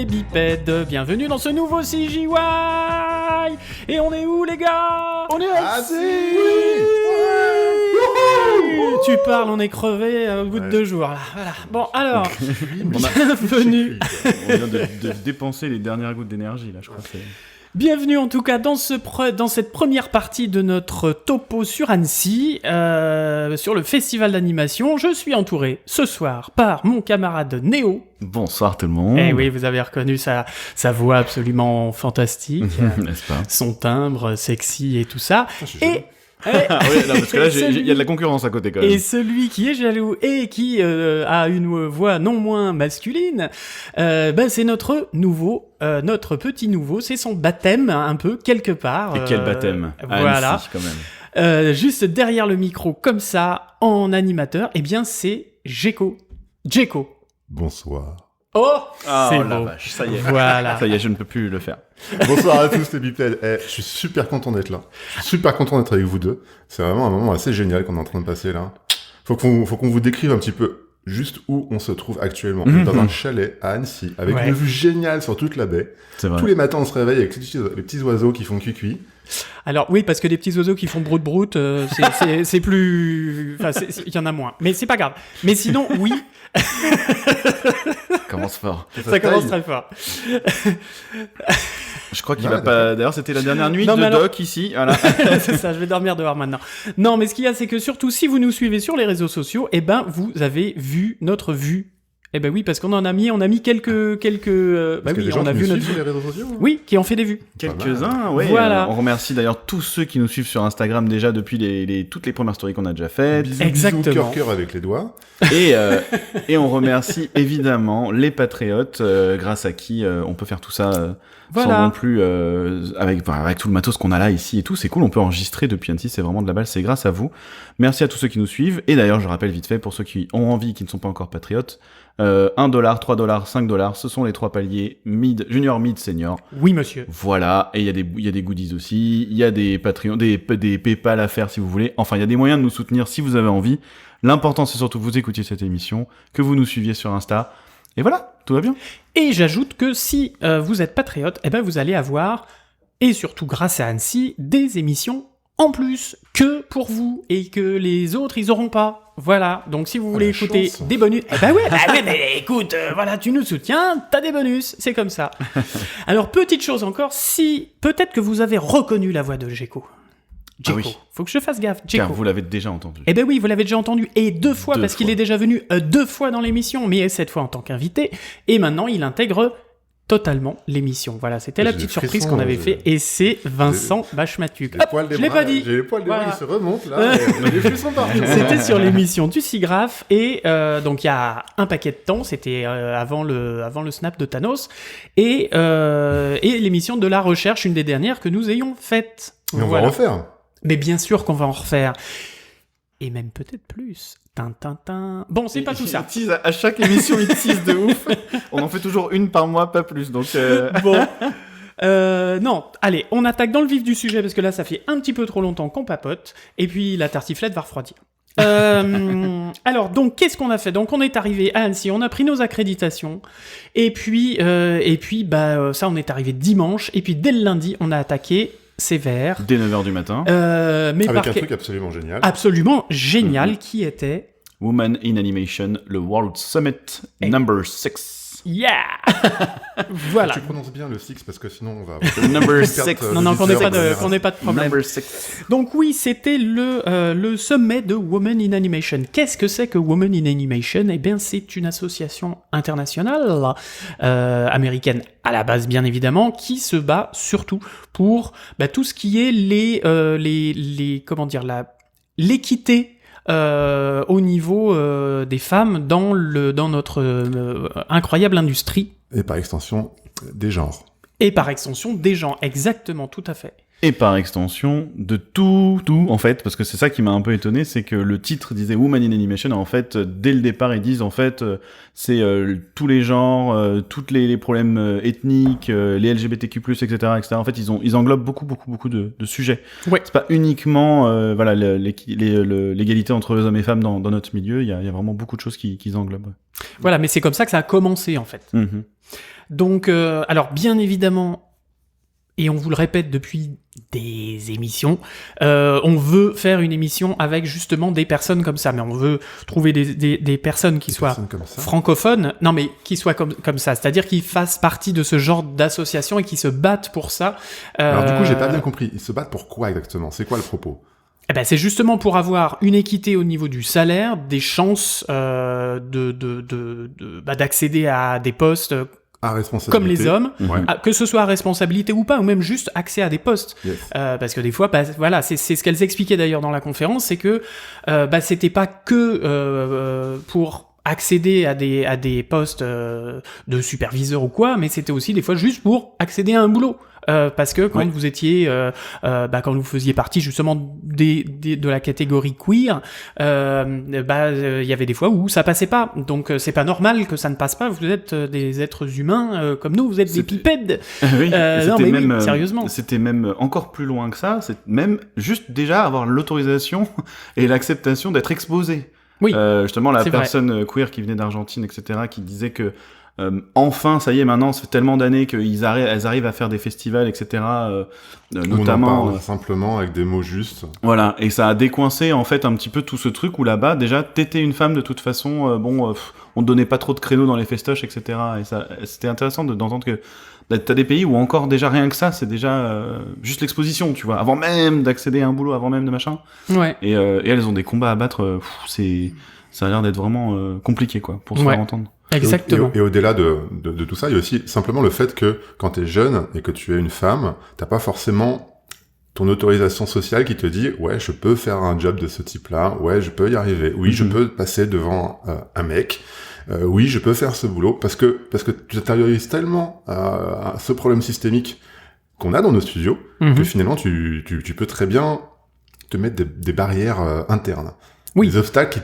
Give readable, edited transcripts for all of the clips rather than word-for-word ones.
Bipède, bienvenue dans ce nouveau CJY. Et on est où les gars? On est à Tu parles, on est crevé au bout de 2 jours là. Voilà. Bon alors, bienvenue. On vient de dépenser les dernières gouttes d'énergie là, je crois. Bienvenue en tout cas dans cette première partie de notre topo sur Annecy, sur le festival d'animation. Je suis entouré ce soir par mon camarade Néo. Bonsoir tout le monde. Eh oui, vous avez reconnu sa voix absolument fantastique, n'est-ce pas? son timbre sexy et tout ça. Ah oui, non, parce que là, il y a de la concurrence à côté quand même. Et celui qui est jaloux et qui a une voix non moins masculine, c'est notre petit nouveau, c'est son baptême un peu quelque part. Et quel baptême? Voilà. Annecy, quand même. Juste derrière le micro comme ça, en animateur, eh bien c'est Djeko. Bonsoir. Oh, c'est beau. La vache, ça y est. Voilà. Ça y est, je ne peux plus le faire. Bonsoir à tous les bipèdes. Je suis super content d'être là. Je suis super content d'être avec vous deux. C'est vraiment un moment assez génial qu'on est en train de passer là. Faut qu'on vous décrive un petit peu juste où on se trouve actuellement. On est dans un chalet à Annecy, avec une vue géniale sur toute la baie. C'est vrai. Tous les matins, on se réveille avec les petits oiseaux qui font cuicui. Alors oui, parce que des petits oiseaux qui font brout-brout, c'est plus... Enfin, il y en a moins. Mais c'est pas grave. Mais sinon, oui... Ça commence fort. Ça commence très fort. Je crois qu'il va pas... D'ailleurs, c'était la dernière nuit Doc ici. Voilà. C'est ça, je vais dormir dehors maintenant. Non, mais ce qu'il y a, c'est que surtout, si vous nous suivez sur les réseaux sociaux, eh ben, vous avez vu notre vue. Eh ben oui, parce qu'on en a mis, quelques. Oui, on a vu notre sur les réseaux sociaux. Oui, qui ont fait des vues. Quelques-uns, ouais. Voilà. On remercie d'ailleurs tous ceux qui nous suivent sur Instagram déjà depuis toutes les premières stories qu'on a déjà faites. Exactement. Cœur avec les doigts. Et on remercie évidemment les patriotes, grâce à qui on peut faire tout ça. Sans non plus avec tout le matos qu'on a là ici et tout, c'est cool, on peut enregistrer depuis Annecy, c'est vraiment de la balle, c'est grâce à vous. Merci à tous ceux qui nous suivent, et d'ailleurs je rappelle vite fait pour ceux qui ont envie, qui ne sont pas encore patriotes, $1, $3, $5, ce sont les 3 paliers mid, junior, mid, senior. Oui monsieur. Voilà, et il y a des goodies aussi, il y a des Patreon, des PayPal à faire si vous voulez, enfin il y a des moyens de nous soutenir si vous avez envie. L'important c'est surtout que vous écoutiez cette émission, que vous nous suiviez sur Insta. Et voilà, tout va bien. Et j'ajoute que si vous êtes patriote, eh ben vous allez avoir, et surtout grâce à Annecy, des émissions en plus que pour vous et que les autres ils auront pas. Voilà. Donc si vous voulez écouter des bonus, mais écoute, voilà, tu nous soutiens, t'as des bonus, c'est comme ça. Alors petite chose encore, si peut-être que vous avez reconnu la voix de Djeko. Ah oui. Faut que je fasse gaffe. Djeko. Car vous l'avez déjà entendu. Eh ben oui, vous l'avez déjà entendu. Et 2 fois, parce qu'il est déjà venu 2 fois dans l'émission, mais cette fois en tant qu'invité. Et maintenant, il intègre totalement l'émission. Voilà, c'était la petite surprise qu'on avait fait. Et c'est Vincent Bachmatuc. Je l'ai pas dit. J'ai les poils des bras qui se remontent là. Les frissons partout. C'était sur l'émission du SIGGRAPH. Et donc, il y a un paquet de temps. C'était avant le snap de Thanos. Et l'émission de la recherche, une des dernières que nous ayons faites. Mais on va en refaire. Mais bien sûr qu'on va en refaire. Et même peut-être plus. Tintintin. Bon, c'est pas tout ça. À chaque émission, il tease de ouf. On en fait toujours une par mois, pas plus. Donc Bon. Non, allez, on attaque dans le vif du sujet parce que là, ça fait un petit peu trop longtemps qu'on papote. Et puis, la tartiflette va refroidir. Alors, donc, qu'est-ce qu'on a fait? Donc, on est arrivé à Annecy, on a pris nos accréditations. Et puis, ça, on est arrivé dimanche. Et puis, dès le lundi, on a attaqué... sévère. Dès 9h du matin. Mais avec un truc absolument génial. Absolument génial, qui était... Woman in Animation, le World Summit number 6. Yeah. Voilà. Tu prononces bien le 6 parce que sinon on va... Number 6. Non, qu'on n'ait pas de problème. Number 6. Donc oui, c'était le sommet de Women in Animation. Qu'est-ce que c'est que Women in Animation? Eh bien, c'est une association internationale, américaine à la base, bien évidemment, qui se bat surtout pour tout ce qui est l'équité au niveau des femmes dans notre incroyable industrie. Et par extension, des genres. Et par extension, des genres, exactement, tout à fait. Et par extension, de tout, en fait, parce que c'est ça qui m'a un peu étonné, c'est que le titre disait Woman in Animation, en fait, dès le départ, ils disent, en fait, c'est tous les genres, tous les problèmes ethniques, les LGBTQ+, etc., etc. En fait, ils englobent beaucoup de sujets. Ouais. C'est pas uniquement, l'égalité entre les hommes et femmes dans notre milieu, il y a vraiment beaucoup de choses qu'ils englobent. Voilà, mais c'est comme ça que ça a commencé, en fait. Mm-hmm. Donc, alors bien évidemment, et on vous le répète depuis des émissions, on veut faire une émission avec justement des personnes comme ça, mais on veut trouver des personnes qui soient francophones, non mais qui soient comme ça, c'est-à-dire qui fassent partie de ce genre d'association et qui se battent pour ça. Alors du coup, j'ai pas bien compris, ils se battent pour quoi exactement ? C'est quoi le propos ? Eh ben, c'est justement pour avoir une équité au niveau du salaire, des chances d'accéder à des postes comme les hommes, que ce soit à responsabilité ou pas, ou même juste accès à des postes. Yes. Parce que des fois, voilà, c'est ce qu'elles expliquaient d'ailleurs dans la conférence, c'est que c'était pas que pour accéder à des postes de superviseur ou quoi, mais c'était aussi des fois juste pour accéder à un boulot. Parce que quand vous étiez, quand vous faisiez partie justement de la catégorie queer, y avait des fois où ça passait pas. Donc c'est pas normal que ça ne passe pas. Vous êtes des êtres humains comme nous. Vous êtes des pipèdes. Oui, sérieusement. C'était même encore plus loin que ça. C'est même juste déjà avoir l'autorisation et l'acceptation d'être exposé. Oui. Justement, la personne queer qui venait d'Argentine, etc., qui disait que enfin, ça y est, maintenant, ça fait tellement d'années qu'elles arrivent à faire des festivals, etc. Notamment. On en parle simplement avec des mots justes. Voilà, et ça a décoincé en fait un petit peu tout ce truc où là-bas, déjà, t'étais une femme de toute façon. On te donnait pas trop de créneaux dans les festoches, etc. Et ça, c'était intéressant d'entendre que t'as des pays où encore déjà rien que ça, c'est déjà juste l'exposition, tu vois, avant même d'accéder à un boulot, avant même de machin. Ouais. Et elles ont des combats à battre. Ça a l'air d'être vraiment compliqué, quoi, pour se faire entendre. Exactement. Et au-delà de tout ça, il y a aussi simplement le fait que quand t'es jeune et que tu es une femme, t'as pas forcément ton autorisation sociale qui te dit « Ouais, je peux faire un job de ce type-là. Ouais, je peux y arriver. Oui, je peux passer devant un mec. Oui, je peux faire ce boulot. » Parce que tu intériorises tellement ce problème systémique qu'on a dans nos studios que finalement, tu peux très bien te mettre des barrières internes. Oui. Des obstacles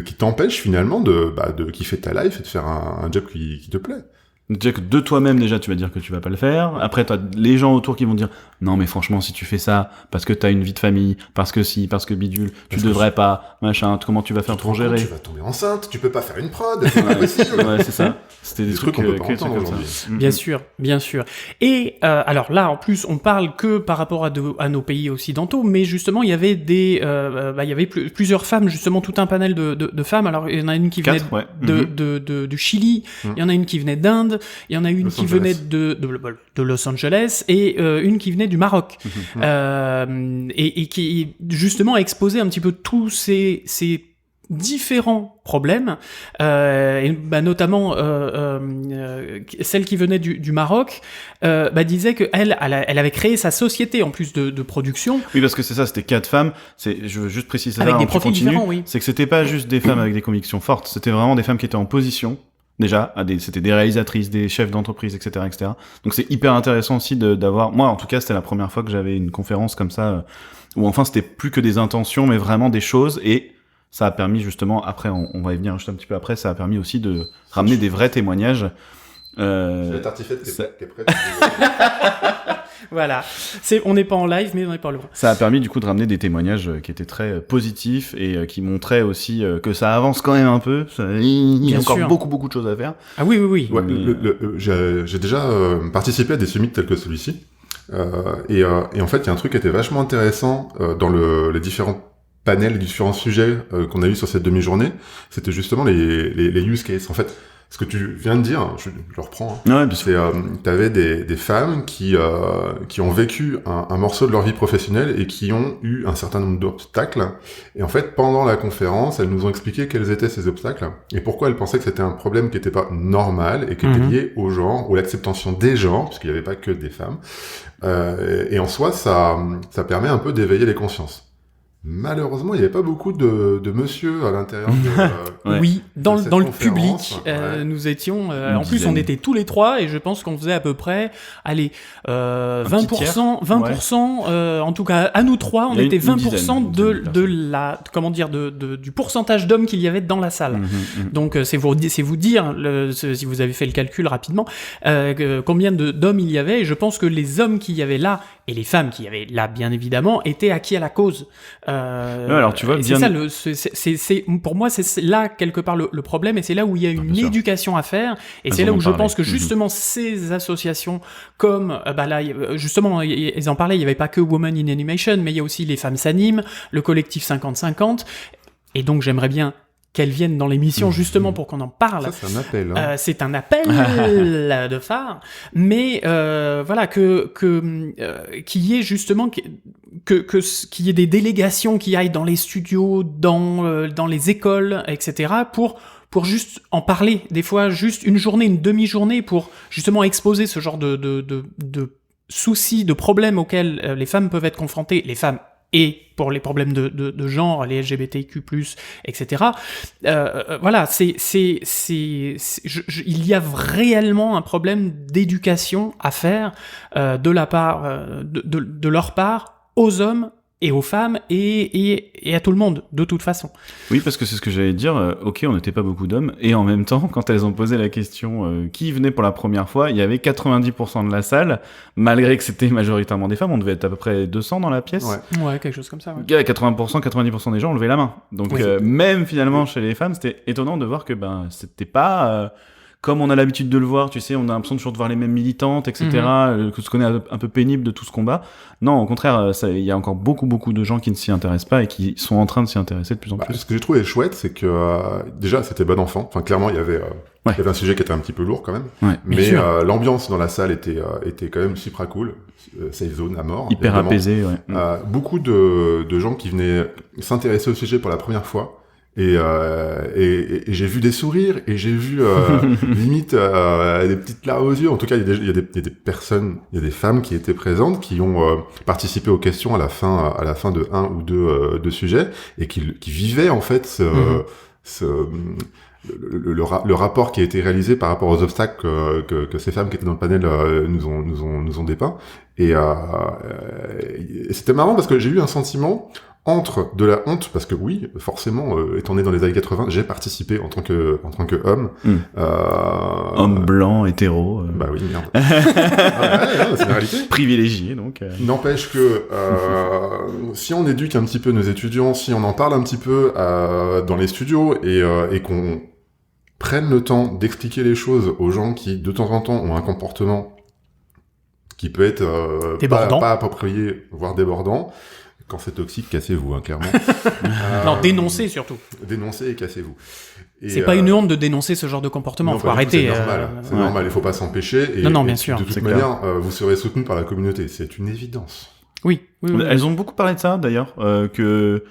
qui t'empêchent finalement de kiffer ta life et de faire un job qui te plaît. Déjà que de toi-même, déjà, tu vas dire que tu vas pas le faire. Après, t'as les gens autour qui vont dire non, mais franchement, si tu fais ça, parce que t'as une vie de famille, parce que parce que bidule, tu devrais pas, machin, comment tu vas faire pour gérer? Tu vas tomber enceinte, tu peux pas faire une prod, c'est pas possible. Ouais, c'est ça. C'était des trucs qu'on peut pas entendre aujourd'hui. Bien sûr, bien sûr. Et alors là, en plus, on parle que par rapport à nos pays occidentaux, mais justement, il y avait plusieurs femmes, justement, tout un panel de femmes. Alors, il y en a une qui venait du Chili, il y en a une qui venait d'Inde, il y en a une qui venait de Los Angeles et une qui venait du Maroc. Et qui, justement, a exposé un petit peu tous ces différents problèmes, notamment celle qui venait du Maroc disait que elle avait créé sa société en plus de production. Oui, parce que c'est ça, c'était 4 femmes. Je veux juste préciser avec ça, des profils différents, oui. C'est que c'était pas juste des femmes avec des convictions fortes, c'était vraiment des femmes qui étaient en position. Déjà, c'était des réalisatrices, des chefs d'entreprise, etc., etc. Donc c'est hyper intéressant aussi d'avoir. Moi, en tout cas, c'était la première fois que j'avais une conférence comme ça, où enfin c'était plus que des intentions, mais vraiment des choses. Et ça a permis justement, après, on va y venir juste un petit peu après, ça a permis aussi de ramener des vrais témoignages. La tartiflette qui est prête. Voilà, on n'est pas en live, mais on n'est pas loin. Ça a permis du coup de ramener des témoignages qui étaient très positifs et qui montraient aussi que ça avance quand même un peu. Il y a encore beaucoup de choses à faire. Ah oui. Ouais, j'ai déjà participé à des summits tels que celui-ci. Et en fait, il y a un truc qui était vachement intéressant dans les différents panels, les différents sujets qu'on a eu sur cette demi-journée. C'était justement les use cases. En fait, ce que tu viens de dire, je le reprends. Ouais, bien sûr. T'avais des femmes qui ont vécu un morceau de leur vie professionnelle et qui ont eu un certain nombre d'obstacles. Et en fait, pendant la conférence, elles nous ont expliqué quels étaient ces obstacles et pourquoi elles pensaient que c'était un problème qui n'était pas normal et qui était lié au genre ou l'acceptation des genres, puisqu'il n'y avait pas que des femmes. Et en soi, ça permet un peu d'éveiller les consciences. Malheureusement, il n'y avait pas beaucoup de monsieur à l'intérieur de oui, dans le public, ouais. nous étions... en plus, on était tous les trois, et je pense qu'on faisait à peu près, 20%, en tout cas, à nous trois, on était 20% du pourcentage d'hommes qu'il y avait dans la salle. Donc, c'est vous dire, si vous avez fait le calcul rapidement, combien d'hommes il y avait, et je pense que les hommes qu'il y avait là, et les femmes qu'il y avait là, bien évidemment, étaient acquis à la cause. alors tu vois, c'est ça c'est pour moi c'est là quelque part le problème, et c'est là où il y a une éducation à faire, et c'est là où je pense que justement ces associations comme là justement ils en parlaient, il y avait pas que Women in Animation, mais il y a aussi les femmes s'animent, le collectif 50-50, et donc j'aimerais bien qu'elles viennent dans l'émission justement pour qu'on en parle. Ça, c'est un appel. Hein. C'est un appel de phare, mais voilà qu'il y ait justement qu'il y ait des délégations qui aillent dans les studios, dans les écoles, etc. pour juste en parler. Des fois, juste une journée, une demi-journée pour justement exposer ce genre de soucis, de problèmes auxquels les femmes peuvent être confrontées, les femmes et pour les problèmes de genre, les LGBTQ+, etc. Voilà, il y a réellement un problème d'éducation à faire de la part, de leur part, aux hommes et aux femmes et à tout le monde, de toute façon. Oui, parce que c'est ce que j'allais dire, ok, on n'était pas beaucoup d'hommes, et en même temps, quand elles ont posé la question qui venait pour la première fois, il y avait 90% de la salle, malgré que c'était majoritairement des femmes, on devait être à peu près 200 dans la pièce. Ouais, quelque chose comme ça. Ouais. 90% des gens ont levé la main. Donc même finalement chez les femmes, c'était étonnant de voir que c'était pas... comme on a l'habitude de le voir, tu sais, on a l'impression toujours de voir les mêmes militantes, etc., que ce qu'on est un peu pénible de tout ce combat. Non, au contraire, il y a encore beaucoup de gens qui ne s'y intéressent pas et qui sont en train de s'y intéresser de plus en plus. Ce que j'ai trouvé chouette, c'est que déjà, c'était bon enfant. Enfin, clairement, il y avait un sujet qui était un petit peu lourd quand même. Ouais, mais l'ambiance dans la salle était quand même super cool. Safe zone à mort. Hyper apaisé, ouais. Beaucoup de gens qui venaient s'intéresser au sujet pour la première fois. Et j'ai vu des sourires, et j'ai vu limite des petites larmes aux yeux. En tout cas, il y a des personnes, il y a des femmes qui étaient présentes, qui ont participé aux questions à la fin de un ou deux sujets, et qui vivaient en fait le rapport qui a été réalisé par rapport aux obstacles que ces femmes qui étaient dans le panel nous ont dépeint. Et c'était marrant parce que j'ai eu un sentiment entre de la honte, parce que oui, forcément, étant né dans les années 80, j'ai participé en tant que homme. Homme blanc, hétéro. Bah oui, merde. C'est la réalité. Privilégié, donc. N'empêche que si on éduque un petit peu nos étudiants, si on en parle un petit peu dans les studios, et qu'on prenne le temps d'expliquer les choses aux gens qui, de temps en temps, ont un comportement qui peut être pas approprié, voire débordant. Quand c'est toxique, cassez-vous, clairement. Non, dénoncez surtout. Dénoncez et cassez-vous. Et c'est pas une honte de dénoncer ce genre de comportement, faut arrêter. C'est normal, c'est normal, il faut pas s'empêcher. Et, non, bien sûr. De toute manière, vous serez soutenu par la communauté, c'est une évidence. Oui. Elles ont beaucoup parlé de ça, d'ailleurs, que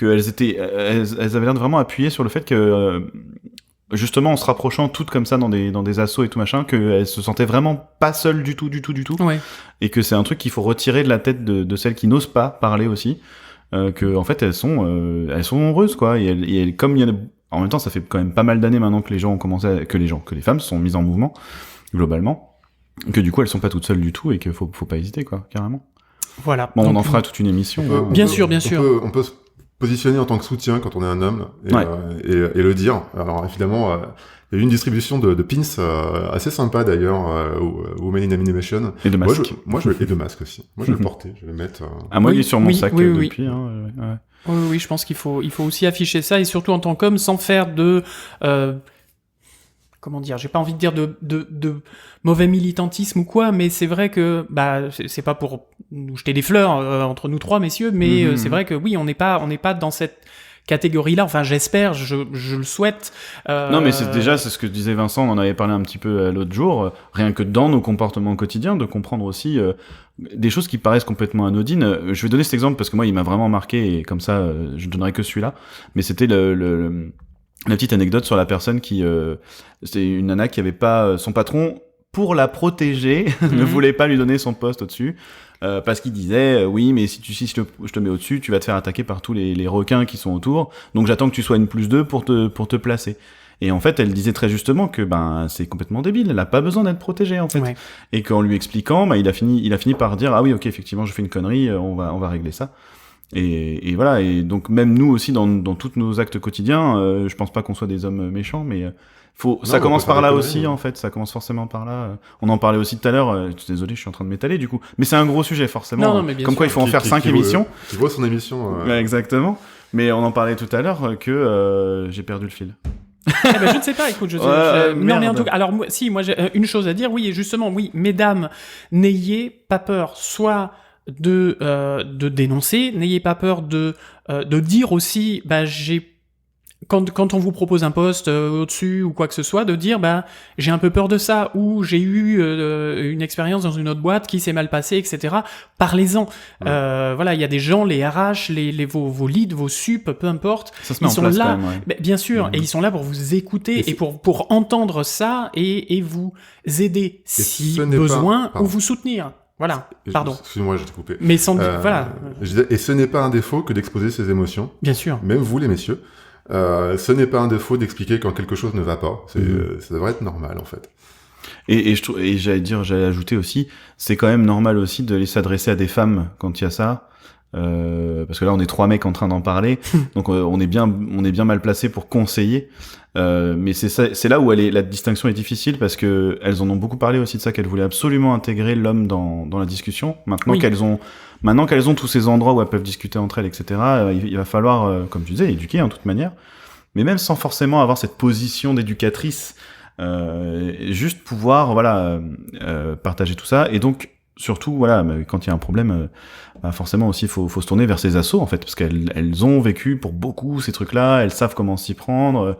elles avaient l'air de vraiment appuyer sur le fait que... justement, en se rapprochant toutes comme ça dans des assos et tout machin, qu'elles se sentaient vraiment pas seules du tout. Ouais. Et que c'est un truc qu'il faut retirer de la tête de celles qui n'osent pas parler aussi. Que, en fait, elles sont heureuses, quoi. Et comme il y a en même temps, ça fait quand même pas mal d'années maintenant que les gens ont commencé que les femmes se sont mises en mouvement, globalement. Que du coup, elles sont pas toutes seules du tout et qu'il faut pas hésiter, quoi, carrément. Voilà. Bon, on en fera toute une émission. Bien sûr. On peut positionner en tant que soutien quand on est un homme et le dire. Alors évidemment, il y a eu une distribution de pins assez sympa d'ailleurs au Women in Animation. Et de masques. Et de masques aussi. Moi je vais le porter, je vais le mettre. Moi il est sur mon sac depuis. Oui, je pense qu'il faut aussi afficher ça, et surtout en tant qu'homme, sans faire de comment dire, j'ai pas envie de dire de mauvais militantisme ou quoi, mais c'est vrai que c'est pas pour nous jeter des fleurs entre nous trois messieurs, mais c'est vrai que oui, on n'est pas dans cette catégorie-là. Enfin, j'espère, je le souhaite. Non, mais c'est ce que disait Vincent, on en avait parlé un petit peu l'autre jour, rien que dans nos comportements quotidiens, de comprendre aussi des choses qui paraissent complètement anodines. Je vais donner cet exemple parce que moi, il m'a vraiment marqué, et comme ça, je donnerai que celui-là. Mais c'était la petite anecdote sur la personne qui... c'est une nana qui avait pas... son patron, pour la protéger, ne voulait pas lui donner son poste au-dessus. Parce qu'il disait oui, mais si je te mets au-dessus, tu vas te faire attaquer par tous les requins qui sont autour, donc j'attends que tu sois une +2 pour te placer. Et en fait, elle disait très justement que c'est complètement débile, elle a pas besoin d'être protégée en fait. Ouais. Et qu'en lui expliquant, il a fini par dire ah oui, ok, effectivement, je fais une connerie, on va régler ça. Et voilà, et donc même nous aussi dans tous nos actes quotidiens, je pense pas qu'on soit des hommes méchants, mais Ça commence par là aussi, en fait. Ça commence forcément par là. On en parlait aussi tout à l'heure. Désolé, je suis en train de m'étaler, du coup. Mais c'est un gros sujet, forcément. Non, mais bien Comme sûr. quoi, il faut en faire 5 émissions. Tu vois son émission. Ouais, exactement. Mais on en parlait tout à l'heure que j'ai perdu le fil. Je ne sais pas, écoute, non, mais en tout cas, alors, moi, j'ai une chose à dire. Oui, justement, oui, mesdames, n'ayez pas peur, soit de dénoncer, n'ayez pas peur de dire aussi, quand on vous propose un poste au-dessus ou quoi que ce soit, de dire j'ai un peu peur de ça, ou j'ai eu une expérience dans une autre boîte qui s'est mal passée, etc. Parlez-en. Voilà, il y a des gens, les RH, vos leads, vos sup, peu importe. Ça se met en place là, quand même, ouais. Bien sûr, et ils sont là pour vous écouter et pour entendre ça et vous aider si besoin ou vous soutenir. Voilà, pardon. Excuse-moi, je t'ai coupé. Mais voilà. Et ce n'est pas un défaut que d'exposer ses émotions. Bien sûr. Même vous, les messieurs. Ce n'est pas un défaut d'expliquer quand quelque chose ne va pas. Ça devrait être normal, en fait. Et j'allais ajouter aussi, c'est quand même normal aussi de s'adresser à des femmes quand il y a ça. Parce que là, on est 3 mecs en train d'en parler. Donc, on est bien mal placé pour conseiller. Mais c'est là où la distinction est difficile parce que elles en ont beaucoup parlé aussi de ça, qu'elles voulaient absolument intégrer l'homme dans la discussion. Maintenant qu'elles ont tous ces endroits où elles peuvent discuter entre elles, etc., il va falloir, comme tu disais, éduquer en toute manière. Mais même sans forcément avoir cette position d'éducatrice, juste pouvoir, partager tout ça. Et donc, surtout, quand il y a un problème, forcément aussi, faut se tourner vers ces assos, en fait, parce qu'elles ont vécu pour beaucoup ces trucs-là, elles savent comment s'y prendre,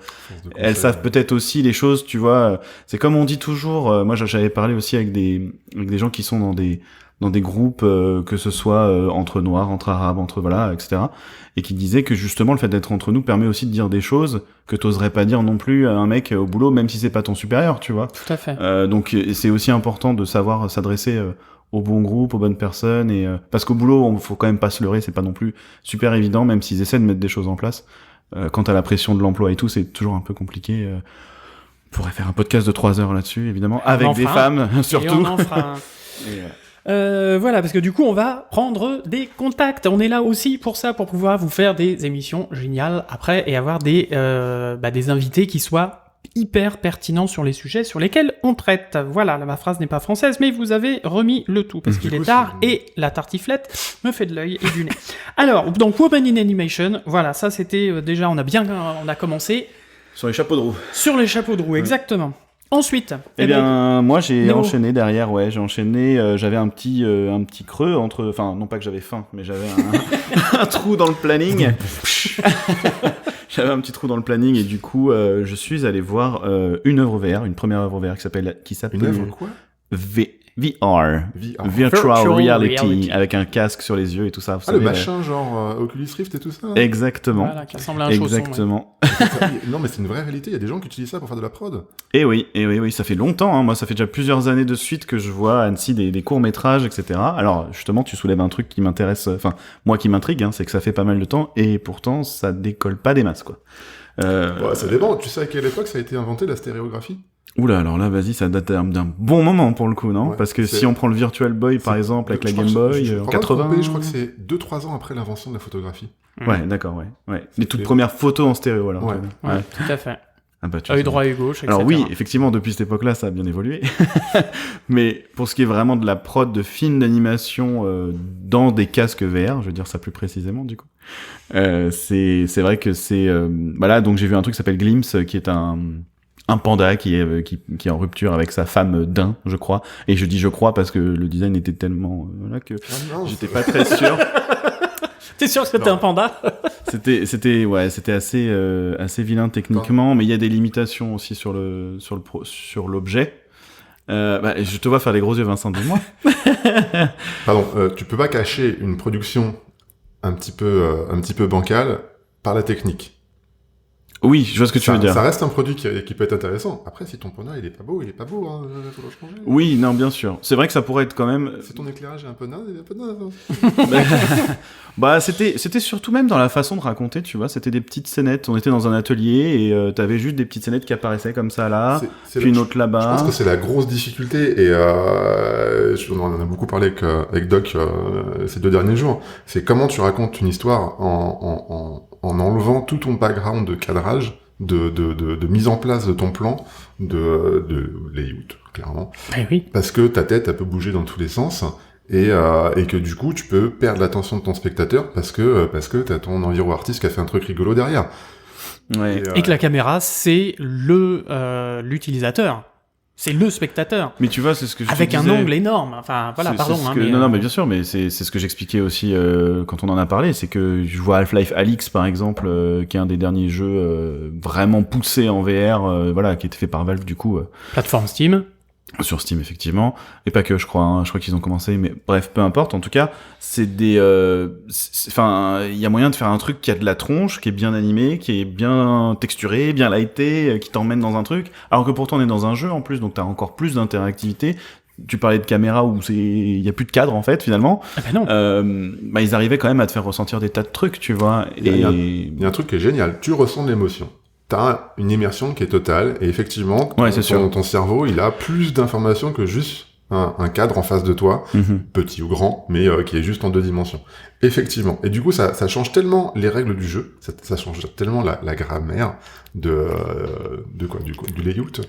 elles savent peut-être aussi les choses, tu vois. C'est comme on dit toujours, moi j'avais parlé aussi avec des gens qui sont dans des groupes, que ce soit entre noirs, entre arabes, etc., et qui disaient que justement le fait d'être entre nous permet aussi de dire des choses que t'oserais pas dire non plus à un mec au boulot, même si c'est pas ton supérieur, tu vois. Tout à fait. Donc c'est aussi important de savoir s'adresser au bon groupe, aux bonnes personnes, et parce qu'au boulot, faut quand même pas se leurrer, c'est pas non plus super évident, même s'ils essaient de mettre des choses en place. Quant à la pression de l'emploi et tout, c'est toujours un peu compliqué. On pourrait faire un podcast de 3 heures là-dessus, évidemment, avec des femmes, surtout. Et on en fera un. Voilà, parce que du coup, on va prendre des contacts. On est là aussi pour ça, pour pouvoir vous faire des émissions géniales après et avoir des invités qui soient hyper pertinents sur les sujets sur lesquels on traite. Voilà, là, ma phrase n'est pas française, mais vous avez remis le tout, parce qu'il est tard, et la tartiflette me fait de l'œil et du nez. Alors, donc, Woman in Animation, voilà, ça c'était déjà, on a commencé. Sur les chapeaux de roue. Sur les chapeaux de roue, exactement. Ensuite, moi j'ai enchaîné derrière, j'avais un petit creux entre, enfin non pas que j'avais faim, mais j'avais un trou dans le planning. J'avais un petit trou dans le planning et du coup je suis allé voir une première œuvre VR qui s'appelle Une œuvre quoi? VR. Virtual Reality, avec un casque sur les yeux et tout ça. Le machin genre Oculus Rift et tout ça. Exactement. Voilà, qui ressemble à un chausson. Exactement. Non, mais c'est une vraie réalité. Il y a des gens qui utilisent ça pour faire de la prod. Et oui, ça fait longtemps. Hein. Moi, ça fait déjà plusieurs années de suite que je vois à Annecy des courts-métrages, etc. Alors, justement, tu soulèves un truc qui m'intéresse, enfin, moi qui m'intrigue, hein, c'est que ça fait pas mal de temps et pourtant, ça décolle pas des masses, quoi. Ça dépend. Tu sais à quelle époque ça a été inventé, la stéréographie? Oula, alors là, vas-y, ça date d'un bon moment pour le coup, non? Parce que si on prend le Virtual Boy, par exemple, avec la Game Boy, en 80... Je crois que c'est 2-3 ans après l'invention de la photographie. Ouais, d'accord, ouais. Les toutes premières photos en stéréo, alors. Ouais, tout à fait. Ah bah, œil droit et gauche, etc. Alors oui, effectivement, depuis cette époque-là, ça a bien évolué. Mais pour ce qui est vraiment de la prod de films d'animation dans des casques VR, je veux dire ça plus précisément, du coup, c'est vrai que c'est... là, donc j'ai vu un truc qui s'appelle Glimpse, qui est un panda qui est en rupture avec sa femme daim, je crois. Et je dis je crois parce que le design était tellement que j'étais pas très sûr. T'es sûr que c'était un panda? C'était assez vilain techniquement, mais il y a des limitations aussi sur l'objet. Je te vois faire les gros yeux, Vincent, dis-moi. Pardon, tu peux pas cacher une production un petit peu bancale par la technique. Oui, je vois ce que tu veux dire. Ça reste un produit qui peut être intéressant. Après, si ton panda il est pas beau, hein, faut le changer. Oui, non, bien sûr. C'est vrai que ça pourrait être quand même... Si ton éclairage est un peu naze, il est un peu naze. C'était surtout même dans la façon de raconter, tu vois. C'était des petites scénettes. On était dans un atelier et t'avais juste des petites scénettes qui apparaissaient comme ça là, puis une autre là-bas. Je pense que c'est la grosse difficulté et on en a beaucoup parlé avec Doc ces 2 derniers jours. C'est comment tu racontes une histoire en enlevant tout ton background de cadrage de mise en place de ton plan, de layout, clairement. Oui. Parce que ta tête, elle peut bouger dans tous les sens, et que du coup, tu peux perdre l'attention de ton spectateur parce que t'as ton environ artiste qui a fait un truc rigolo derrière. Ouais. Et que la caméra, c'est l'utilisateur. C'est le spectateur. Mais tu vois, c'est ce que avec un angle énorme. Enfin, voilà, pardon. Non, mais bien sûr, mais c'est ce que j'expliquais aussi quand on en a parlé, c'est que je vois Half-Life Alyx, par exemple, qui est un des derniers jeux vraiment poussés en VR, voilà, qui était fait par Valve, du coup. Plateforme Steam. Sur Steam, effectivement. Et pas que, je crois qu'ils ont commencé, mais bref, peu importe. En tout cas, c'est des... Enfin, il y a moyen de faire un truc qui a de la tronche, qui est bien animé, qui est bien texturé, bien lighté, qui t'emmène dans un truc. Alors que pourtant, on est dans un jeu, en plus, donc t'as encore plus d'interactivité. Tu parlais de caméra où il y a plus de cadre, en fait, finalement. Ah bah non. Ils arrivaient quand même à te faire ressentir des tas de trucs, tu vois. Il y a un truc qui est génial. Tu ressens de l'émotion. T'as une immersion qui est totale, et effectivement, ton cerveau, il a plus d'informations que juste un cadre en face de toi, petit ou grand, mais qui est juste en 2 dimensions. Effectivement. Et du coup, ça change tellement les règles du jeu, ça change tellement la grammaire du layout,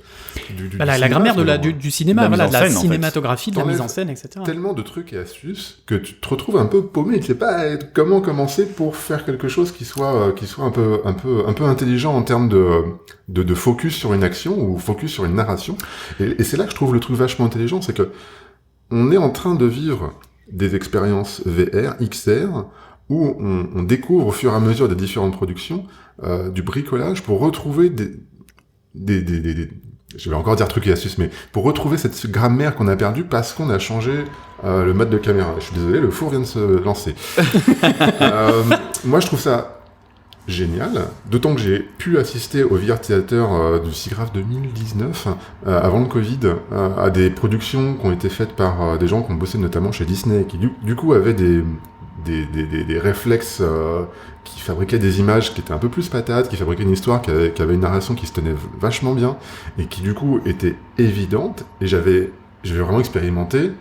la grammaire du cinéma, de la cinématographie, de la mise en scène, etc. Tellement de trucs et astuces que tu te retrouves un peu paumé. Tu sais pas comment commencer pour faire quelque chose qui soit un peu intelligent en termes de focus sur une action ou focus sur une narration. Et c'est là que je trouve le truc vachement intelligent, c'est que on est en train de vivre des expériences VR, XR, où on découvre au fur et à mesure des différentes productions du bricolage pour retrouver je vais encore dire trucs et astuces, mais pour retrouver cette grammaire qu'on a perdue parce qu'on a changé le mode de caméra. Je suis désolé, le four vient de se lancer. Moi, je trouve ça génial, d'autant que j'ai pu assister au VR Theater du SIGGRAPH 2019, avant le Covid, à des productions qui ont été faites par des gens qui ont bossé notamment chez Disney, qui du coup avaient des réflexes qui fabriquaient des images qui étaient un peu plus patates, qui fabriquaient une histoire qui avait une narration qui se tenait vachement bien, et qui du coup était évidente, et j'avais vraiment expérimenté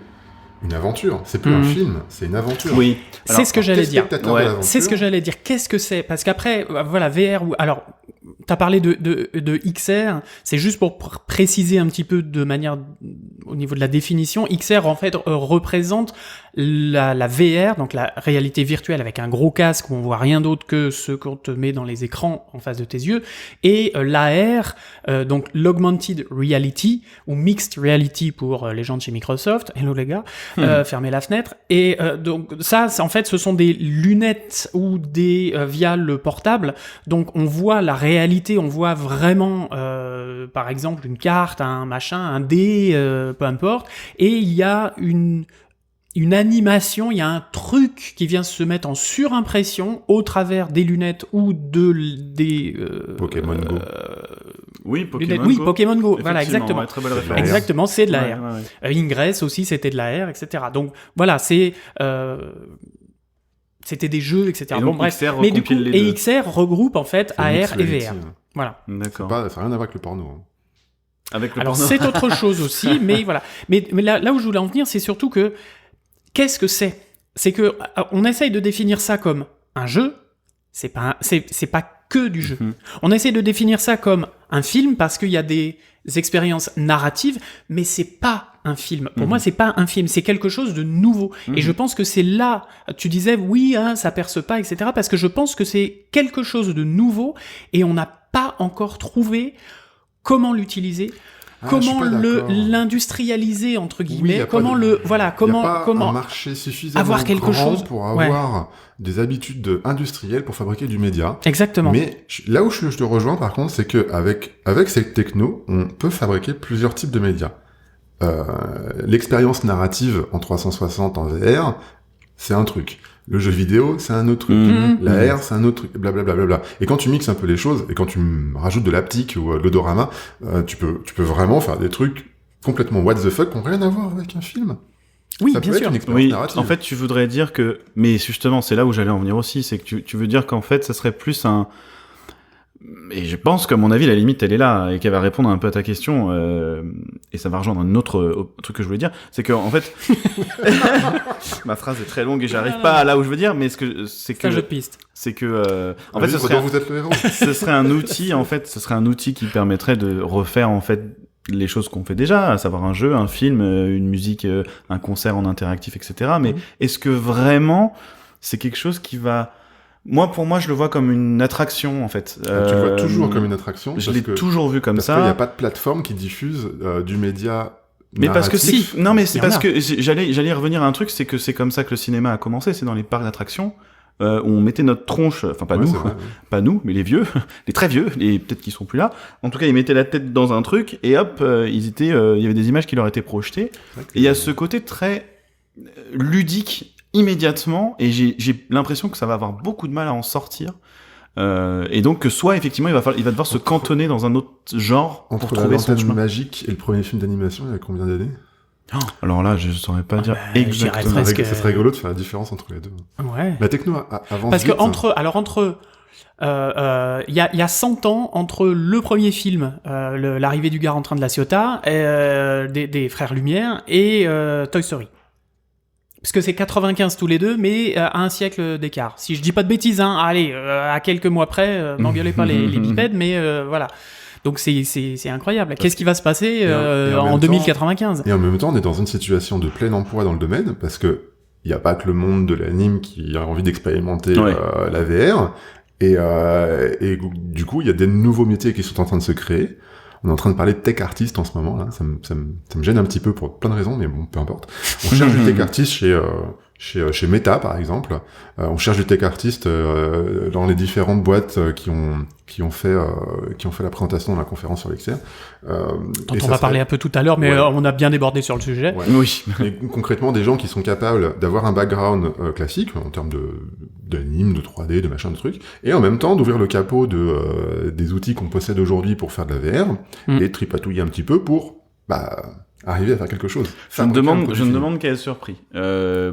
une aventure. C'est plus un film, c'est une aventure. Oui. C'est ce que j'allais dire. Ouais. C'est ce que j'allais dire. Qu'est-ce que c'est ? Parce qu'après, voilà, VR ou alors, t'as parlé de XR. C'est juste pour préciser un petit peu de manière au niveau de la définition. XR en fait représente la VR, donc la réalité virtuelle avec un gros casque où on voit rien d'autre que ce qu'on te met dans les écrans en face de tes yeux, et l'AR, donc l'augmented reality ou mixed reality pour les gens de chez Microsoft. Hello les gars, fermez la fenêtre. Et donc ça, en fait, ce sont des lunettes ou via le portable. Donc on voit la réalité, on voit vraiment, par exemple, une carte, un machin, un dé, peu importe. Et il y a une animation, il y a un truc qui vient se mettre en surimpression au travers des lunettes ou des Pokémon Go. Oui, Pokémon Go. Oui, Pokémon Go. Voilà, exactement. Ouais, très belle référence. Exactement, c'est de l'AR. Ouais. Ingress aussi, c'était de l'AR, etc. Donc voilà, c'était des jeux, etc. Et bon, bref. Mais du coup, XR regroupe en fait AR et VR. Voilà. D'accord. Ça n'a rien à voir avec le porno. Alors c'est autre chose aussi, mais voilà. Mais là où je voulais en venir, c'est surtout que qu'est-ce que c'est ? C'est que on essaye de définir ça comme un jeu. C'est pas que du jeu. On essaye de définir ça comme un film parce qu'il y a des expériences narratives, mais c'est pas un film. Pour moi, c'est pas un film, c'est quelque chose de nouveau. Et je pense que c'est là, tu disais, oui, hein, ça perce pas, etc. Parce que je pense que c'est quelque chose de nouveau et on n'a pas encore trouvé comment l'utiliser. Comment l'industrialiser entre guillemets, comment un marché suffisamment avoir quelque chose pour avoir des habitudes industrielles pour fabriquer du média. Exactement. Mais là où je te rejoins par contre, c'est que avec cette techno, on peut fabriquer plusieurs types de médias. L'expérience narrative en 360 en VR, c'est un truc. Le jeu vidéo, c'est un autre truc. La AR, c'est un autre truc. Blablabla. Et quand tu mixes un peu les choses, et quand tu rajoutes de l'haptique ou de l'odorama, tu peux vraiment faire des trucs complètement what the fuck qui n'ont rien à voir avec un film. Oui, ça bien peut sûr. Être une expérience narrative. En fait, tu voudrais dire que... Mais justement, c'est là où j'allais en venir aussi, c'est que tu veux dire qu'en fait, ça serait plus Et je pense qu'à mon avis, la limite, elle est là, et qu'elle va répondre un peu à ta question, et ça va rejoindre un autre truc que je voulais dire, c'est que, en fait, ma phrase est très longue et j'arrive pas à là où je veux dire, mais c'est que, jeu de piste. C'est que, en fait, vous êtes le héros. ce serait un outil, en fait, qui permettrait de refaire, en fait, les choses qu'on fait déjà, à savoir un jeu, un film, une musique, un concert en interactif, etc. Mais est-ce que vraiment, c'est quelque chose qui va... Pour moi, je le vois comme une attraction, en fait. Tu le vois toujours comme une attraction. Je l'ai toujours vu comme ça. Parce qu'il n'y a pas de plateforme qui diffuse du média. Mais parce que narratif. non, mais c'est parce que j'allais y revenir à un truc, c'est que c'est comme ça que le cinéma a commencé, c'est dans les parcs d'attractions. Où on mettait notre tronche, enfin pas nous, vrai, pas nous, mais les vieux, les très vieux, et peut-être qu'ils sont plus là. En tout cas, ils mettaient la tête dans un truc et hop, il y avait des images qui leur étaient projetées. Et il y a ce côté très ludique immédiatement, et j'ai l'impression que ça va avoir beaucoup de mal à en sortir. Et donc que soit effectivement il va devoir se cantonner dans un autre genre pour trouver son chemin. Magique et le premier film d'animation, il y a combien d'années? Alors là, je saurais pas dire exactement. Ça serait rigolo de faire la différence entre les deux. Ouais. La techno avance parce que vite. il y a 100 ans entre le premier film, l'arrivée du gars en train de la Ciotat, des frères Lumière, et Toy Story. Parce que c'est 95 tous les deux, mais à un siècle d'écart. Si je dis pas de bêtises, hein, allez, à quelques mois près, n'engueulez pas les bipèdes, mais voilà. Donc c'est incroyable. Qu'est-ce qui va se passer en 2095 ? Et en même temps, on est dans une situation de plein emploi dans le domaine, parce que il y a pas que le monde de l'anime qui a envie d'expérimenter la VR, et du coup, il y a des nouveaux métiers qui sont en train de se créer. On est en train de parler de tech artist en ce moment là, ça me gêne un petit peu pour plein de raisons, mais bon, peu importe. On cherche du tech artist chez Meta par exemple. On cherche du tech artist dans les différentes boîtes qui ont fait la présentation dans la conférence sur l'XR. Dont on va parler un peu tout à l'heure, mais on a bien débordé sur le sujet. Ouais. Oui. Et concrètement, des gens qui sont capables d'avoir un background classique en termes d'anime, de 3D, de machin, de trucs, et en même temps d'ouvrir le capot des outils qu'on possède aujourd'hui pour faire de la VR et de tripatouiller un petit peu pour arriver à faire quelque chose. Je me demande quel surpris.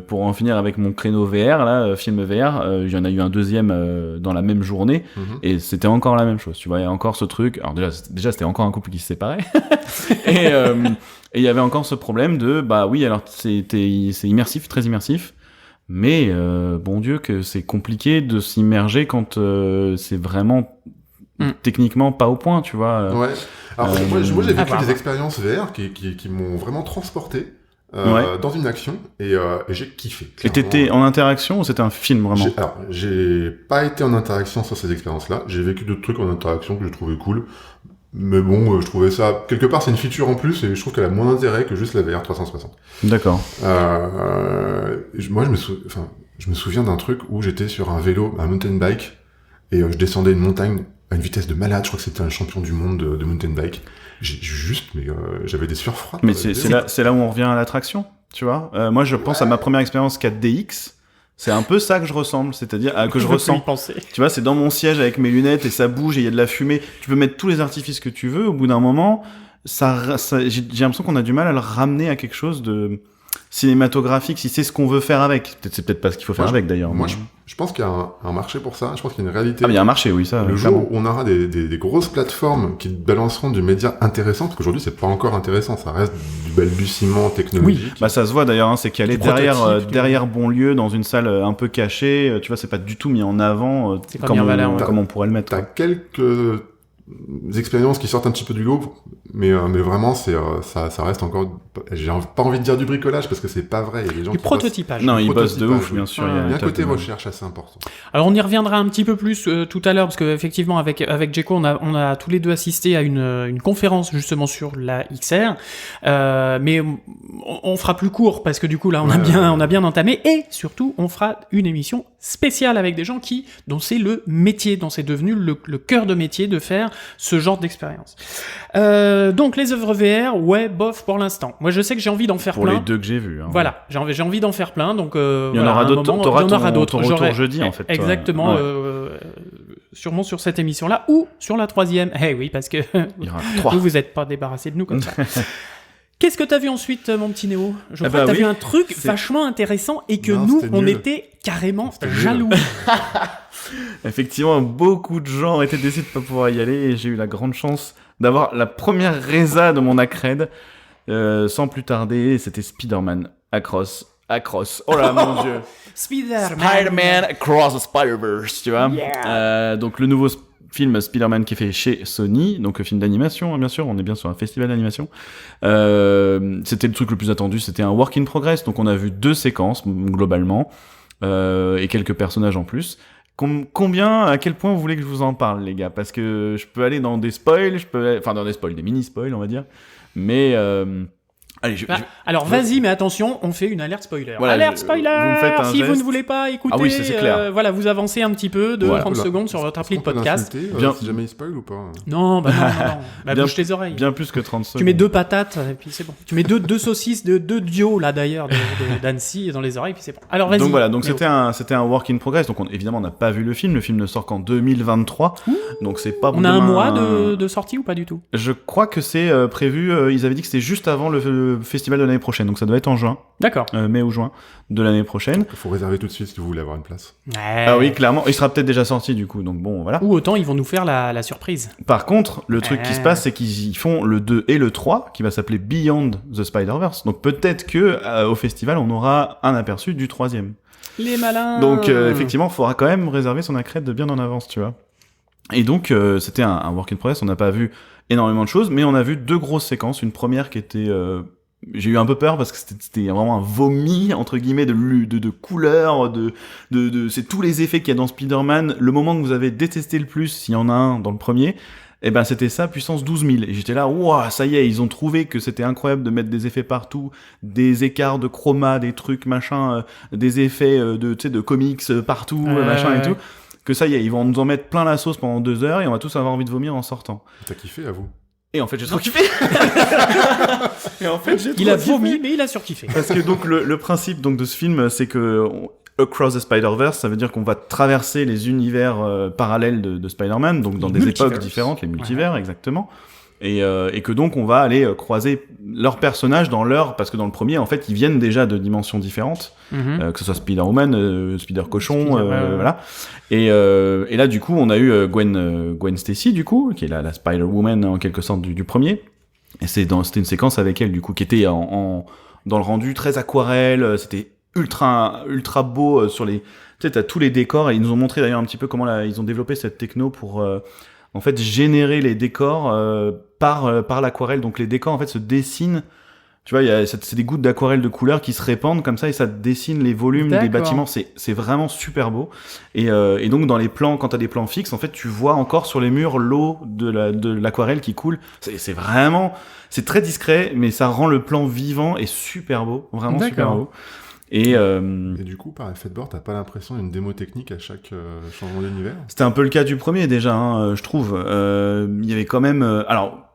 Pour en finir avec mon créneau VR, là, film VR, il y en a eu un deuxième dans la même journée, et c'était encore la même chose. Tu vois, il y a encore ce truc. Alors déjà c'était encore un couple qui se séparait, et il y avait encore ce problème de, oui, alors c'est immersif, très immersif, mais bon Dieu que c'est compliqué de s'immerger quand c'est vraiment techniquement pas au point, tu vois. Ouais. Alors moi j'ai vécu des expériences VR qui m'ont vraiment transporté dans une action et j'ai kiffé. Et t'étais en interaction ou c'était un film vraiment? J'ai pas été en interaction sur ces expériences-là. J'ai vécu d'autres trucs en interaction que j'ai trouvé cool. Mais bon, je trouvais ça... Quelque part, c'est une feature en plus, et je trouve qu'elle a moins d'intérêt que juste la VR 360. D'accord. Moi, je me souviens d'un truc où j'étais sur un vélo, un mountain bike, et je descendais une montagne à une vitesse de malade. Je crois que c'était un champion du monde de mountain bike. J'avais des sueurs froides. Mais c'est là où on revient à l'attraction, tu vois. Moi, je pense à ma première expérience 4DX. C'est un peu ça que je ressemble, c'est-à-dire que je ressens. Tu vois, c'est dans mon siège avec mes lunettes et ça bouge et il y a de la fumée. Tu peux mettre tous les artifices que tu veux. Au bout d'un moment, j'ai l'impression qu'on a du mal à le ramener à quelque chose de cinématographique, si c'est ce qu'on veut faire avec. C'est peut-être pas ce qu'il faut faire avec d'ailleurs. Moi, je pense qu'il y a un marché pour ça. Je pense qu'il y a une réalité. Ah, mais il y a un marché, oui, ça. Le jour où on aura des grosses plateformes qui balanceront du média intéressant, parce qu'aujourd'hui, c'est pas encore intéressant, ça reste du balbutiement technologique. Oui, ça se voit d'ailleurs, c'est qu'elle est derrière Bonlieu, dans une salle un peu cachée. Tu vois, c'est pas du tout mis en avant comme on pourrait le mettre. T'as quelques expériences qui sortent un petit peu du lot, mais vraiment ça reste encore, j'ai pas envie de dire du bricolage parce que c'est pas vrai, il y a des gens du prototypage. Non, ils bossent de ouf, bien sûr. Il y a un côté recherche assez important. Alors on y reviendra un petit peu plus tout à l'heure, parce que effectivement avec Djeko on a tous les deux assisté à une conférence justement sur la XR, mais on fera plus court parce que du coup là on a bien entamé, et surtout on fera une émission spéciale avec des gens dont c'est le métier, dont c'est devenu le cœur de métier de faire ce genre d'expérience. Donc les œuvres VR, bof pour l'instant. Moi je sais que j'ai envie d'en faire plein. Pour les deux que j'ai vus. Voilà, j'ai envie d'en faire plein, donc il y en aura d'autres. T'auras ton retour jeudi en fait. Exactement, sûrement sur cette émission-là ou sur la 3e. Eh oui, parce que vous êtes pas débarrassé de nous comme ça. Qu'est-ce que t'as vu ensuite, mon petit Néo ? Je crois que t'as vu un truc vachement intéressant et que on était carrément jaloux. Effectivement, beaucoup de gens étaient déçus de pas pouvoir y aller et j'ai eu la grande chance d'avoir la première résa de mon accred sans plus tarder. C'était Spider-Man Across. Oh là, mon Dieu. Spider-Man Across the Spider-Verse, tu vois. Yeah. Donc le nouveau film Spider-Man qui est fait chez Sony, donc film d'animation, hein, bien sûr, on est bien sur un festival d'animation. C'était le truc le plus attendu, c'était un work in progress, donc on a vu 2 séquences globalement, et quelques personnages en plus. À quel point vous voulez que je vous en parle, les gars? Parce que je peux aller dans des spoils, des mini-spoils, on va dire, mais... Allez, alors vas-y, mais attention, on fait une alerte spoiler. Voilà, alerte spoiler. vous me faites un si geste. vous ne voulez pas écouter, Ah oui, c'est clair. voilà, vous avancez un petit peu de 30 secondes sur votre appli de podcast. Bien. Si jamais il spoil ou pas Non. Bah, bouge tes oreilles. Bien plus que 30 secondes. Tu mets 2 patates et puis c'est bon. Tu mets deux saucisses, 2 duos là d'ailleurs d'Annecy dans les oreilles puis c'est bon. Alors vas-y. Donc voilà, c'était un work in progress. Donc évidemment on n'a pas vu le film. Le film ne sort qu'en 2023. Donc c'est pas. On a un mois de sortie ou pas du tout? Je crois que c'est prévu. Ils avaient dit que c'était juste avant le festival de l'année prochaine. Donc ça doit être en juin. D'accord. Mai ou juin de l'année prochaine. Il faut réserver tout de suite si vous voulez avoir une place. Ah oui, clairement. Il sera peut-être déjà sorti du coup. Donc bon, voilà. Ou autant ils vont nous faire la surprise. Par contre, le truc qui se passe, c'est qu'ils font le 2 et le 3, qui va s'appeler Beyond the Spider-Verse. Donc peut-être que au festival, on aura un aperçu du 3e. Les malins. Donc effectivement, il faudra quand même réserver son accred de bien en avance, tu vois. Et donc c'était un work in progress. On n'a pas vu énormément de choses, mais on a vu 2 grosses séquences. Une première qui était j'ai eu un peu peur parce que c'était vraiment un vomi entre guillemets de couleurs, c'est tous les effets qu'il y a dans Spider-Man. Le moment que vous avez détesté le plus, s'il y en a un dans le premier, eh ben c'était ça puissance 12 000. Et j'étais là, waouh, ça y est, ils ont trouvé que c'était incroyable de mettre des effets partout, des écarts de chroma, des trucs machin, des effets de comics partout, machin et tout. Que ça y est, ils vont nous en mettre plein la sauce pendant 2 heures et on va tous avoir envie de vomir en sortant. T'as kiffé, à vous? Et en fait, j'ai trop kiffé. Il a vomi, mais il a surkiffé. Parce que donc le principe donc de ce film, c'est que Across the Spider-Verse, ça veut dire qu'on va traverser les univers parallèles de Spider-Man, donc dans des époques différentes, les multivers, exactement. Et que donc on va aller croiser leurs personnages parce que dans le premier, en fait, ils viennent déjà de dimensions différentes, que ce soit Spider-Woman, Spider-Cochon, voilà. Et là, du coup, on a eu Gwen Stacy, du coup, qui est la Spider-Woman en quelque sorte du premier. Et c'était une séquence avec elle, du coup, qui était dans le rendu très aquarelle. C'était ultra beau sur les. Tu sais, t'as tous les décors et ils nous ont montré d'ailleurs un petit peu comment ils ont développé cette techno pour en fait générer les décors par l'aquarelle. Donc les décors en fait se dessinent. Tu vois, c'est des gouttes d'aquarelle de couleur qui se répandent comme ça et ça dessine les volumes des bâtiments. C'est vraiment super beau. Et donc dans les plans, quand t'as des plans fixes, en fait, tu vois encore sur les murs l'eau de l'aquarelle qui coule. C'est vraiment, c'est très discret, mais ça rend le plan vivant et super beau, vraiment super beau. Et du coup, par effet de bord, t'as pas l'impression d'une démo technique à chaque changement d'univers? C'était un peu le cas du premier déjà, hein, je trouve. Il y avait quand même, alors.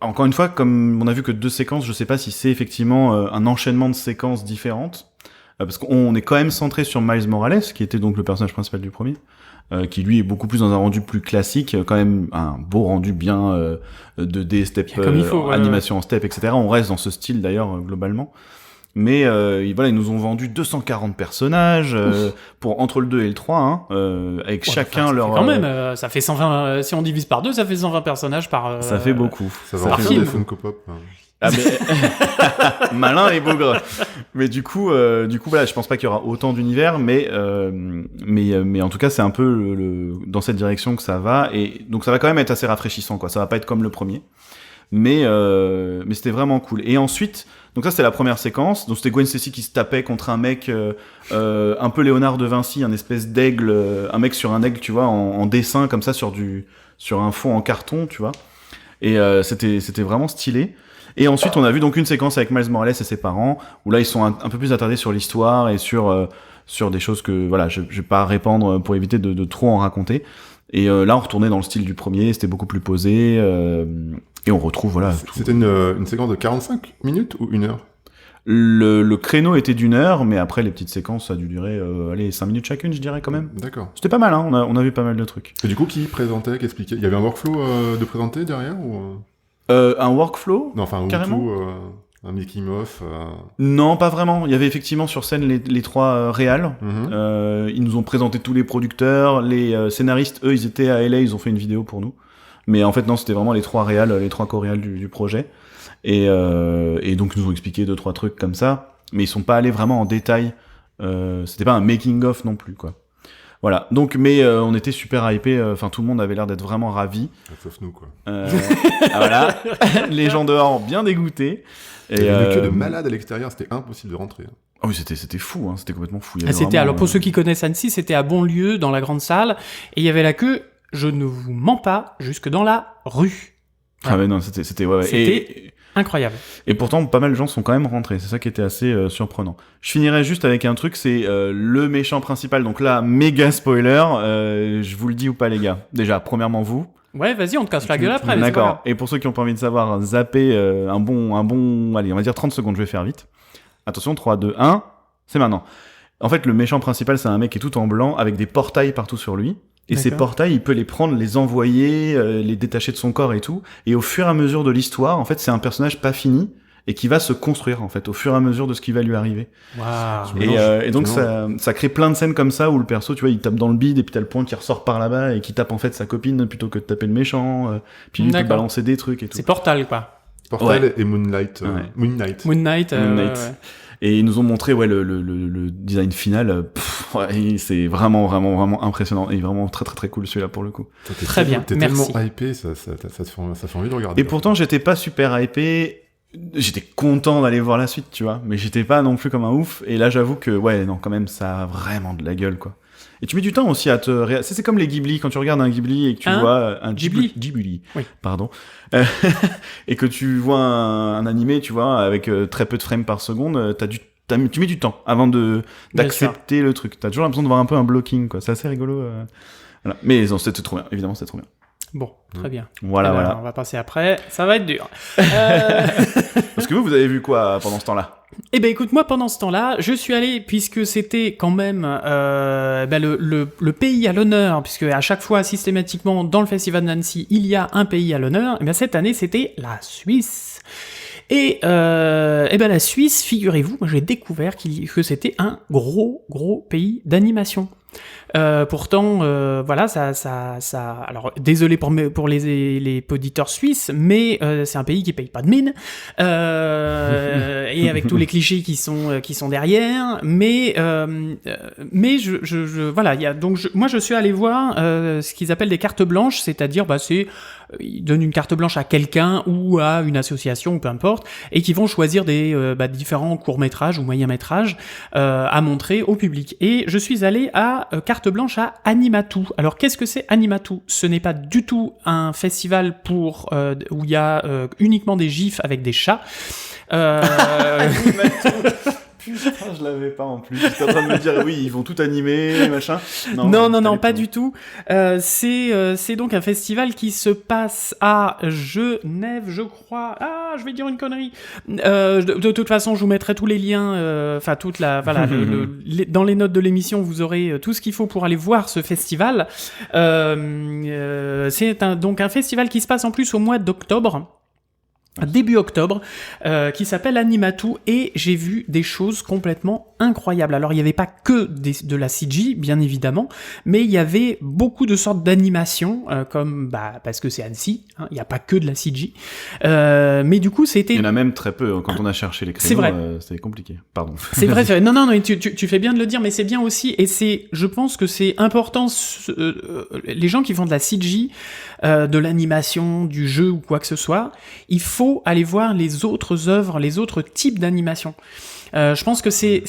Encore une fois, comme on a vu que 2 séquences, je sais pas si c'est effectivement un enchaînement de séquences différentes, parce qu'on est quand même centré sur Miles Morales, qui était donc le personnage principal du premier, qui lui est beaucoup plus dans un rendu plus classique, quand même un beau rendu bien 2D, step, animation en step, etc. On reste dans ce style d'ailleurs globalement. Mais voilà, ils nous ont vendu 240 personnages pour entre le 2 et le 3, hein, avec chacun leur. Quand même, ça fait 120. Si on divise par 2, ça fait 120 personnages par. Ça fait beaucoup. Ça va en faire des Funko Pop. Ah mais malin et bougre. Mais du coup voilà, je pense pas qu'il y aura autant d'univers, mais en tout cas c'est un peu dans cette direction que ça va, et donc ça va quand même être assez rafraîchissant, quoi. Ça va pas être comme le premier, mais c'était vraiment cool. Et ensuite. Donc ça c'était la première séquence, donc c'était Gwen Stacy qui se tapait contre un mec un peu Léonard de Vinci, un espèce d'aigle, un mec sur un aigle, tu vois, en dessin comme ça sur un fond en carton, tu vois. Et c'était vraiment stylé. Et ensuite on a vu donc une séquence avec Miles Morales et ses parents, où là ils sont un peu plus attardés sur l'histoire et sur des choses que voilà, je vais pas répandre pour éviter de trop en raconter. Et là on retournait dans le style du premier, c'était beaucoup plus posé. Et on retrouve, voilà... C'était une séquence de 45 minutes ou 1 heure? Le créneau était d'1 heure, mais après, les petites séquences, ça a dû durer 5 minutes chacune, je dirais, quand même. D'accord. C'était pas mal, hein, on a vu pas mal de trucs. Et du coup, qui présentait, qui expliquait? Il y avait un workflow de présenter derrière ou... Un workflow? Non, enfin, carrément. Un making-of Non, pas vraiment. Il y avait effectivement sur scène les 3 réals. Ils nous ont présenté tous les producteurs, les scénaristes, eux, ils étaient à LA, ils ont fait une vidéo pour nous. Mais en fait, non, c'était vraiment les 3 réals, les 3 co-réals du projet. Et donc, ils nous ont expliqué 2-3 trucs comme ça. Mais ils sont pas allés vraiment en détail. C'était pas un making-of non plus, quoi. Voilà. Donc, mais on était super hypés. Enfin, tout le monde avait l'air d'être vraiment ravis. Sauf nous, quoi. Voilà. Les gens dehors bien dégoûtés. Il y avait une queue de malade à l'extérieur, c'était impossible de rentrer. Oh oui, c'était fou, hein, c'était complètement fou. Alors pour ceux qui connaissent Annecy, c'était à Bonlieu, dans la grande salle, et il y avait la queue, je ne vous mens pas, jusque dans la rue. Ah mais non, c'était ouais. C'était incroyable. Et pourtant, pas mal de gens sont quand même rentrés, c'est ça qui était assez surprenant. Je finirai juste avec un truc, c'est le méchant principal, donc là, méga spoiler, je vous le dis ou pas les gars. Déjà, premièrement vous. Ouais, vas-y, on te casse la gueule après. D'accord. Et pour ceux qui ont pas envie de savoir, zapper un bon, allez, on va dire 30 secondes, je vais faire vite. Attention, 3, 2, 1, c'est maintenant. En fait, le méchant principal, c'est un mec qui est tout en blanc, avec des portails partout sur lui. Et ces portails, il peut les prendre, les envoyer, les détacher de son corps et tout. Et au fur et à mesure de l'histoire, en fait, c'est un personnage pas fini, et qui va se construire, en fait, au fur et à mesure de ce qui va lui arriver. Waouh. Et donc, ça crée plein de scènes comme ça, où le perso, tu vois, il tape dans le bide, et puis t'as le point qui ressort par là-bas, et qui tape, en fait, sa copine, plutôt que de taper le méchant, puis lui, il peut balancer des trucs et tout. C'est Portal, quoi. Portal et Moonlight. Moon Knight. Et ils nous ont montré, le design final, c'est vraiment impressionnant, et vraiment très très très cool celui-là, pour le coup. Très bien, t'es merci. tellement hypé, ça te fait envie de regarder. Et pourtant, j'étais pas super hypé. J'étais content d'aller voir la suite, tu vois, mais j'étais pas non plus comme un ouf. Et là, j'avoue que, non, quand même, ça a vraiment de la gueule, quoi. Et tu mets du temps aussi à te c'est comme les Ghibli, quand tu regardes un Ghibli et que tu vois un Ghibli, oui. Pardon, et que tu vois un animé, tu vois, avec très peu de frames par seconde, tu mets du temps avant d'accepter le truc. T'as toujours l'impression de voir un peu un blocking, quoi. C'est assez rigolo. Voilà. Mais non, c'était trop bien. Évidemment, c'était trop bien. Bon, très bien. Voilà. On va passer après. Ça va être dur. Parce que vous avez vu quoi pendant ce temps-là ? Eh ben écoute, moi pendant ce temps-là, je suis allé, puisque c'était quand même le pays à l'honneur, puisque à chaque fois, systématiquement, dans le Festival d'Annecy, il y a un pays à l'honneur, et bien cette année, c'était la Suisse. Et la Suisse, figurez-vous, moi j'ai découvert que c'était un gros pays d'animation. Pourtant, voilà, ça. Alors, désolé pour les auditeurs suisses, mais c'est un pays qui paye pas de mine, et avec tous les clichés qui sont derrière. Mais voilà, moi je suis allé voir ce qu'ils appellent des cartes blanches, c'est-à-dire, ils donnent une carte blanche à quelqu'un ou à une association, ou peu importe, et qui vont choisir des différents courts-métrages ou moyens-métrages à montrer au public. Et je suis allé à carte blanche à Animatu. Alors qu'est-ce que c'est Animatu ? Ce n'est pas du tout un festival où il y a uniquement des gifs avec des chats. Putain, je l'avais pas en plus. J'étais en train de me dire, oui, ils vont tout animer, machin. Non, pas du tout. C'est donc un festival qui se passe à Genève, je crois. Ah, je vais dire une connerie. De toute façon, je vous mettrai tous les liens. Dans les notes de l'émission, vous aurez tout ce qu'il faut pour aller voir ce festival. C'est donc un festival qui se passe en plus au mois d'octobre. Début octobre, qui s'appelle Animatu, et j'ai vu des choses complètement incroyables. Alors il n'y avait pas que de la CG, bien évidemment, mais il y avait beaucoup de sortes d'animations, parce que c'est Annecy, hein, il n'y a pas que de la CG, mais du coup c'était... Il y en a même très peu, quand on a cherché les créneaux, c'est vrai. C'était compliqué, pardon. C'est vrai, non, mais tu fais bien de le dire, mais c'est bien aussi, et je pense que c'est important, les gens qui font de la CG, de l'animation, du jeu ou quoi que ce soit, il faut aller voir les autres œuvres, les autres types d'animation. Je pense que c'est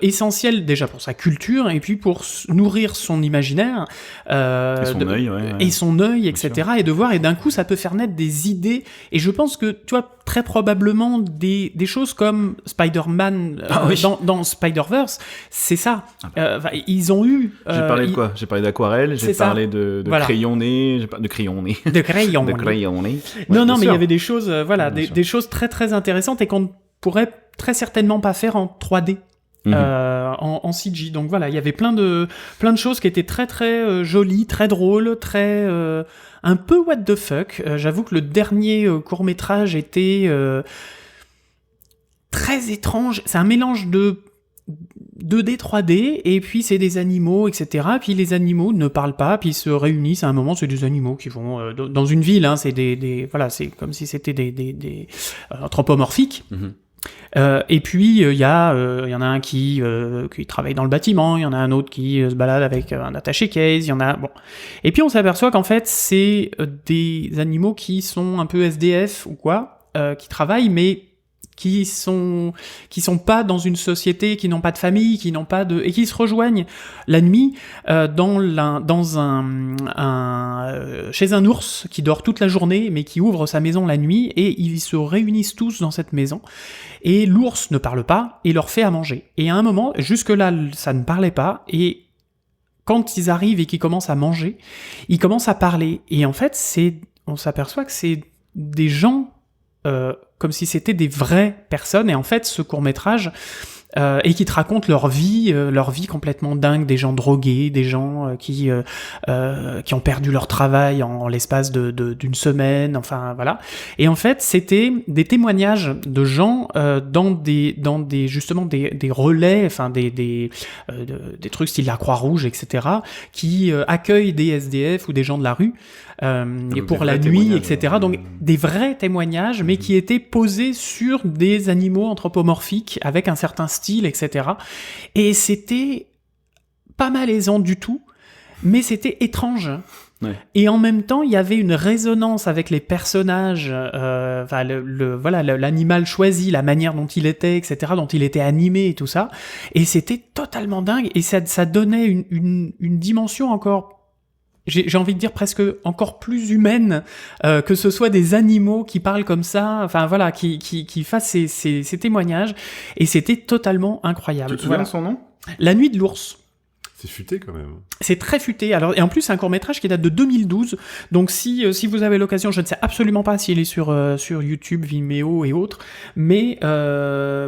essentiel déjà pour sa culture et puis pour nourrir son imaginaire et son œil, etc. Et de voir, et d'un coup ça peut faire naître des idées, et je pense que tu vois très probablement des choses comme Spider-Man dans Spider-Verse, c'est ça. Ils ont eu... J'ai parlé de quoi ? J'ai parlé d'aquarelle, j'ai parlé de crayonné, de crayonné. Non, mais il y avait des choses, des choses très très intéressantes et qu'on ne pourrait très certainement pas faire en 3D. En CG. Donc voilà, il y avait plein de choses qui étaient très très jolies, très drôles, très un peu what the fuck. J'avoue que le dernier court-métrage était très étrange. C'est un mélange de 2D, 3D, et puis c'est des animaux, etc. Puis les animaux ne parlent pas, puis ils se réunissent à un moment, c'est des animaux qui vont dans une ville, hein, c'est voilà, c'est comme si c'était des anthropomorphiques. Et puis il y en a un qui travaille dans le bâtiment, il y en a un autre qui se balade avec un attaché-case, il y en a bon. Et puis on s'aperçoit qu'en fait c'est des animaux qui sont un peu SDF ou quoi, qui travaillent mais qui sont pas dans une société, qui n'ont pas de famille, qui n'ont pas de et qui se rejoignent la nuit chez un ours qui dort toute la journée mais qui ouvre sa maison la nuit, et ils se réunissent tous dans cette maison, et l'ours ne parle pas et leur fait à manger. Et à un moment, jusque-là ça ne parlait pas, et quand ils arrivent et qu'ils commencent à manger, ils commencent à parler, et en fait on s'aperçoit que c'est des gens comme si c'était des vraies personnes, et en fait ce court-métrage et qui te racontent leur vie complètement dingue, des gens drogués, des gens qui ont perdu leur travail en l'espace d'une semaine, enfin voilà. Et en fait, c'était des témoignages de gens dans des justement des relais, enfin des trucs style la Croix-Rouge, etc., qui accueillent des SDF ou des gens de la rue et pour la nuit, etc. Donc des vrais témoignages, mais qui étaient posés sur des animaux anthropomorphiques avec un certain style, etc. Et c'était pas malaisant du tout, mais c'était étrange. Ouais. Et en même temps, il y avait une résonance avec les personnages, l'animal choisi, la manière dont il était, etc., dont il était animé et tout ça. Et c'était totalement dingue, et ça donnait une dimension encore, j'ai envie de dire presque encore plus humaine, que ce soit des animaux qui parlent comme ça, enfin voilà, qui fassent ces témoignages, et c'était totalement incroyable. Tu te souviens de son nom ? La Nuit de l'ours. C'est futé quand même. C'est très futé. Alors, et en plus, c'est un court-métrage qui date de 2012. Donc, si vous avez l'occasion, je ne sais absolument pas s'il est sur YouTube, Vimeo et autres. Mais,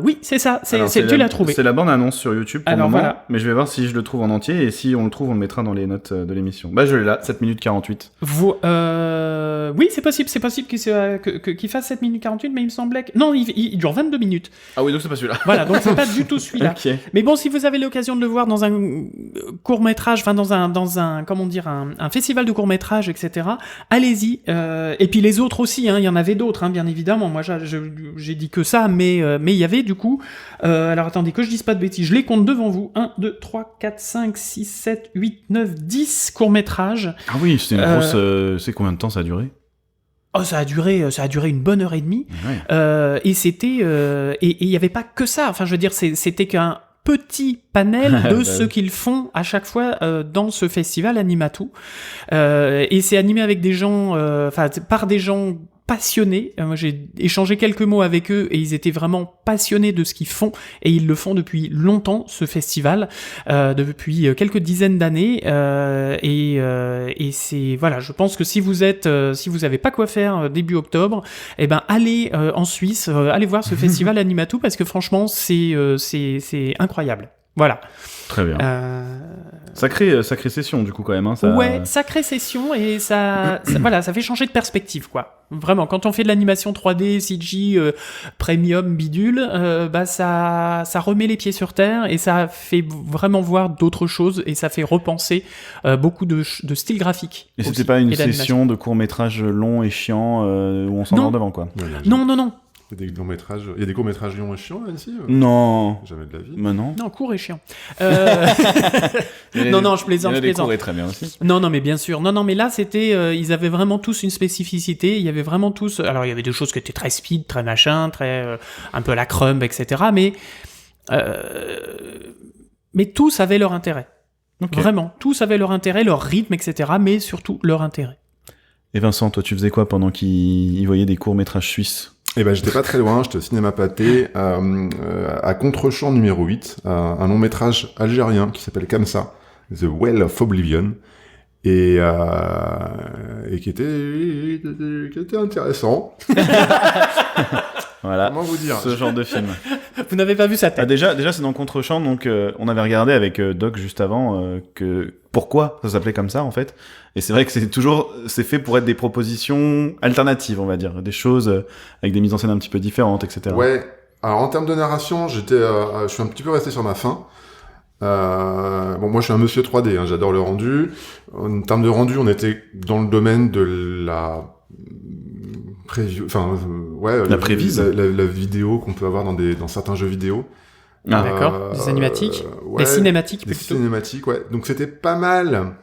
oui, c'est ça. Tu l'as trouvé. C'est la bande-annonce sur YouTube pour le moment. Voilà. Mais je vais voir si je le trouve en entier. Et si on le trouve, on le mettra dans les notes de l'émission. Bah, je l'ai là, 7 minutes 48. Oui, c'est possible qu'il fasse 7 minutes 48, mais il me semblait que... Non, il dure 22 minutes. Ah oui, donc c'est pas celui-là. Voilà, donc c'est pas du tout celui-là. Okay. Mais bon, si vous avez l'occasion de le voir dans un court-métrage, enfin dans un comment dire, un festival de court-métrage, etc., allez-y. Et puis les autres aussi, hein, il y en avait d'autres, hein, bien évidemment. Moi, j'ai dit que ça, mais il y avait du coup... alors attendez, que je dise pas de bêtises, je les compte devant vous. 1, 2, 3, 4, 5, 6, 7, 8, 9, 10 courts-métrages. Ah oui, c'est une grosse... c'est combien de temps ça a duré ? Oh, ça a duré une bonne heure et demie. Ouais. Et c'était... et il y avait pas que ça. Enfin, je veux dire, c'était qu'un petit panel de ce qu'ils font à chaque fois dans ce festival Animatou. Et c'est animé avec des gens... par des gens passionnés. Moi, j'ai échangé quelques mots avec eux et ils étaient vraiment passionnés de ce qu'ils font, et ils le font depuis longtemps, ce festival, depuis quelques dizaines d'années, et c'est voilà, je pense que si vous avez pas quoi faire début octobre, eh ben allez en Suisse, allez voir ce festival Animatou, parce que franchement c'est incroyable. Voilà. Très bien. Sacrée session du coup quand même. Hein, ça... Ouais, sacrée session, et ça voilà, ça fait changer de perspective quoi. Vraiment, quand on fait de l'animation 3D, CG, premium, bidule, ça remet les pieds sur terre, et ça fait vraiment voir d'autres choses, et ça fait repenser beaucoup de styles graphiques. Et c'était pas une session de court-métrage long et chiant où on s'endort devant quoi. Non. Il y a des longs-métrages, il y a des courts-métrages longs et chiants là ici Non. Jamais de la vie. Mais non. Non, court et chiant. Non, je plaisante. Il y a des courts et très bien aussi. Non, mais bien sûr. Non, mais là, c'était, ils avaient vraiment tous une spécificité. Il y avait vraiment tous. Alors, il y avait des choses qui étaient très speed, très machin, très un peu la crumb, etc. Mais tous avaient leur intérêt. Okay. Vraiment, tous avaient leur intérêt, leur rythme, etc. Mais surtout leur intérêt. Et Vincent, toi, tu faisais quoi pendant qu'ils voyaient des courts-métrages suisses ? Eh ben, j'étais pas très loin, j'étais au cinéma Pathé, à Contrechamp numéro 8, un long métrage algérien qui s'appelle comme ça, The Well of Oblivion, et qui était intéressant. Voilà. Comment vous dire ? Ce genre de film. Vous n'avez pas vu sa tête. Ah, déjà c'est dans Contrechamp, donc on avait regardé avec Doc juste avant pourquoi ça s'appelait comme ça en fait. Et c'est vrai que c'est fait pour être des propositions alternatives, on va dire, des choses avec des mises en scène un petit peu différentes, etc. Ouais. Alors en termes de narration, je suis un petit peu resté sur ma faim. Bon, moi je suis un monsieur 3D, hein, j'adore le rendu. En termes de rendu, on était dans le domaine de la la prévise, la vidéo qu'on peut avoir dans certains jeux vidéo. Ah, d'accord. Des animatiques, des cinématiques plutôt. Des cinématiques, ouais. Donc c'était pas mal.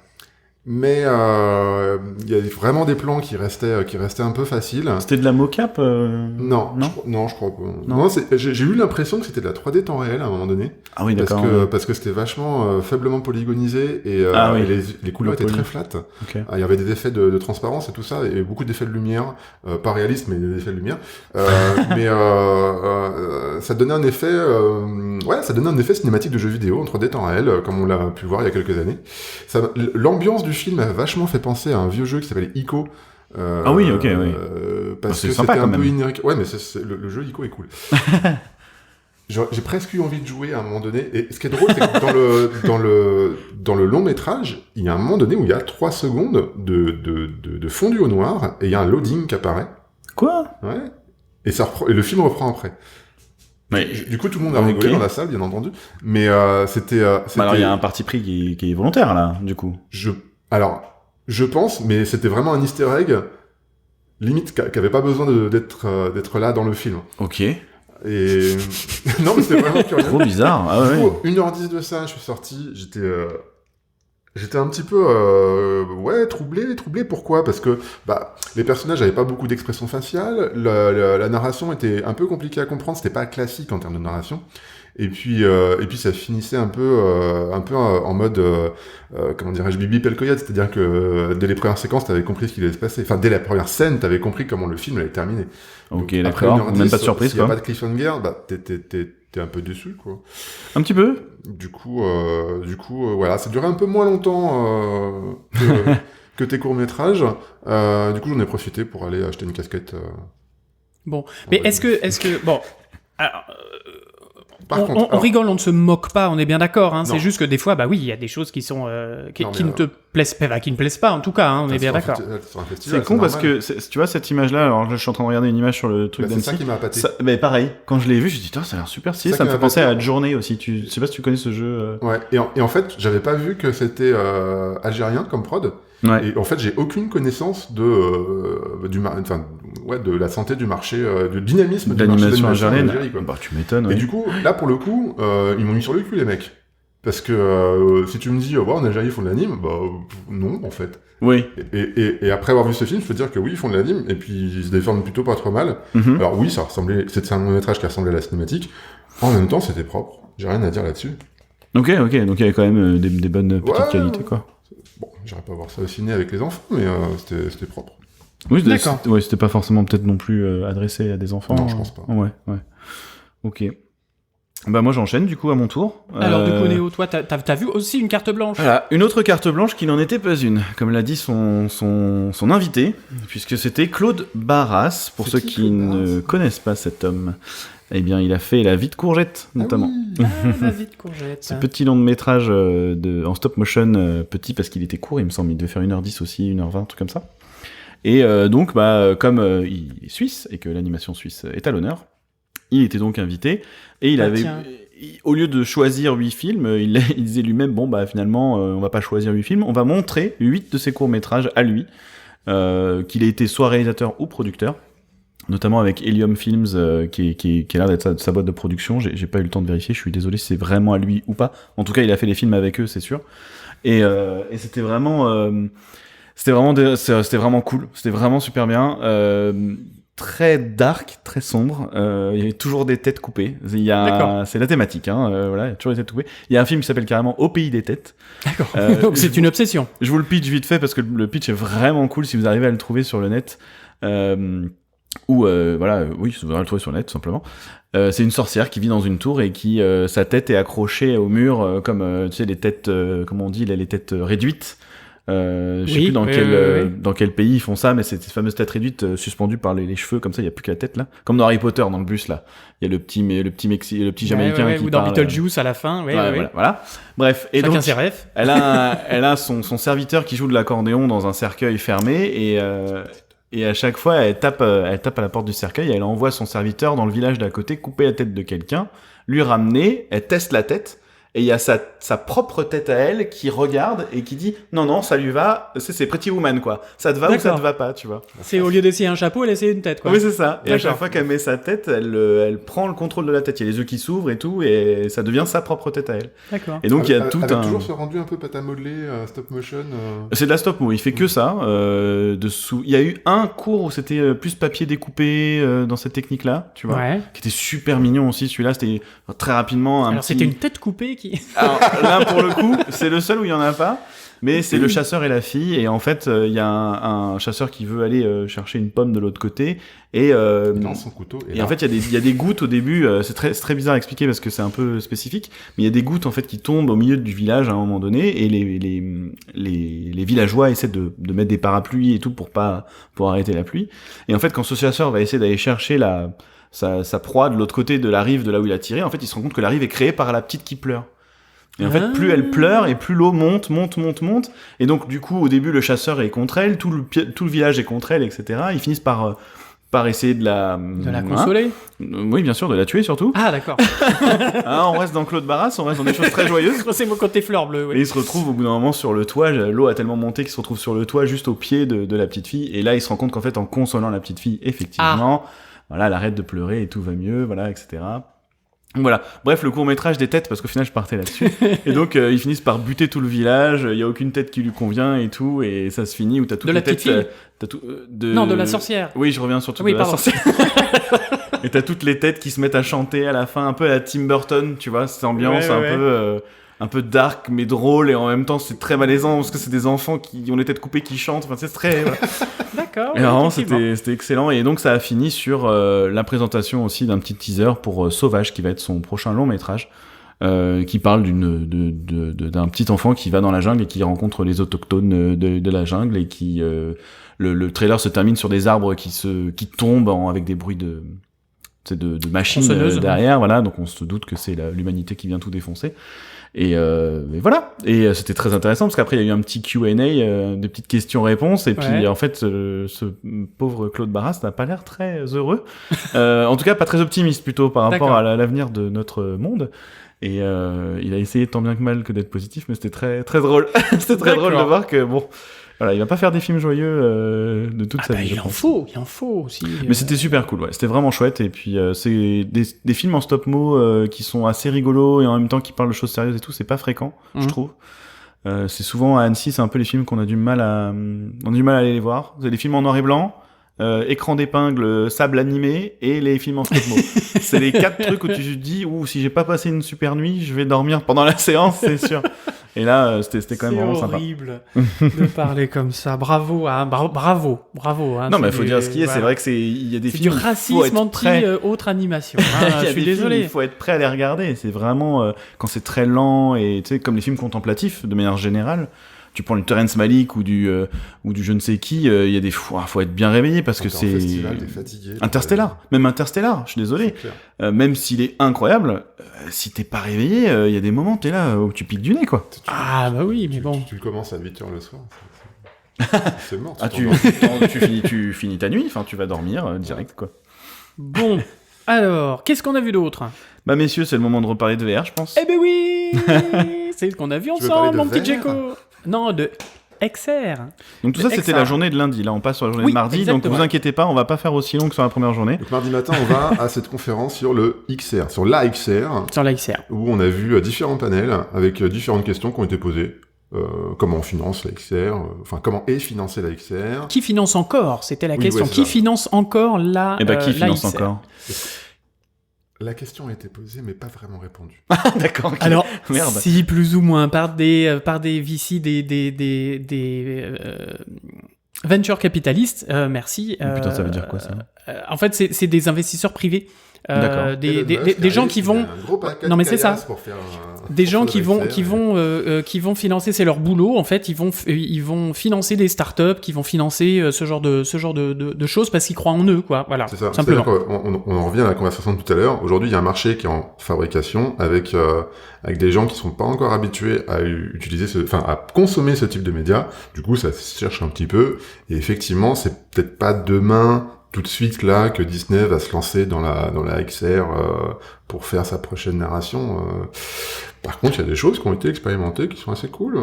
Mais il y a vraiment des plans qui restaient un peu faciles. C'était de la mocap Non, je crois pas. Non, j'ai eu l'impression que c'était de la 3D temps réel à un moment donné. Ah oui, d'accord. Parce que c'était vachement faiblement polygonisé et, et les couleurs étaient très flattes. Okay. Il y avait des effets de transparence et tout ça, et beaucoup d'effets de lumière, pas réalistes mais des effets de lumière. Mais ça donnait un effet, cinématique de jeu vidéo en 3D temps réel, comme on l'a pu voir il y a quelques années. L'ambiance du film a vachement fait penser à un vieux jeu qui s'appelait Ico. Ah oui, ok, oui. Parce que sympa, c'était un quand peu même. inérique. Ouais, mais le jeu Ico est cool. J'ai presque eu envie de jouer à un moment donné. Et ce qui est drôle, c'est que dans le long métrage, il y a un moment donné où il y a 3 secondes de fondu au noir et il y a un loading qui apparaît. Quoi ? Ouais. Et le film reprend après. Mais, du coup, tout le monde a rigolé dans la salle, bien entendu. Mais c'était. Alors, il y a un parti pris qui est volontaire, là, du coup. Je pense, mais c'était vraiment un easter egg, limite, qui avait pas besoin d'être là dans le film. Ok. Et non, mais c'était vraiment curieux. Trop bizarre. Ah ouais. Du coup, 1h10 de ça, je suis sorti, j'étais un petit peu troublé. Pourquoi ? Parce que les personnages n'avaient pas beaucoup d'expression faciale, la narration était un peu compliquée à comprendre, c'était pas classique en termes de narration. Et puis ça finissait un peu en mode comment dirais-je, Bibi Pelcoyote, c'est-à-dire que dès les premières séquences t'avais compris ce qui allait se passer, enfin dès la première scène t'avais compris comment le film allait terminer. Ok, d'accord, même pas de surprise, s'il y a pas de cliffhanger, t'es un peu déçu, quoi. Un petit peu. Du coup voilà, ça durait un peu moins longtemps que tes courts-métrages. Du coup j'en ai profité pour aller acheter une casquette. Bon, mais est-ce que bon, alors, on rigole, on ne se moque pas, on est bien d'accord. Hein, c'est juste que des fois, il y a des choses qui sont qui ne te plaisent pas, qui ne plaisent pas en tout cas. Hein, on est bien d'accord. C'est con parce que tu vois cette image-là. Alors je suis en train de regarder une image sur le truc d'Annecy. C'est ça qui m'a appâté. Mais pareil, quand je l'ai vu, je me suis dit ça a l'air super stylé. Ça me fait penser à Journée aussi. Je sais pas si tu connais ce jeu. Ouais. Et en fait, j'avais pas vu que c'était algérien comme prod. Ouais. Et en fait, j'ai aucune connaissance de la santé du marché, du dynamisme de l'animation algérienne. Bah, tu m'étonnes. Et du coup, là, pour le coup, ils m'ont mis sur le cul, les mecs. Parce que si tu me dis, en Algérie, ils font de l'anime, non, en fait. Oui. Et après avoir vu ce film, je peux dire que oui, ils font de l'anime, et puis ils se défendent plutôt pas trop mal. Mm-hmm. Alors oui, c'était un long-métrage qui ressemblait à la cinématique. En même temps, c'était propre. J'ai rien à dire là-dessus. Ok. Donc il y avait quand même des bonnes petites qualités, quoi. Bon, j'irais pas voir ça au ciné avec les enfants, mais c'était propre. Oui, d'accord. C'était pas forcément peut-être non plus adressé à des enfants. Non, je pense pas. Ouais. Ok. Moi j'enchaîne du coup à mon tour. Alors du coup Néo, toi t'as vu aussi une carte blanche. Voilà, une autre carte blanche qui n'en était pas une, comme l'a dit son invité, puisque c'était Claude Barras. Pour ceux qui ne connaissent pas cet homme, eh bien il a fait La Vie de Courgette notamment. La Vie de Courgette. Ce petit long de métrage en stop motion, petit parce qu'il était court, il me semble, il devait faire 1h10 aussi, 1h20, un truc comme ça. Et donc comme il est suisse et que l'animation suisse est à l'honneur, il était donc invité et au lieu de choisir 8 films, il disait lui-même finalement on va pas choisir 8 films, on va montrer 8 de ses courts-métrages à lui, qu'il ait été soit réalisateur ou producteur, notamment avec Helium Films qui a l'air d'être sa boîte de production. J'ai pas eu le temps de vérifier, je suis désolé si c'est vraiment à lui ou pas. En tout cas, il a fait les films avec eux, c'est sûr. Et c'était vraiment cool, c'était vraiment super bien. Très dark, très sombre. Il y avait toujours des têtes coupées. C'est la thématique, voilà, il y a toujours des têtes coupées. Il y a un film qui s'appelle carrément Au pays des têtes. D'accord. Donc c'est une obsession. Je vous le pitch vite fait parce que le pitch est vraiment cool si vous arrivez à le trouver sur le net. Vous allez le trouver sur le net tout simplement. C'est une sorcière qui vit dans une tour et qui sa tête est accrochée au mur comme tu sais les têtes comment on dit les têtes réduites. Je sais plus dans quel pays ils font ça, mais c'est ces fameuses têtes réduites suspendues par les cheveux, comme ça il y a plus que la tête là, comme dans Harry Potter dans le bus là, il y a le petit Jamaïcain qui ou parle, dans Beetlejuice à la fin. Voilà. Bref, et chacun donc ses rêves. elle a son serviteur qui joue de l'accordéon dans un cercueil fermé Et à chaque fois, elle tape à la porte du cercueil, elle envoie son serviteur dans le village d'à côté couper la tête de quelqu'un, lui ramener, elle teste la tête, et il y a sa propre tête à elle qui regarde et qui dit non, ça lui va, c'est Pretty Woman, quoi. Ça te va ou ça te va pas, tu vois. C'est au lieu d'essayer un chapeau, elle essaie une tête, quoi. Oui, c'est ça. Et à D'accord. chaque fois qu'elle met sa tête, elle prend le contrôle de la tête. Il y a les yeux qui s'ouvrent et tout, et ça devient sa propre tête à elle. D'accord. Et donc, il y a tout avec un... toujours ce rendu un peu pâte à modeler, stop motion. C'est de la stop mo, il fait que ça. Il y a eu un cours où c'était plus papier découpé dans cette technique-là, tu vois, Ouais. qui était super mignon aussi. Celui-là, c'était très rapidement Alors, c'était une tête coupée qui... Alors là, pour le coup, c'est le seul où il y en a pas. Mais c'est le chasseur et la fille, et en fait, il y a un chasseur qui veut aller chercher une pomme de l'autre côté, et Il lance son couteau. en fait, il y a des gouttes au début. C'est très bizarre à expliquer parce que c'est un peu spécifique, mais il y a des gouttes en fait qui tombent au milieu du village à un moment donné, et les villageois essaient de mettre des parapluies et tout pour arrêter la pluie. Et en fait, quand ce chasseur va essayer d'aller chercher sa proie de l'autre côté de la rive de là où il a tiré, en fait, il se rend compte que la rive est créée par la petite qui pleure. Et en fait, plus elle pleure et plus l'eau monte. Et donc, du coup, au début, le chasseur est contre elle, tout le village est contre elle, etc. Ils finissent par essayer de la consoler. Oui, bien sûr, de la tuer surtout. Ah, d'accord. On reste dans Claude Barras, on reste dans des choses très joyeuses. C'est mon côté fleur bleue, oui. Et il se retrouve au bout d'un moment sur le toit, l'eau a tellement monté qu'il se retrouve sur le toit juste au pied de la petite fille. Et là, il se rend compte qu'en fait, en consolant la petite fille, effectivement, voilà, elle arrête de pleurer et tout va mieux, voilà, etc. Voilà. Bref, le court-métrage des têtes, parce qu'au final, je partais là-dessus. Et donc, ils finissent par buter tout le village, il y a aucune tête qui lui convient et tout, et ça se finit où t'as toutes De les la têtes... petite fille Non, de la sorcière. Oui, je reviens surtout Oui, de la pardon. sorcière. Et t'as toutes les têtes qui se mettent à chanter à la fin, un peu à la Tim Burton, tu vois, cette ambiance un peu dark mais drôle, et en même temps c'est très malaisant parce que c'est des enfants qui ont les têtes coupées qui chantent, enfin c'est très... D'accord. Et vraiment effectivement. c'était excellent, et donc ça a fini sur la présentation aussi d'un petit teaser pour Sauvage, qui va être son prochain long métrage, qui parle d'un petit enfant qui va dans la jungle et qui rencontre les autochtones de la jungle, et qui... le trailer se termine sur des arbres qui tombent avec des bruits de machines derrière, voilà, donc on se doute que c'est l'humanité qui vient tout défoncer. Et voilà, et c'était très intéressant parce qu'après il y a eu un petit Q&A, des petites questions-réponses, et puis en fait ce pauvre Claude Barras n'a pas l'air très heureux, en tout cas pas très optimiste plutôt par rapport à l'avenir de notre monde. Et il a essayé tant bien que mal que d'être positif, mais c'était très très drôle. C'était très drôle de voir que bon, voilà, il va pas faire des films joyeux de toute sa vie. Il en faut aussi. Mais c'était super cool, ouais. C'était vraiment chouette. Et puis c'est des films en stop mo qui sont assez rigolos et en même temps qui parlent de choses sérieuses et tout. C'est pas fréquent, je trouve. C'est souvent à Annecy, c'est un peu les films qu'on a du mal à aller les voir. C'est des films en noir et blanc. Écran d'épingle, sable animé, et les films en stop mo. C'est les 4 trucs où tu te dis, si j'ai pas passé une super nuit, je vais dormir pendant la séance, c'est sûr. Et là, c'était quand même vraiment sympa. C'est horrible de parler comme ça. Bravo, hein, bravo. Hein, non, mais faut dire ce qui est. C'est vrai que il y a des films. Du racisme anti-autre animation. Hein, je suis désolé. Il faut être prêt à les regarder. C'est vraiment quand c'est très lent, et tu sais, comme les films contemplatifs de manière générale. Tu prends du Terrence Malick ou du je ne sais qui, il y a des fois, faut être bien réveillé parce que c'est festival, t'es fatigué. Interstellar, même Interstellar, je suis désolé. Même s'il est incroyable, si t'es pas réveillé, il y a des moments t'es là où tu piques du nez, quoi. Ah bah oui, mais bon. Tu commences à 8h le soir. C'est mort. Tu finis ta nuit, enfin tu vas dormir direct, quoi. Bon, alors, qu'est-ce qu'on a vu d'autre ? Bah messieurs, c'est le moment de reparler de VR, je pense. Eh ben oui. C'est ce qu'on a vu ensemble, mon petit Djeko. Non, de XR. Donc tout ça, c'était la journée de lundi. Là, on passe sur la journée de mardi. Exactement. Donc vous inquiétez pas, on va pas faire aussi long que sur la première journée. Donc mardi matin, on va à cette conférence sur le XR, sur la XR. Sur la XR. Où on a vu différents panels avec différentes questions qui ont été posées. Comment on finance la XR, comment est financée la XR. Qui finance encore ? C'était la question. Ouais, qui finance encore la Eh ben, qui la finance XR ? encore ? La question a été posée, mais pas vraiment répondue. D'accord. Okay. Alors, merde. Si plus ou moins par des VC, des venture capitalistes. Merci. Putain, ça veut dire quoi ça ? En fait, c'est des investisseurs privés Des gens qui vont... Non mais c'est ça. Des gens qui vont financer, c'est leur boulot en fait, ils vont financer des startups, qui vont financer ce genre de choses parce qu'ils croient en eux, quoi. Voilà. C'est ça. Simplement. On en revient à la conversation de tout à l'heure. Aujourd'hui, il y a un marché qui est en fabrication avec des gens qui sont pas encore habitués à à consommer ce type de médias. Du coup, ça se cherche un petit peu. Et effectivement, c'est peut-être pas demain, tout de suite là, que Disney va se lancer dans la XR pour faire sa prochaine narration. Par contre, il y a des choses qui ont été expérimentées qui sont assez cool.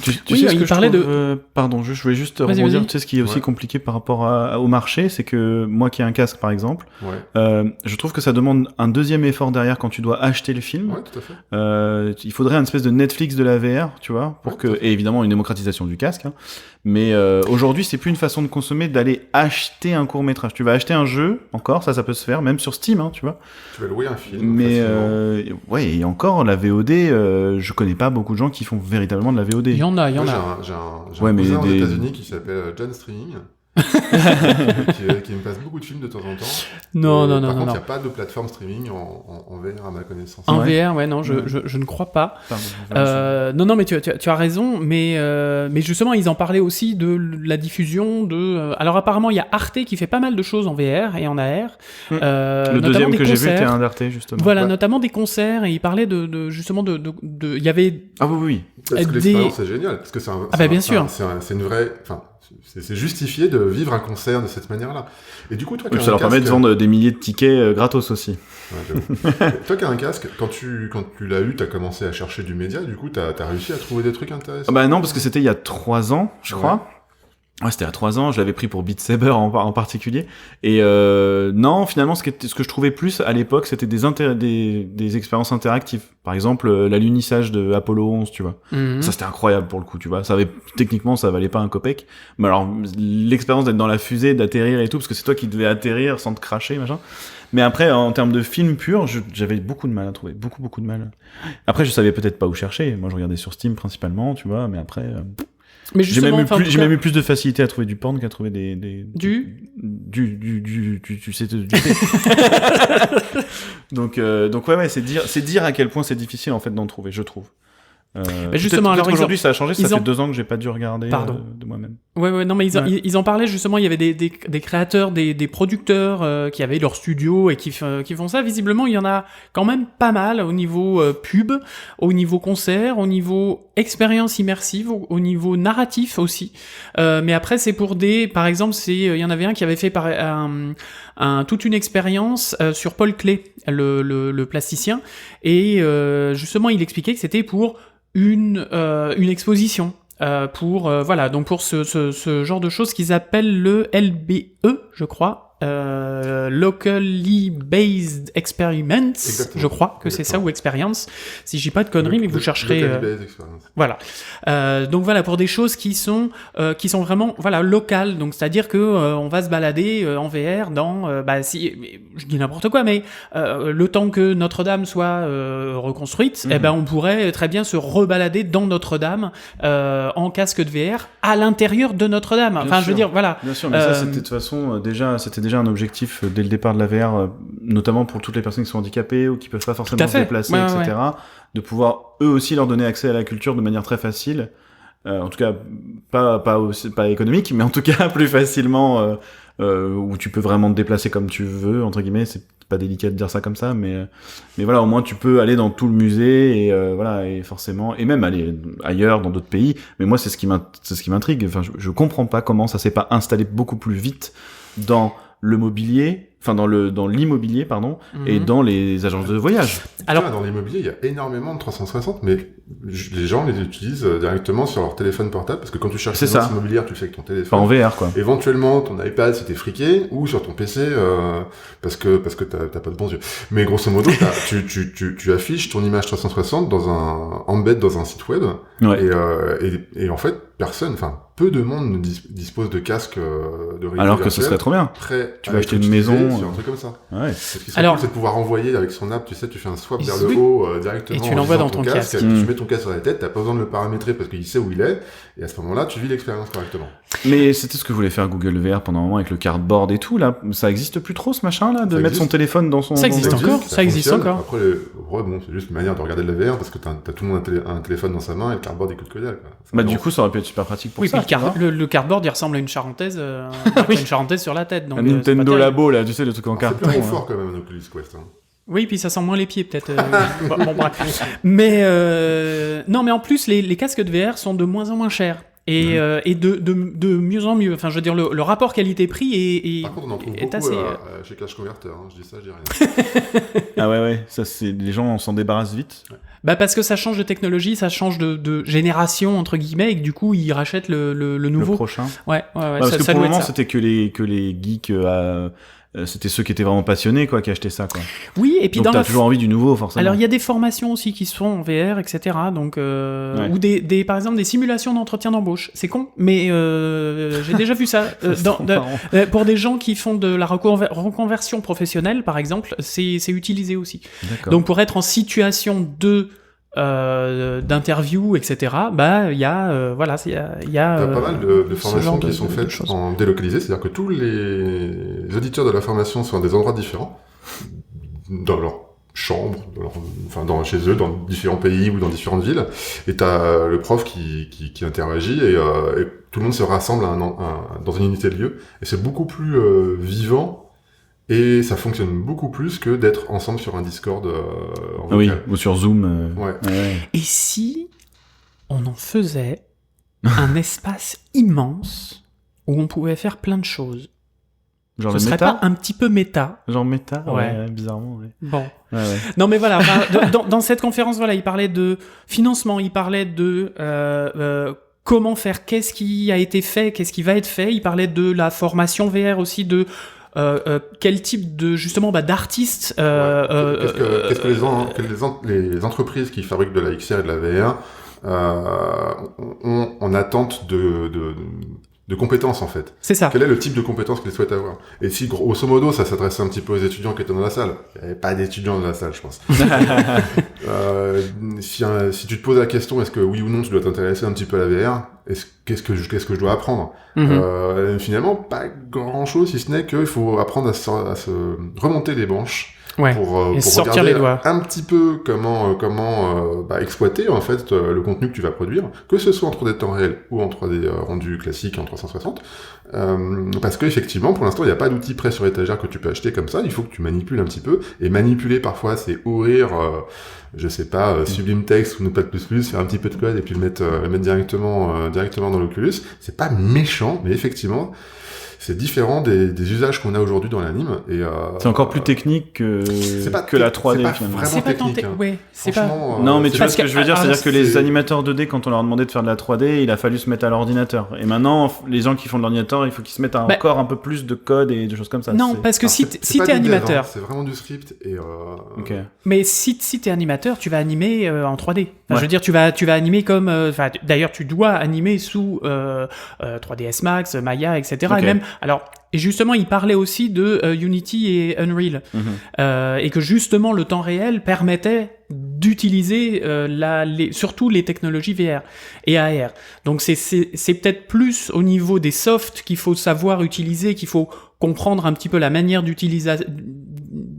Tu sais ce que je trouve, pardon, je voulais juste rebondir. Tu sais ce qui est aussi compliqué par rapport au marché, c'est que moi qui ai un casque par exemple, je trouve que ça demande un deuxième effort derrière quand tu dois acheter le film. Ouais, tout à fait. Il faudrait une espèce de Netflix de la VR, tu vois, et évidemment une démocratisation du casque. Hein. Mais aujourd'hui, c'est plus une façon de consommer d'aller acheter un court-métrage. Tu vas acheter un jeu, encore, ça peut se faire, même sur Steam, hein, tu vois. Tu vas louer un film. Mais et encore, la VOD, je connais pas beaucoup de gens qui font véritablement de la VOD. Il y en a. J'ai un cousin aux États-Unis qui s'appelle John Streaming. qui me passe beaucoup de films de temps en temps. Non. Par contre, il n'y a pas de plateforme streaming en VR à ma connaissance. En VR, je ne crois pas. Non, mais tu as raison, mais justement, ils en parlaient aussi de la diffusion de... Alors apparemment, il y a Arte qui fait pas mal de choses en VR et en AR. Le deuxième que j'ai vu était un d'Arte, justement. Voilà, notamment des concerts, et ils parlaient justement de... Il y avait... Ah oui. Parce que l'expérience est géniale, parce que bien sûr. C'est une vraie... C'est justifié de vivre un concert de cette manière-là. Et du coup, toi, ça leur permet de vendre des milliers de tickets gratos aussi. Ouais, toi qui as un casque, quand tu l'as eu, t'as commencé à chercher du média, du coup, t'as réussi à trouver des trucs intéressants? Bah non, parce que c'était il y a 3 ans, je crois. Ouais, c'était à 3 ans, je l'avais pris pour Beat Saber en particulier. Et non, finalement, ce que je trouvais plus à l'époque, c'était des expériences interactives. Par exemple, l'alunissage de Apollo 11, tu vois. Ça, c'était incroyable pour le coup, tu vois. Techniquement, ça valait pas un copec. Mais alors, l'expérience d'être dans la fusée, d'atterrir et tout, parce que c'est toi qui devais atterrir sans te cracher, machin. Mais après, en termes de film pur, j'avais beaucoup de mal à trouver. Beaucoup de mal. Après, je savais peut-être pas où chercher. Moi, je regardais sur Steam principalement, tu vois. Mais après... Mais j'ai même eu plus de facilité à trouver du porn qu'à trouver du donc ouais, c'est dire à quel point c'est difficile en fait d'en trouver, je trouve. Mais justement, alors aujourd'hui ça a changé, ça fait 2 ans que j'ai pas dû regarder de moi-même. Ouais, non mais ils en parlaient justement, il y avait des créateurs, des producteurs qui avaient leur studio et qui font ça. Visiblement, il y en a quand même pas mal au niveau pub, au niveau concert, au niveau expérience immersive, au niveau narratif aussi. Mais après, c'est pour par exemple, il y en avait un qui avait fait toute une expérience sur Paul Klee, le plasticien, et justement, il expliquait que c'était pour une exposition. Pour ce genre de choses qu'ils appellent le LBE, je crois, Locally Based Experiments. Exactement. Je crois que c'est ça, ou Experience, si je dis pas de conneries, mais vous chercherez voilà. Donc voilà, pour des choses qui sont vraiment locales, donc c'est-à-dire que on va se balader en VR dans je dis n'importe quoi, mais le temps que Notre-Dame soit reconstruite, on pourrait très bien se rebalader dans Notre-Dame en casque de VR à l'intérieur de Notre-Dame. Enfin, je veux dire, voilà. Bien sûr, mais ça c'était de toute façon c'était déjà un objectif dès le départ de la VR, notamment pour toutes les personnes qui sont handicapées ou qui peuvent pas forcément se déplacer, etc. De pouvoir eux aussi leur donner accès à la culture de manière très facile. En tout cas, pas économique, mais en tout cas plus facilement, où tu peux vraiment te déplacer comme tu veux, entre guillemets. C'est pas délicat de dire ça comme ça, mais voilà, au moins tu peux aller dans tout le musée et forcément, et même aller ailleurs dans d'autres pays. Mais moi, c'est ce qui m'intrigue. Enfin, je comprends pas comment ça s'est pas installé beaucoup plus vite dans le mobilier, enfin dans l'immobilier, pardon, et dans les agences de voyage. Alors, dans l'immobilier, il y a énormément de 360, mais les gens les utilisent directement sur leur téléphone portable, parce que quand tu cherches une annonce immobilière, tu le fais avec ton téléphone. Enfin, en VR, quoi. Éventuellement, ton iPad, c'était friqué, ou sur ton PC, parce que t'as pas de bons yeux. Mais grosso modo, tu affiches ton image 360 embed dans un site web, et en fait, peu de monde ne dispose de casque de réalité alors que ce serait trop bien. Tu vas acheter une maison sur un truc comme ça. Ouais. Ce qui serait cool, c'est de pouvoir envoyer avec son app, tu fais un swap vers le haut directement. Et tu l'envoies dans ton casque. Et tu mets ton casque sur la tête, t'as pas besoin de le paramétrer parce qu'il sait où il est, et à ce moment-là, tu vis l'expérience correctement. Mais c'était ce que voulait faire Google VR pendant un moment avec le cardboard et tout, là. Ça existe plus trop, ce machin-là, de mettre son téléphone dans son... Ça existe encore, ça existe encore. Après, bon, c'est juste une manière de regarder de la VR parce que t'as tout le monde un téléphone dans sa main et le cardboard écoute que dalle, quoi. Bah, du coup, ça aurait pu être super pratique pour ça. Oui, puis le cardboard, il ressemble à une charentaise, une charentaise sur la tête. Donc, un Nintendo Labo, là, tu sais, le truc en carton. C'est plus confort quand même, un Oculus Quest, hein. Oui, puis ça sent moins les pieds, peut-être. Bon, bref. Mais, non, mais en plus, les casques de VR sont de moins en moins chers. Et de mieux en mieux. Enfin, je veux dire, le rapport qualité-prix est Par contre, on en trouve est beaucoup assez... chez Cash Converter, hein. Je dis ça, je dis rien. Ah ouais, ça c'est... Les gens s'en débarrassent vite. Ouais. Bah parce que ça change de technologie, ça change de génération, entre guillemets, et que du coup, ils rachètent le nouveau. Le prochain. Ouais, parce ça, que ça pour le doit moment, être ça. c'était que les geeks... c'était ceux qui étaient vraiment passionnés, quoi, qui achetaient ça, quoi. Oui, et puis donc t'as toujours envie du nouveau, forcément. Alors il y a des formations aussi qui se font en VR, etc. Donc ou par exemple des simulations d'entretien d'embauche. C'est con, mais j'ai déjà vu ça. Pour des gens qui font de la reconversion professionnelle, par exemple, c'est utilisé aussi. D'accord. Donc pour être en situation d'interview, etc. Bah il y a voilà, il y a pas mal de formations qui sont faites en délocalisé, c'est-à-dire que tous les auditeurs de la formation sont à des endroits différents, dans leur chambre, chez eux, dans différents pays ou dans différentes villes, et t'as le prof qui interagit et tout le monde se rassemble dans une unité de lieu, et c'est beaucoup plus vivant. Et ça fonctionne beaucoup plus que d'être ensemble sur un Discord en vocal. Oui, ou sur Zoom. Ouais. Et si on en faisait un espace immense où on pouvait faire plein de choses? Genre ce serait méta? Pas un petit peu méta? Genre méta, ouais, bizarrement. Ouais. Bon. Ouais. Non mais voilà, dans cette conférence, voilà, il parlait de financement, il parlait de comment faire, qu'est-ce qui a été fait, qu'est-ce qui va être fait. Il parlait de la formation VR aussi, de quel type de justement d'artistes qu'est-ce que les entreprises qui fabriquent de la XR et de la VR ont en attente de compétences, en fait. C'est ça. Quel est le type de compétences qu'ils souhaitent avoir? Et si, grosso modo, ça s'adresse un petit peu aux étudiants qui étaient dans la salle. Il n'y avait pas d'étudiants dans la salle, je pense. Si tu te poses la question, est-ce que oui ou non tu dois t'intéresser un petit peu à la VR? Qu'est-ce que je dois apprendre? Finalement, pas grand-chose, si ce n'est qu'il faut apprendre à se remonter les branches. Ouais, pour sortir les doigts. Un petit peu comment exploiter en fait le contenu que tu vas produire, que ce soit en 3D temps réel ou en 3D rendu classique en 360, parce que effectivement pour l'instant il n'y a pas d'outil prêt sur étagère que tu peux acheter comme ça, il faut que tu manipules un petit peu, et manipuler parfois c'est ouvrir je sais pas, Sublime Text ou Notepad++, faire un petit peu de code et puis le mettre directement dans l'Oculus. C'est pas méchant, mais effectivement c'est différent des usages qu'on a aujourd'hui dans l'anime. C'est encore plus technique que la 3D, finalement. C'est pas technique. Ouais, c'est pas... Non, mais tu vois ce que je veux dire, c'est-à-dire que les c'est... animateurs 2D, quand on leur demandait de faire de la 3D, il a fallu se mettre à l'ordinateur. Et maintenant, les gens qui font de l'ordinateur, il faut qu'ils se mettent à encore un peu plus de code et des choses comme ça. Non, parce que si t'es animateur... C'est vraiment du script et... Okay. Mais si t'es animateur, tu vas animer en 3D. Enfin, je veux dire, tu vas animer comme... d'ailleurs, tu dois animer sous 3ds Max, Maya, etc. Okay. Et même... Alors, et justement, il parlait aussi de Unity et Unreal. Et que justement, le temps réel permettait d'utiliser surtout les technologies VR et AR. Donc, c'est peut-être plus au niveau des softs qu'il faut savoir utiliser, qu'il faut comprendre un petit peu la manière d'utilisation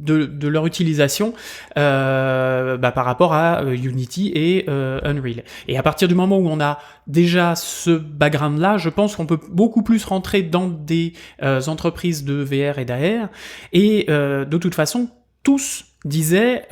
de leur utilisation par rapport à Unity et Unreal. Et à partir du moment où on a déjà ce background-là, je pense qu'on peut beaucoup plus rentrer dans des entreprises de VR et d'AR. Et de toute façon, tous disaient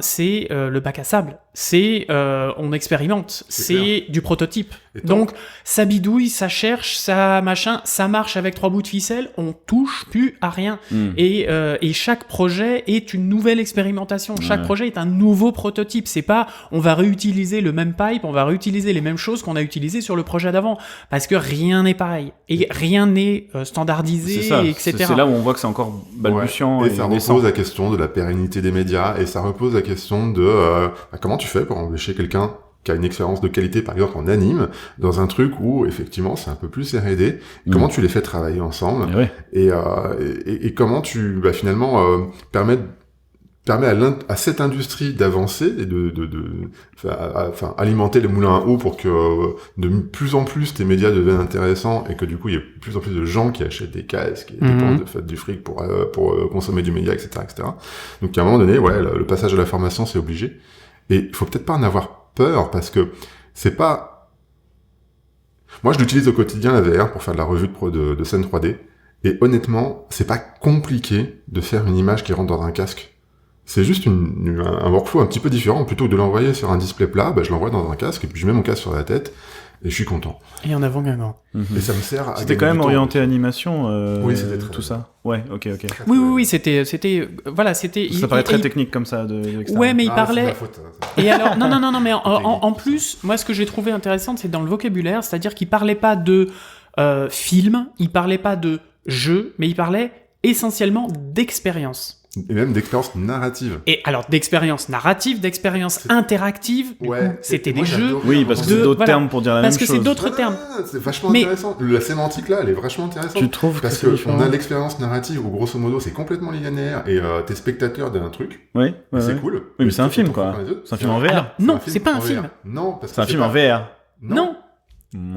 c'est le bac à sable. C'est on expérimente, c'est du prototype. Donc ça bidouille, ça cherche, ça machin, ça marche avec 3 bouts de ficelle, on touche plus à rien. Et chaque projet est une nouvelle expérimentation. Chaque projet est un nouveau prototype. C'est pas on va réutiliser le même pipe, on va réutiliser les mêmes choses qu'on a utilisées sur le projet d'avant, parce que rien n'est pareil et rien n'est standardisé, etc. C'est là où on voit que c'est encore balbutiant. Et ça repose la question de la pérennité des médias, et ça repose la question de comment tu fais pour embaucher quelqu'un qui a une expérience de qualité, par exemple en anime, dans un truc où effectivement c'est un peu plus R&D. Comment tu les fais travailler ensemble, et comment tu finalement permettre permet à cette industrie d'avancer et de alimenter les moulins à eau pour que de plus en plus tes médias deviennent intéressants et que du coup il y ait de plus en plus de gens qui achètent des casques, qui dépensent du fric pour consommer du média, etc., etc. Donc à un moment donné, le passage à la formation c'est obligé. Et il faut peut-être pas en avoir peur parce que c'est pas. Moi je l'utilise au quotidien la VR pour faire de la revue de scène 3D. Et honnêtement, c'est pas compliqué de faire une image qui rentre dans un casque. C'est juste un workflow un petit peu différent. Plutôt que de l'envoyer sur un display plat, je l'envoie dans un casque et puis je mets mon casque sur la tête et je suis content. Et en avant gagnant. Et ça me sert à. C'était quand même orienté animation. Oui, c'était très tout ça. Ouais, ok. Oui, c'était. Voilà, c'était. Ça paraît très technique comme ça. Ouais, mais il parlait. C'est ma faute, Et alors, non, mais en plus, moi, ce que j'ai trouvé intéressant, c'est dans le vocabulaire, c'est-à-dire qu'il parlait pas de film, il parlait pas de jeu, mais il parlait essentiellement d'expérience. Et même d'expérience narrative. Et alors, d'expérience narrative, d'expérience interactive, du coup, c'était des jeux. Oui, parce que c'est d'autres termes pour dire la même chose. Parce que c'est d'autres termes. C'est vachement intéressant. La sémantique là, elle est vachement intéressante. Tu trouves parce qu'on a l'expérience narrative où grosso modo c'est complètement linéaire et t'es spectateur d'un truc. Oui, c'est cool. Oui, mais c'est un film quoi. C'est un film en VR. Alors, non, c'est pas un film. Non, parce que c'est un film en VR. Non.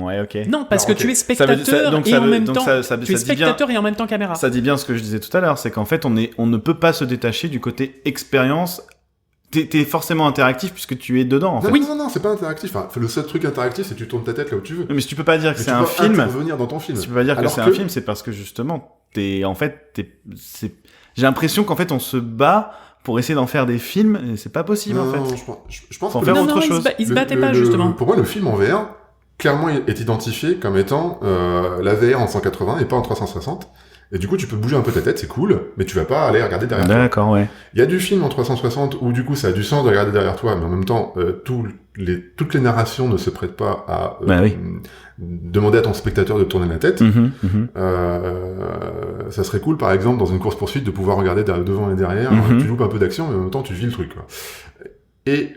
Ouais, ok. Non, parce que tu es spectateur et en même temps, tu es spectateur et en même temps caméra. Ça dit bien ce que je disais tout à l'heure, c'est qu'en fait, on ne peut pas se détacher du côté expérience. T'es forcément interactif puisque tu es dedans. En fait. Non, c'est pas interactif. Enfin, le seul truc interactif, c'est que tu tournes ta tête là où tu veux. Mais si tu peux pas dire que c'est un film. Revenir dans ton film. Si tu peux pas dire que c'est un film, c'est parce que justement, j'ai l'impression qu'en fait, on se bat pour essayer d'en faire des films et c'est pas possible en fait. Non, je pense que faire autre chose. Il se battait pas justement. Pour moi, le film en VR. Clairement est identifié comme étant la VR en 180 et pas en 360. Et du coup, tu peux bouger un peu ta tête, c'est cool, mais tu vas pas aller regarder derrière toi. D'accord, ouais. Il y a du film en 360 où du coup, ça a du sens de regarder derrière toi, mais en même temps, toutes les narrations ne se prêtent pas à demander à ton spectateur de tourner la tête. Ça serait cool, par exemple, dans une course-poursuite, de pouvoir regarder devant et derrière. Tu loupes un peu d'action, mais en même temps, tu vis le truc. Quoi. Et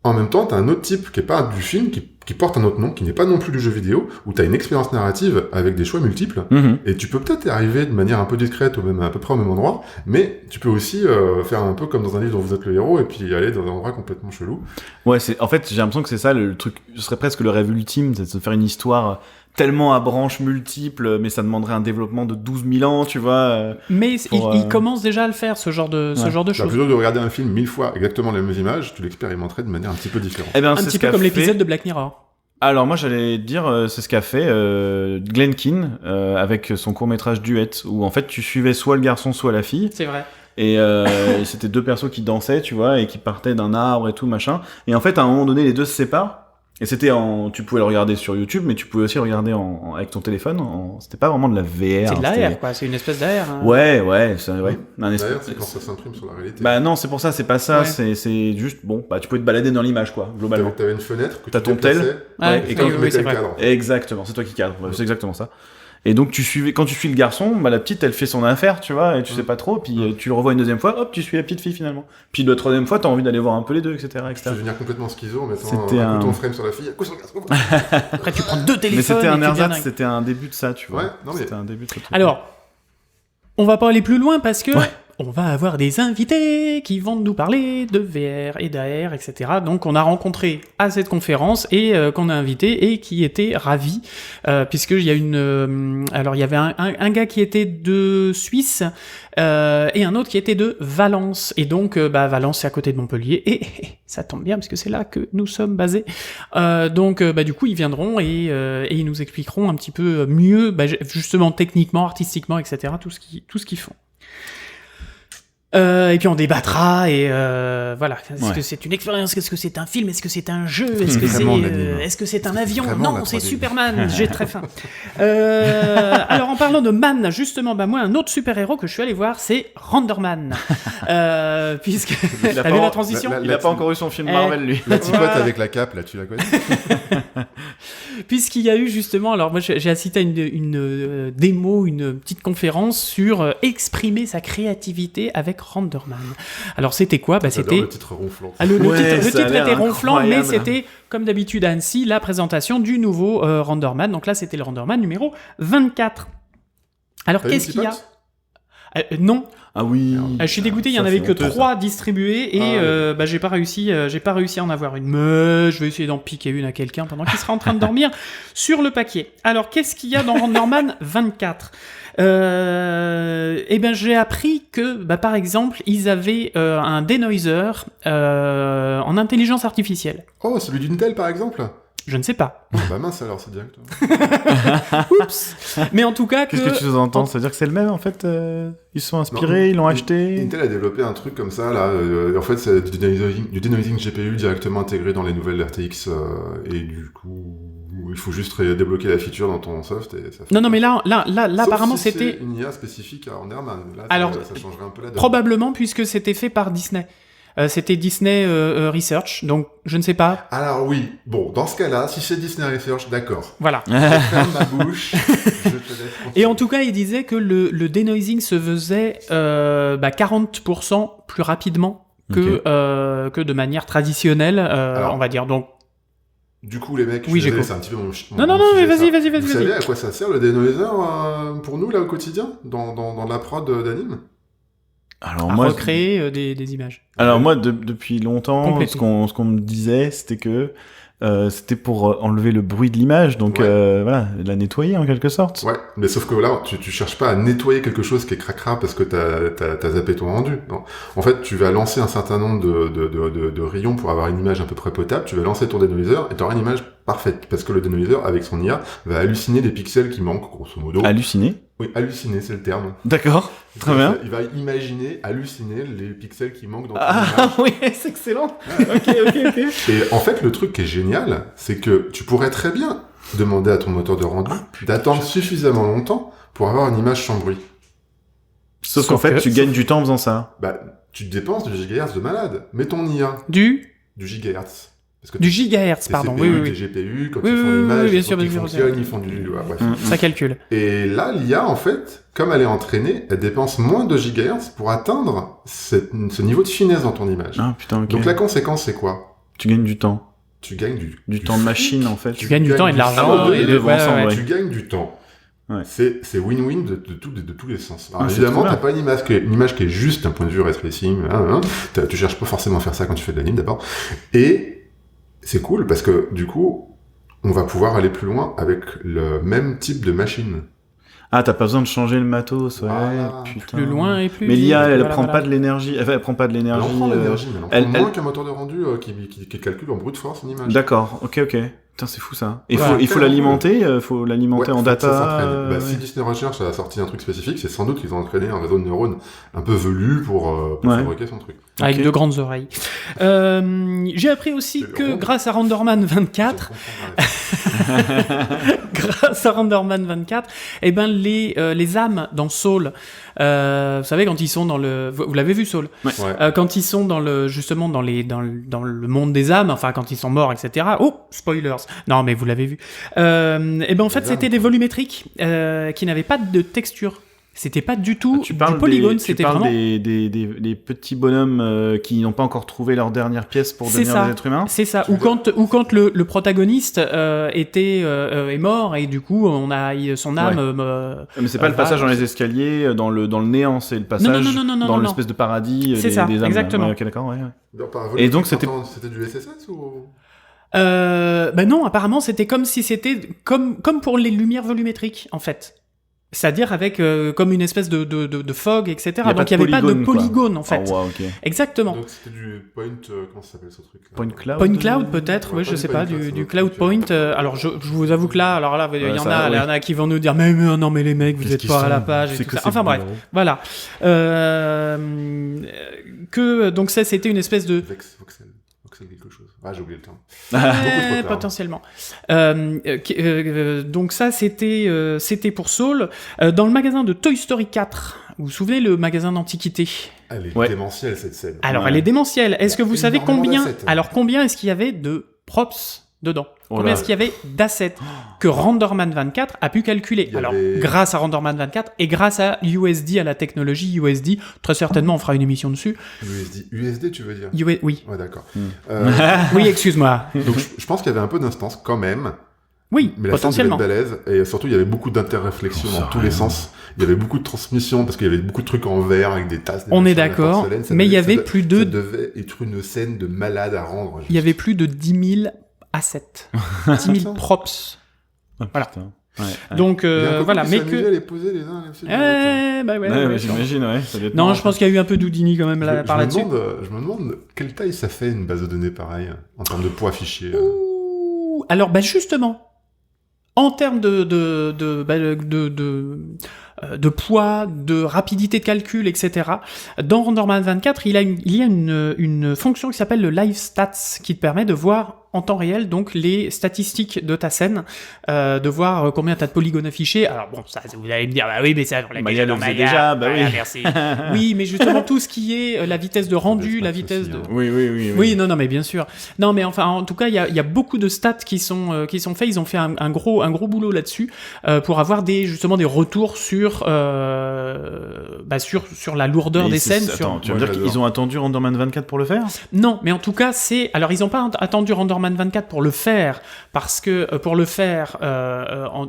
en même temps, t'as un autre type qui est pas du film, qui porte un autre nom, qui n'est pas non plus du jeu vidéo, où t'as une expérience narrative avec des choix multiples, et tu peux peut-être y arriver de manière un peu discrète, à peu près au même endroit, mais tu peux aussi faire un peu comme dans un livre dont vous êtes le héros, et puis aller dans un endroit complètement chelou. Ouais, en fait, j'ai l'impression que c'est ça le truc, ce serait presque le rêve ultime, c'est de se faire une histoire tellement à branches multiples, mais ça demanderait un développement de 12 000 ans, tu vois. Mais il commence déjà à le faire, ce genre de choses. Plutôt que de regarder un film 1000 fois exactement les mêmes images, tu l'expérimenterais de manière un petit peu différente. Eh ben, un petit peu comme l'épisode de Black Mirror. Alors moi j'allais dire, c'est ce qu'a fait Glenn Keane avec son court-métrage Duet, où en fait tu suivais soit le garçon, soit la fille. C'est vrai. Et c'était deux persos qui dansaient, tu vois, et qui partaient d'un arbre et tout, machin. Et en fait, à un moment donné, les deux se séparent. Et tu pouvais le regarder sur YouTube, mais tu pouvais aussi le regarder avec ton téléphone. C'était pas vraiment de la VR. C'est de l'AR, quoi. C'est une espèce d'AR. Hein. Ouais. L'AR, c'est quand ça s'imprime sur la réalité. Bah non, c'est pour ça, c'est pas ça. Ouais. C'est juste, tu peux te balader dans l'image, quoi, globalement. T'avais une fenêtre que t'as ton tel. Et quand tu mettais le cadre. Exactement, c'est toi qui cadre. C'est exactement ça. Et donc quand tu suis le garçon, la petite elle fait son affaire, tu vois, et tu sais pas trop, puis tu le revois une deuxième fois, hop, tu suis la petite fille finalement. Puis la troisième fois, t'as envie d'aller voir un peu les deux, etc. Tu peux devenir complètement schizo en mettant un bouton frame sur la fille, un coup sur le garçon. Après tu prends deux téléphones. Mais c'était un ersatz, c'était un début de ça, tu vois. Ouais, non, mais... C'était un début de ce truc. Alors, on va pas aller plus loin parce que on va avoir des invités qui vont nous parler de VR et d'AR, etc. Donc on a rencontré à cette conférence et qu'on a invité et qui était ravi puisqu'il y a alors il y avait un gars qui était de Suisse et un autre qui était de Valence. Et donc Valence c'est à côté de Montpellier et ça tombe bien parce que c'est là que nous sommes basés. Donc du coup ils viendront et ils nous expliqueront un petit peu mieux justement techniquement, artistiquement, etc. tout ce qu'ils font. Et puis on débattra et voilà. Est-ce que c'est une expérience? Est-ce que c'est un film? Est-ce que c'est un jeu? Est-ce que c'est un avion? Non, c'est Superman. J'ai très faim. Alors en parlant de Man, justement, moi un autre super-héros que je suis allé voir, c'est Renderman. Puisque t'as vu la transition? Il a pas encore eu son film Marvel lui. La tipote avec la cape là, tu la connais? Puisqu'il y a eu justement, alors moi j'ai assisté à une démo, une petite conférence sur exprimer sa créativité avec Renderman. Alors c'était quoi? C'était le titre ronflant. Le titre était ronflant, mais c'était comme d'habitude à Annecy la présentation du nouveau Renderman. Donc là c'était le Renderman numéro 24. Alors qu'est-ce qu'il y a? Non. Ah oui. Je suis dégoûté, il y en Ça, avait c'est que honteux, 3 distribués et j'ai pas réussi à en avoir une. Mais je vais essayer d'en piquer une à quelqu'un pendant qu'il sera en train de dormir sur le paquet. Alors, qu'est-ce qu'il y a dans Randerman 24 ? J'ai appris que, par exemple, ils avaient un denoiser en intelligence artificielle. Oh, celui d'Intel, par exemple? Je ne sais pas. Oh, bah mince alors, c'est direct. Oups. Mais en tout cas Qu'est-ce que tu sous-entends? C'est-à-dire que c'est le même, en fait ils se sont inspirés, ils l'ont acheté? Intel a développé un truc comme ça, là. En fait, c'est du denoising GPU directement intégré dans les nouvelles RTX. Et du coup, il faut juste débloquer la feature dans ton soft. Et ça fait non, mais là Sauf apparemment, si c'était... c'est une IA spécifique à Randerman. Là, Alors, ça changerait un peu la donne. Probablement, puisque c'était fait par Disney. C'était Disney Research, donc je ne sais pas. Alors oui, bon, dans ce cas-là, si c'est Disney Research, d'accord. Voilà. Je ferme ma bouche, je te laisse continuer. Et en tout cas, il disait que le denoising se faisait 40% plus rapidement que de manière traditionnelle, on va dire. Donc, du coup, les mecs, oui, je suis désolé, c'est un petit peu mon Non, sujet, mais ça. vas-y. Vous savez à quoi ça sert le denoiser pour nous, là, au quotidien, dans la prod d'anime? Alors, à moi, recréer des images. Alors moi, depuis longtemps, Compléter. ce qu'on me disait, c'était que c'était pour enlever le bruit de l'image, donc voilà, la nettoyer en quelque sorte. Ouais, mais sauf que là, tu cherches pas à nettoyer quelque chose qui est cracra parce que t'as zappé ton rendu. Non. En fait, tu vas lancer un certain nombre de rayons pour avoir une image à peu près potable, tu vas lancer ton denoiser et t'auras une image parfaite, parce que le denoiser, avec son IA, va halluciner des pixels qui manquent, grosso modo. Halluciner. Oui, halluciner, c'est le terme. D'accord, très bien. Il va halluciner les pixels qui manquent dans ton Ah image. oui, c'est excellent. Ok. Et en fait, le truc qui est génial, c'est que tu pourrais très bien demander à ton moteur de rendu d'attendre suffisamment longtemps pour avoir une image sans bruit. Sauf qu'en fait, tu gagnes du temps en faisant ça. Bah, tu dépenses du gigahertz de malade. Mets ton IA. Du gigahertz. Parce que Du gigahertz, tes pardon. CPU, Oui. tes GPU, quand Oui, ils font oui, l'image, bien quand sûr, ils bien sûr. fonctionnent, ils font du... Ouais, bref. Ça calcule. Et là, l'IA, en fait, comme elle est entraînée, elle dépense moins de gigahertz pour atteindre ce niveau de finesse dans ton image. Ah putain, ok. Donc la conséquence, c'est quoi? Tu gagnes du temps. Tu gagnes Du temps de machine, en fait. Tu gagnes du temps et de l'argent. Ah, et de vent ensemble, ouais. Tu gagnes du temps. Ouais. C'est win-win de tous les sens. Alors, c'est évidemment, trop bien. t'as pas une image qui est juste d'un point de vue ray tracing. Tu cherches pas forcément à faire ça quand tu fais de l'anime d'abord. Et c'est cool parce que du coup, on va pouvoir aller plus loin avec le même type de machine. Ah, t'as pas besoin de changer le matos, ouais, Voilà. putain. Plus loin et plus Mais vite. l'IA, elle Voilà, prend voilà. pas de l'énergie. Enfin, elle prend pas de Elle l'énergie. en prend l'énergie, mais elle- elle en prend moins elle- qu'un moteur de rendu qui calcule en brute force une image. D'accord, ok. Putain, c'est fou ça. Et Voilà. il faut l'alimenter, en Ouais, data. ça s'entraîne. ouais. Si Disney Research a sorti un truc spécifique, c'est sans doute qu'ils ont entraîné un réseau de neurones un peu velu pour Ouais. fabriquer son truc. Avec Ok. de grandes oreilles. J'ai appris aussi C'est que le grâce à Randerman 24, grâce à Randerman 24, eh ben les âmes dans Soul, vous savez quand ils sont dans le, vous l'avez vu Soul, Ouais. quand ils sont justement dans le monde des âmes, enfin quand ils sont morts, etc. Oh, spoilers. Non mais vous l'avez vu. Eh ben en fait Les c'était âmes, des volumétriques qui n'avaient pas de texture. C'était pas du tout Tu du parles polygone, tu c'était parles vraiment. des petits bonhommes qui n'ont pas encore trouvé leur dernière pièce pour C'est devenir ça. des êtres humains. C'est ça. Ou quand le protagoniste est mort et du coup son âme. Mais c'est pas le passage dans les escaliers, dans le néant, c'est le passage non, dans non. l'espèce de paradis C'est des ça, âmes. exactement. Ouais, ok, d'accord, ouais. Et donc, c'était du SSS ou... Ben non, apparemment c'était comme si c'était comme pour les lumières volumétriques en fait. C'est-à-dire avec comme une espèce de fog, etc. Donc il n'y avait pas de polygone en fait. Oh, wow, ok. Exactement. Donc c'était du point... comment ça s'appelle ce truc là? Point cloud. Point cloud peut-être, Ouais, oui, pas je du sais point pas, cloud, ça du doit cloud être point. différent. Alors je vous avoue que là, il y en ça, a, il y en a qui vont nous dire mais non mais les mecs vous Qu'est-ce êtes qu'ils pas à la sont page et C'est tout que ça. c'est Enfin bref, bon. voilà. Donc ça c'était une espèce de Voxel quelque chose. Ah, j'ai oublié le terme. Ouais, potentiellement. Donc ça, c'était pour Saul. Dans le magasin de Toy Story 4, vous vous souvenez le magasin d'antiquité? Elle est Ouais. démentielle cette scène. Alors, Ouais. elle est démentielle. Est-ce que vous savez énormément combien... d'assets. Alors, combien est-ce qu'il y avait de props dedans? Oh Combien là. est-ce qu'il y avait d'assets que Randerman 24 a pu calculer? Il y Alors, avait- grâce à Randerman 24 et grâce à USD, à la technologie USD, très certainement on fera une émission dessus. USD, tu veux dire? Oui. Ouais, d'accord. Hmm. Euh, Oui, excuse-moi. donc, je pense qu'il y avait un peu d'instance quand même Oui, mais la scène potentiellement. devait être balèze, et surtout il y avait beaucoup d'interréflexions dans tous les sens. Il y avait beaucoup de transmissions, parce qu'il y avait beaucoup de trucs en verre avec des tasses. On est d'accord, mais il y avait plus de... Ça devait être une scène de malade à rendre. Juste. Il y avait plus de 10 000 assets. 10 000 props. Voilà. Ouais. Donc, Il y a un voilà, mais que... à les poser les uns les autres. Bah Ouais, j'imagine, ouais. Ça doit être Non, marrant, je pense qu'il y a eu un peu d'Houdini quand même par là-dessus. Je me demande quelle taille ça fait une base de données pareille, en termes de poids fichier. Ouh, alors, bah justement, en termes de poids, de rapidité de calcul, etc. Dans RenderMan 24, il y a une fonction qui s'appelle le Live Stats qui te permet de voir en temps réel donc les statistiques de ta scène, de voir combien t'as de polygones affichés. Alors bon, ça vous allez me dire bah oui mais ça on l'a Maya le faisait déjà, déjà, bah oui. merci. Oui, mais justement tout ce qui est la vitesse de rendu, la vitesse de Oui, non mais bien sûr. Non mais enfin en tout cas il y a beaucoup de stats qui sont faits, ils ont fait un gros boulot là-dessus pour avoir justement des retours sur la lourdeur des scènes. Attends, tu veux dire qu'ils ont attendu RenderMan 24 pour le faire? Non, mais en tout cas, alors ils n'ont pas attendu RenderMan 24 pour le faire, parce que pour le faire, en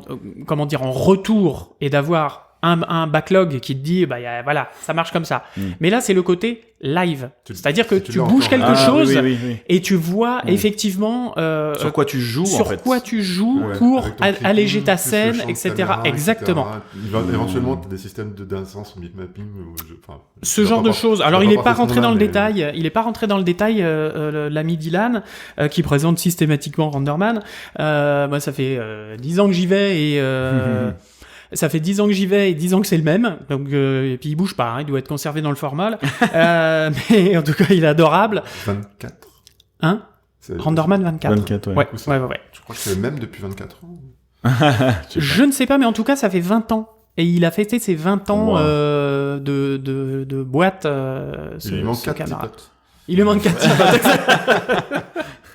retour et d'avoir un backlog qui te dit, voilà, ça marche comme ça. Mais là, c'est le côté live. C'est-à-dire que tu bouges quelque chose et tu vois effectivement sur quoi tu joues, pour alléger ta scène, etc. Exactement. Éventuellement, tu as des systèmes d'instance ou bitmapping. Ce genre de choses. Alors, il n'est pas rentré dans le détail. Il n'est pas rentré dans le détail, l'ami Dylan, qui présente systématiquement RenderMan. Moi, ça fait 10 ans que j'y vais et... Ça fait 10 ans que j'y vais et 10 ans que c'est le même. Donc, et puis il bouge pas, hein, il doit être conservé dans le formol. Mais en tout cas, il est adorable. 24. Hein? RenderMan 24. 24, ouais. Ouais. Je crois que c'est le même depuis 24 ans. Je ne sais pas, mais en tout cas, ça fait 20 ans. Et il a fêté ses 20 ans de boîte. Il lui manque 4 camarade. petits potes. Il lui manque 4 petits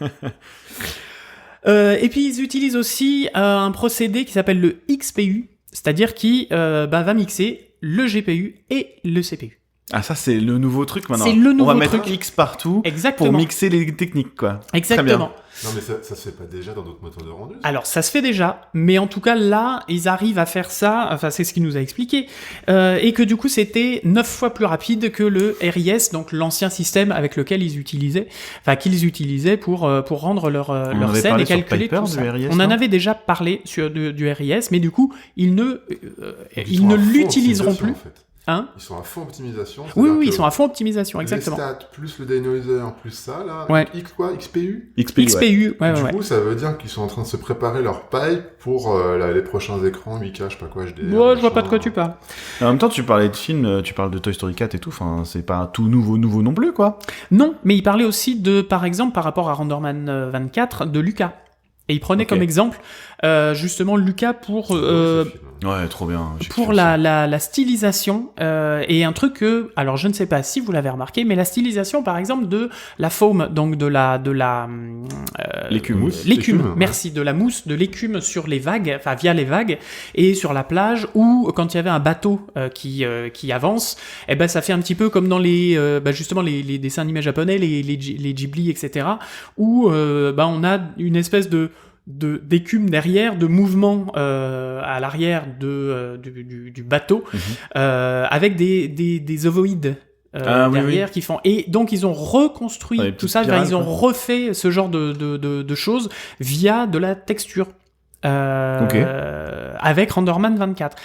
potes. Et puis, ils utilisent aussi un procédé qui s'appelle le XPU. C'est-à-dire qui va mixer le GPU et le CPU. Ah, ça, c'est le nouveau truc maintenant. C'est le nouveau On va mettre truc. X partout Exactement. pour mixer les techniques, quoi. Exactement. Non, mais ça se fait pas déjà dans d'autres moteurs de rendu? Alors, ça se fait déjà, mais en tout cas, là, ils arrivent à faire ça, enfin, c'est ce qu'il nous a expliqué, et que du coup, c'était 9 fois plus rapide que le RIS, donc l'ancien système avec lequel qu'ils utilisaient pour rendre leur scène et calculer tout ça. On en avait déjà parlé du RIS, mais du coup, ils ne l'utiliseront plus. En fait. Hein? Ils sont à fond optimisation. Oui, ils sont à fond optimisation, exactement. Les stats, plus le denoiser, plus ça, là. Ouais. XPU, XPU, ouais. Du coup, ça veut dire qu'ils sont en train de se préparer leur pipe pour les prochains écrans 8K, je sais pas quoi, HDR. Ouais, je vois pas de quoi tu parles. En même temps, tu parlais de films, tu parles de Toy Story 4 et tout, enfin, c'est pas tout nouveau non plus, quoi. Non, mais il parlait aussi par exemple, par rapport à RenderMan 24, de Lucas. Et il prenait comme exemple, justement, Lucas pour... Ouais, trop bien. Pour la stylisation, et un truc que, alors je ne sais pas si vous l'avez remarqué, mais la stylisation par exemple de la foam, donc de la l'écume, merci, de la mousse, de l'écume sur les vagues, enfin via les vagues, et sur la plage, ou quand il y avait un bateau qui avance, et ben ça fait un petit peu comme dans justement les dessins animés japonais, les Ghibli, etc., où on a une espèce d'écume derrière, de mouvement à l'arrière du bateau, avec des ovoïdes derrière qui font... Et donc ils ont reconstruit tout ça, ils ont refait ce genre de choses via de la texture. Avec RenderMan 24.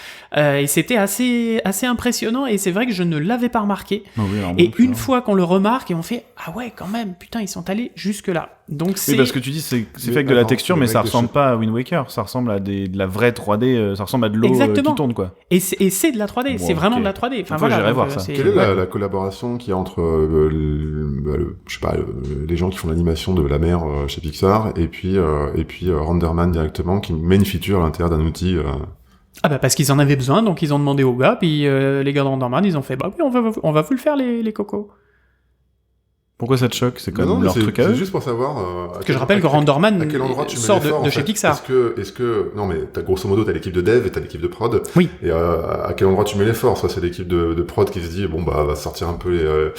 Et c'était assez impressionnant, et c'est vrai que je ne l'avais pas remarqué. Une fois qu'on le remarque, et on fait « Ah ouais, quand même, putain, ils sont allés jusque-là. » Donc oui, parce que tu dis c'est fait avec de la texture, mais ça ressemble pas à Wind Waker, ça ressemble à de la vraie 3D, ça ressemble à de l'eau qui tourne, quoi. Et c'est de la 3D, c'est vraiment de la 3D. Enfin, voilà, j'irai voir ça. Quelle est la collaboration qu'il y a entre je sais pas, les gens qui font l'animation de la mer chez Pixar et puis RenderMan directement, qui met une feature à l'intérieur d'un outil Ah bah parce qu'ils en avaient besoin, donc ils ont demandé aux gars, puis les gars de RenderMan, ils ont fait « Bah oui, on va vous le faire, les cocos. » Pourquoi ça te choque? C'est quand Non, même mais leur truc à eux. c'est juste pour savoir. Je rappelle que Renderman à quel endroit tu mets sort l'effort, de en chez fait. Pixar. Est-ce que non, mais grosso modo, t'as l'équipe de dev et t'as l'équipe de prod. Oui. Et à quel endroit tu mets l'effort? Soit c'est l'équipe de prod qui se dit bon bah va sortir un peu les.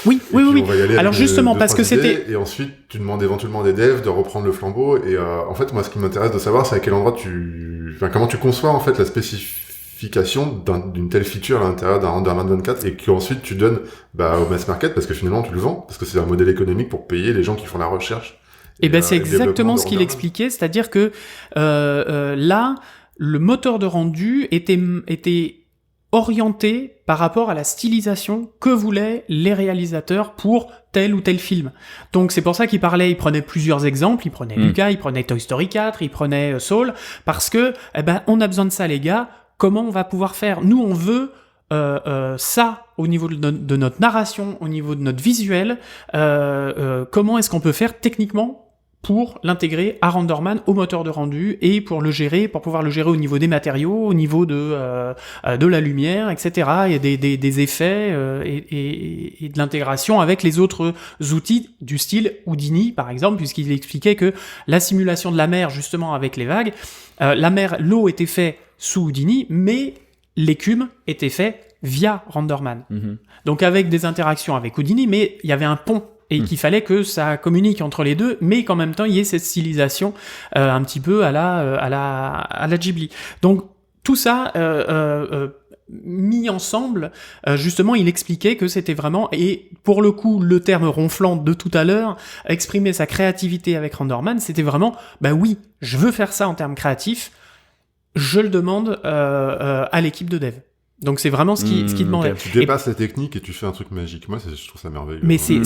Oui. On va y aller Alors avec justement, deux, parce trois que c'était. idées, et ensuite tu demandes éventuellement à des devs de reprendre le flambeau. Et en fait, moi, ce qui m'intéresse de savoir, c'est à quel endroit comment tu conçois en fait la spécification d'une telle feature à l'intérieur d'un Renderman 24 et qu'ensuite tu donnes au mass market parce que finalement tu le vends parce que c'est un modèle économique pour payer les gens qui font la recherche. Et c'est exactement ce qu'il expliquait, c'est-à-dire que là, le moteur de rendu était orienté par rapport à la stylisation que voulaient les réalisateurs pour tel ou tel film. Donc c'est pour ça qu'il prenait plusieurs exemples, il prenait Luca, il prenait Toy Story 4, il prenait Soul, parce que on a besoin de ça les gars, comment on va pouvoir faire? Nous on veut ça au niveau de notre narration, au niveau de notre visuel, comment est-ce qu'on peut faire techniquement pour l'intégrer à Renderman au moteur de rendu et pour pouvoir le gérer au niveau des matériaux, au niveau de la lumière, etc. et des effets et de l'intégration avec les autres outils du style Houdini par exemple, puisqu'il expliquait que la simulation de la mer justement avec les vagues, l'eau était faite sous Houdini, mais l'écume était fait via Renderman. Donc avec des interactions avec Houdini, mais il y avait un pont et qu'il fallait que ça communique entre les deux, mais qu'en même temps il y ait cette stylisation un petit peu à la Ghibli. Donc tout ça mis ensemble, justement il expliquait que c'était vraiment, et pour le coup le terme ronflant de tout à l'heure, exprimer sa créativité avec Renderman, c'était vraiment, oui, je veux faire ça en termes créatifs, je le demande à l'équipe de dev. Donc c'est vraiment ce qui demandait. Tu dépasses la technique et tu fais un truc magique. Moi, je trouve ça merveilleux. Mais c'est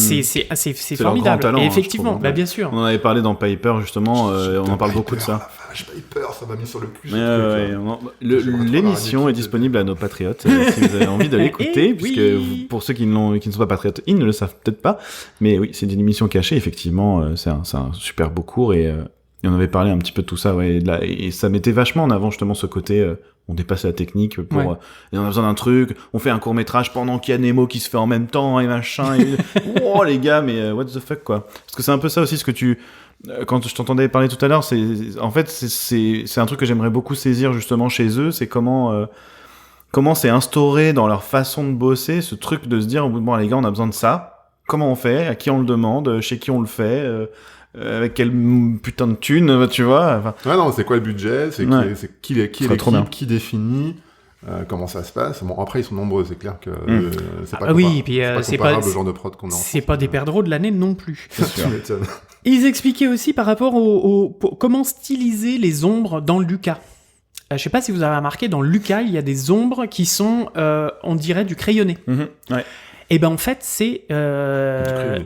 formidable. Talent, et effectivement, bien sûr. On en avait parlé dans Piper justement. On en parle beaucoup de ça. Piper, ça m'a mis sur le cul. L'émission est disponible à nos patriotes si vous avez envie de l'écouter, puisque pour ceux qui ne sont pas patriotes, ils ne le savent peut-être pas. Mais oui, c'est une émission cachée. Effectivement, c'est un super beau cours et on avait parlé un petit peu de tout ça. Et ça mettait vachement en avant justement ce côté. On dépasse la technique pour et on a besoin d'un truc, on fait un court-métrage pendant qu'il y a Nemo qui se fait en même temps et machin et oh les gars mais what the fuck quoi. Parce que c'est un peu ça aussi ce que quand je t'entendais parler tout à l'heure, c'est un truc que j'aimerais beaucoup saisir justement chez eux, c'est comment c'est instauré dans leur façon de bosser ce truc de se dire bon les gars, on a besoin de ça. Comment on fait? À qui on le demande? Chez qui on le fait? Avec quelle putain de thune, tu vois. Enfin... Ouais, non, c'est quoi le budget, c'est qui est l'équipe, qui définit, comment ça se passe. Bon, après, ils sont nombreux, c'est clair que c'est pas comparable au genre de prod qu'on a. C'est pas des perdreaux de l'année non plus. C'est sûr. Ils expliquaient aussi par rapport comment styliser les ombres dans Luca. Je sais pas si vous avez remarqué, dans Luca, il y a des ombres qui sont, on dirait, du crayonné. Ouais. Et en fait, c'est c'est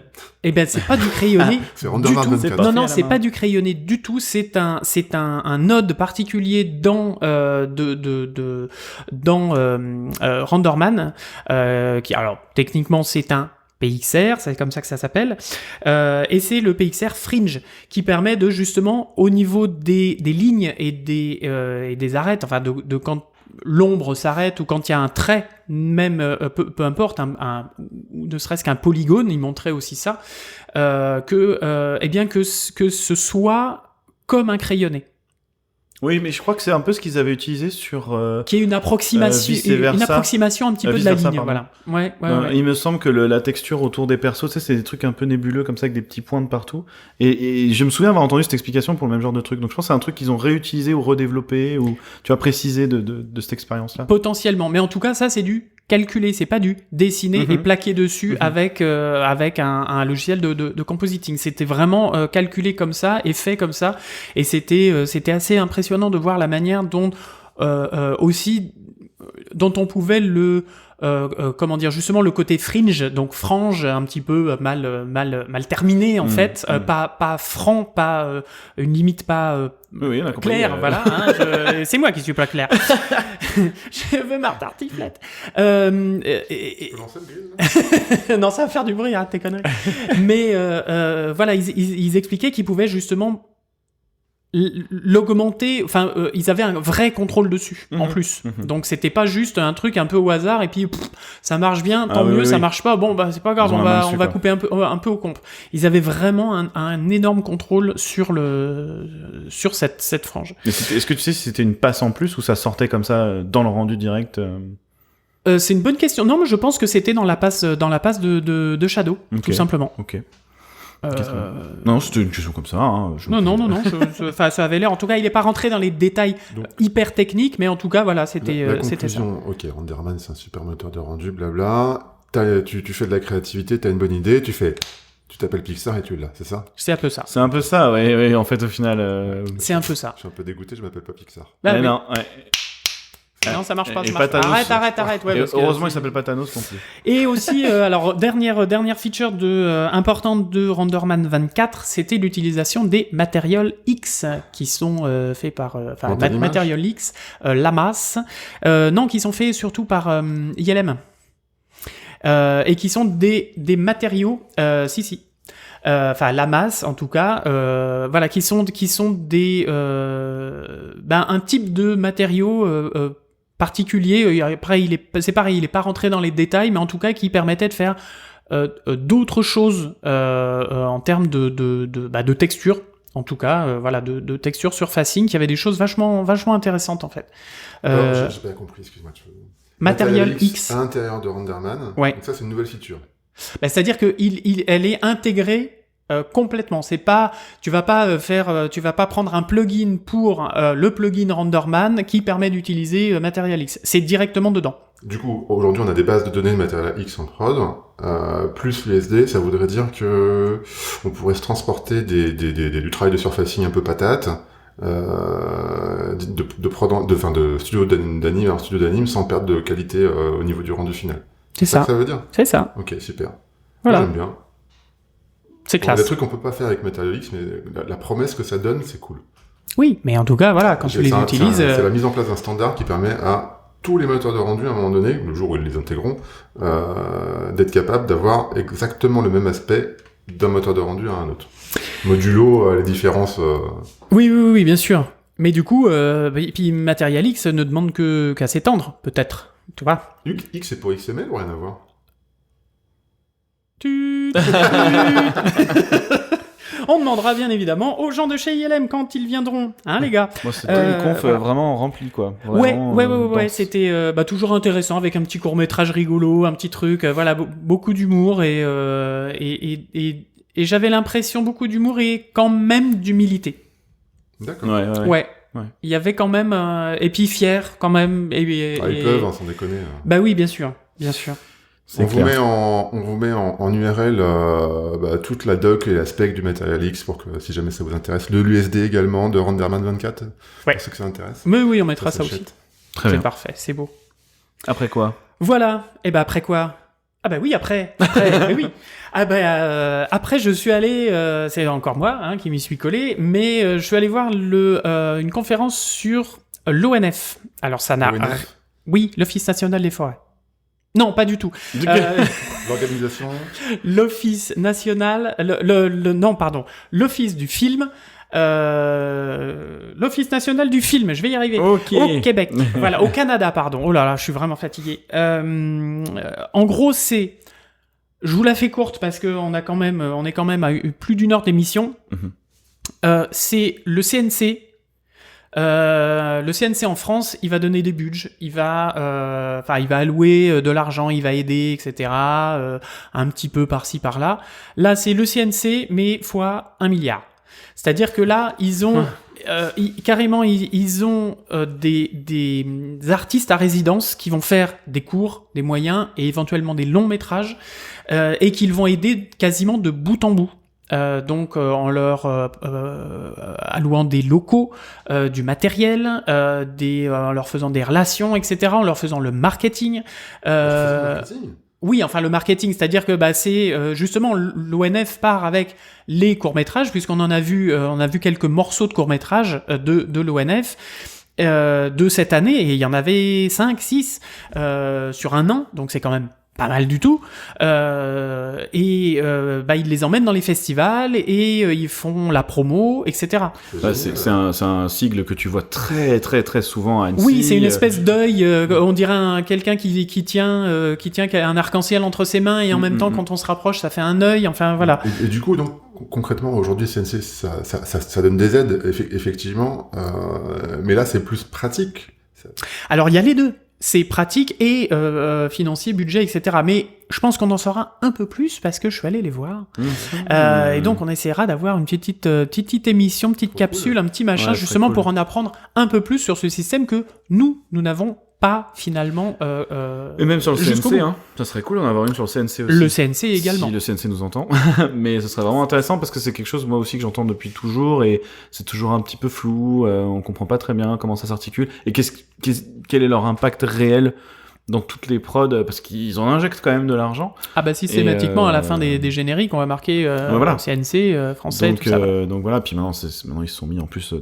pas du crayonné c'est du tout. 24. Non, c'est pas du crayonné du tout. C'est un node particulier dans Renderman qui, alors techniquement, c'est un PXR, c'est comme ça que ça s'appelle, et c'est le PXR Fringe qui permet de justement au niveau des lignes et des arêtes, enfin de quand l'ombre s'arrête ou quand il y a un trait, même peu importe, ne serait-ce qu'un polygone, il montrait aussi ça, que ce soit comme un crayonné. Oui, mais je crois que c'est un peu ce qu'ils avaient utilisé sur... qui est une approximation un petit peu de la ligne, voilà. Ouais. Il me semble que la texture autour des persos, c'est des trucs un peu nébuleux, comme ça, avec des petits points de partout. Et je me souviens avoir entendu cette explication pour le même genre de truc. Donc je pense que c'est un truc qu'ils ont réutilisé ou redéveloppé, ou tu as précisé de cette expérience-là. Potentiellement, mais en tout cas, ça, c'est du calculé, c'est pas du dessiné et plaqué dessus avec un logiciel de compositing. C'était vraiment calculé comme ça et fait comme ça, et c'était assez impressionnant de voir la manière dont on pouvait justement le côté fringe, donc frange un petit peu mal terminé en fait, pas franc, pas une limite pas claire, voilà. C'est moi qui suis pas clair. Je veux ma tartiflette. Tu peux lancer le grill, non, ça va faire du bruit, tes conneries. Mais voilà, ils expliquaient qu'ils pouvaient justement l'augmenter, enfin ils avaient un vrai contrôle dessus en plus, donc c'était pas juste un truc un peu au hasard et puis ça marche bien, tant mieux, ça marche pas, bon bah c'est pas grave, on va couper un peu au compte. Ils avaient vraiment un énorme contrôle sur cette frange. Est-ce que tu sais si c'était une passe en plus ou ça sortait comme ça dans le rendu direct C'est une bonne question. Non, mais je pense que c'était dans la passe de Shadow, tout simplement. Ok. Non, c'était une question comme ça. Hein, non. Ça avait l'air. En tout cas, il n'est pas rentré dans les détails hyper techniques, mais en tout cas, voilà, c'était ça. Ok, Renderman, c'est un super moteur de rendu, blabla. Tu fais de la créativité, t'as une bonne idée, tu t'appelles Pixar et tu l'as, c'est ça ? C'est un peu ça. C'est un peu ça, ouais. En fait, au final. C'est un peu ça. Je suis un peu dégoûté, je m'appelle pas Pixar. Bah, non, ouais. Non, ça marche pas. Arrête. Ouais, heureusement, il s'appelle pas Thanos non plus. Et aussi, alors dernière feature importante de Renderman 24, c'était l'utilisation des Material X qui sont faits par Material X, Lamas, qui sont faits surtout par ILM et qui sont des matériaux, Lamas en tout cas, qui sont des un type de matériaux particulier. Après, c'est pareil, il est pas rentré dans les détails, mais en tout cas qui permettait de faire d'autres choses en termes de texture. En tout cas, de texture surfacing, qui avait des choses vachement intéressantes en fait. Alors, j'ai pas compris, excuse-moi. Material X à l'intérieur de Renderman. Ouais. Donc ça, c'est une nouvelle feature. C'est-à-dire que elle est intégrée complètement. C'est pas, tu vas pas prendre un plugin pour le plugin Renderman qui permet d'utiliser Material X. C'est directement dedans. Du coup, aujourd'hui, on a des bases de données de Material X en prod, plus l'USD, ça voudrait dire que on pourrait se transporter du travail de surfacing un peu patate, de studio d'anime en studio d'anime sans perdre de qualité au niveau du rendu final. C'est ça que ça veut dire. C'est ça. Ok, super. Voilà. J'aime bien. C'est classe. Il y a des trucs qu'on peut pas faire avec Material X, mais la promesse que ça donne, c'est cool. Oui, mais en tout cas, voilà, quand tu les utilises... C'est la mise en place d'un standard qui permet à tous les moteurs de rendu, à un moment donné, le jour où ils les intégreront, d'être capables d'avoir exactement le même aspect d'un moteur de rendu à un autre. Modulo les différences... Oui, bien sûr. Mais du coup, puis Material X ne demande qu'à s'étendre, peut-être. Tu vois ? X, c'est pour XML ou rien à voir ? On demandera bien évidemment aux gens de chez ILM quand ils viendront, hein les gars. Moi c'était une conf vraiment remplie quoi. Vraiment, ouais, c'était toujours intéressant avec un petit court-métrage rigolo, un petit truc, beaucoup d'humour et j'avais l'impression beaucoup d'humour et quand même d'humilité. D'accord. Ouais. Il y avait quand même et puis fier quand même ils peuvent sans déconner. Bah oui, bien sûr. On vous met en URL toute la doc et la spec du Material X pour que, si jamais ça vous intéresse, l'USD également de Renderman 24, pour ceux que ça intéresse. Mais oui, on mettra ça aussi. Très bien. C'est parfait, c'est beau. Après quoi ? Voilà. Et après quoi ? Ah bah oui, après. Mais oui. Après, je suis allé, c'est encore moi qui m'y suis collé, mais je suis allé voir une conférence sur l'ONF. Alors ça n'a... Oui, l'Office National des Forêts. Non, pas du tout. L'organisation. L'Office national, l'Office du film, l'Office national du film. Je vais y arriver. Okay. Au Québec, voilà, au Canada, pardon. Oh là là, je suis vraiment fatigué. En gros, je vous la fais courte parce que on est quand même à plus d'une heure d'émission. C'est le CNC. Le CNC en France, il va donner des budgets, il va allouer de l'argent, il va aider, etc. Un petit peu par-ci par-là. Là, c'est le CNC, mais fois 1 milliard. C'est-à-dire que là, ils ont carrément, ils ont des artistes à résidence qui vont faire des courts, des moyens et éventuellement des longs métrages et qu'ils vont aider quasiment de bout en bout. Donc en leur allouant des locaux, du matériel, en leur faisant des relations, etc., en leur faisant le marketing. Oui, enfin le marketing, c'est-à-dire que c'est justement l'ONF part avec les courts-métrages, puisqu'on on a vu quelques morceaux de courts-métrages de l'ONF de cette année, et il y en avait 5, 6 sur un an, donc c'est quand même pas mal du tout, et ils les emmènent dans les festivals et ils font la promo, etc. C'est un sigle que tu vois très très très souvent à Annecy. Oui, c'est une espèce d'œil, on dirait quelqu'un qui tient un arc-en-ciel entre ses mains et en même temps quand on se rapproche ça fait un œil, enfin voilà. Et du coup donc concrètement aujourd'hui CNC ça donne des aides effectivement, mais là c'est plus pratique. Alors il y a les deux. C'est pratique et financier, budget, etc. Mais je pense qu'on en saura un peu plus parce que je suis allé les voir. Et donc on essaiera d'avoir une petite émission, petite capsule, un petit machin, justement pour en apprendre un peu plus sur ce système que nous n'avons pas finalement. Et même sur le CNC, hein. Ça serait cool d'en avoir une sur le CNC aussi. Le CNC également. Si le CNC nous entend. Mais ce serait vraiment intéressant parce que c'est quelque chose moi aussi que j'entends depuis toujours et c'est toujours un petit peu flou. On comprend pas très bien comment ça s'articule et quel est leur impact réel dans toutes les prods parce qu'ils en injectent quand même de l'argent. Ah bah systématiquement à la fin des génériques on va marquer voilà. CNC français donc, tout ça. Donc voilà, puis maintenant ils se sont mis en plus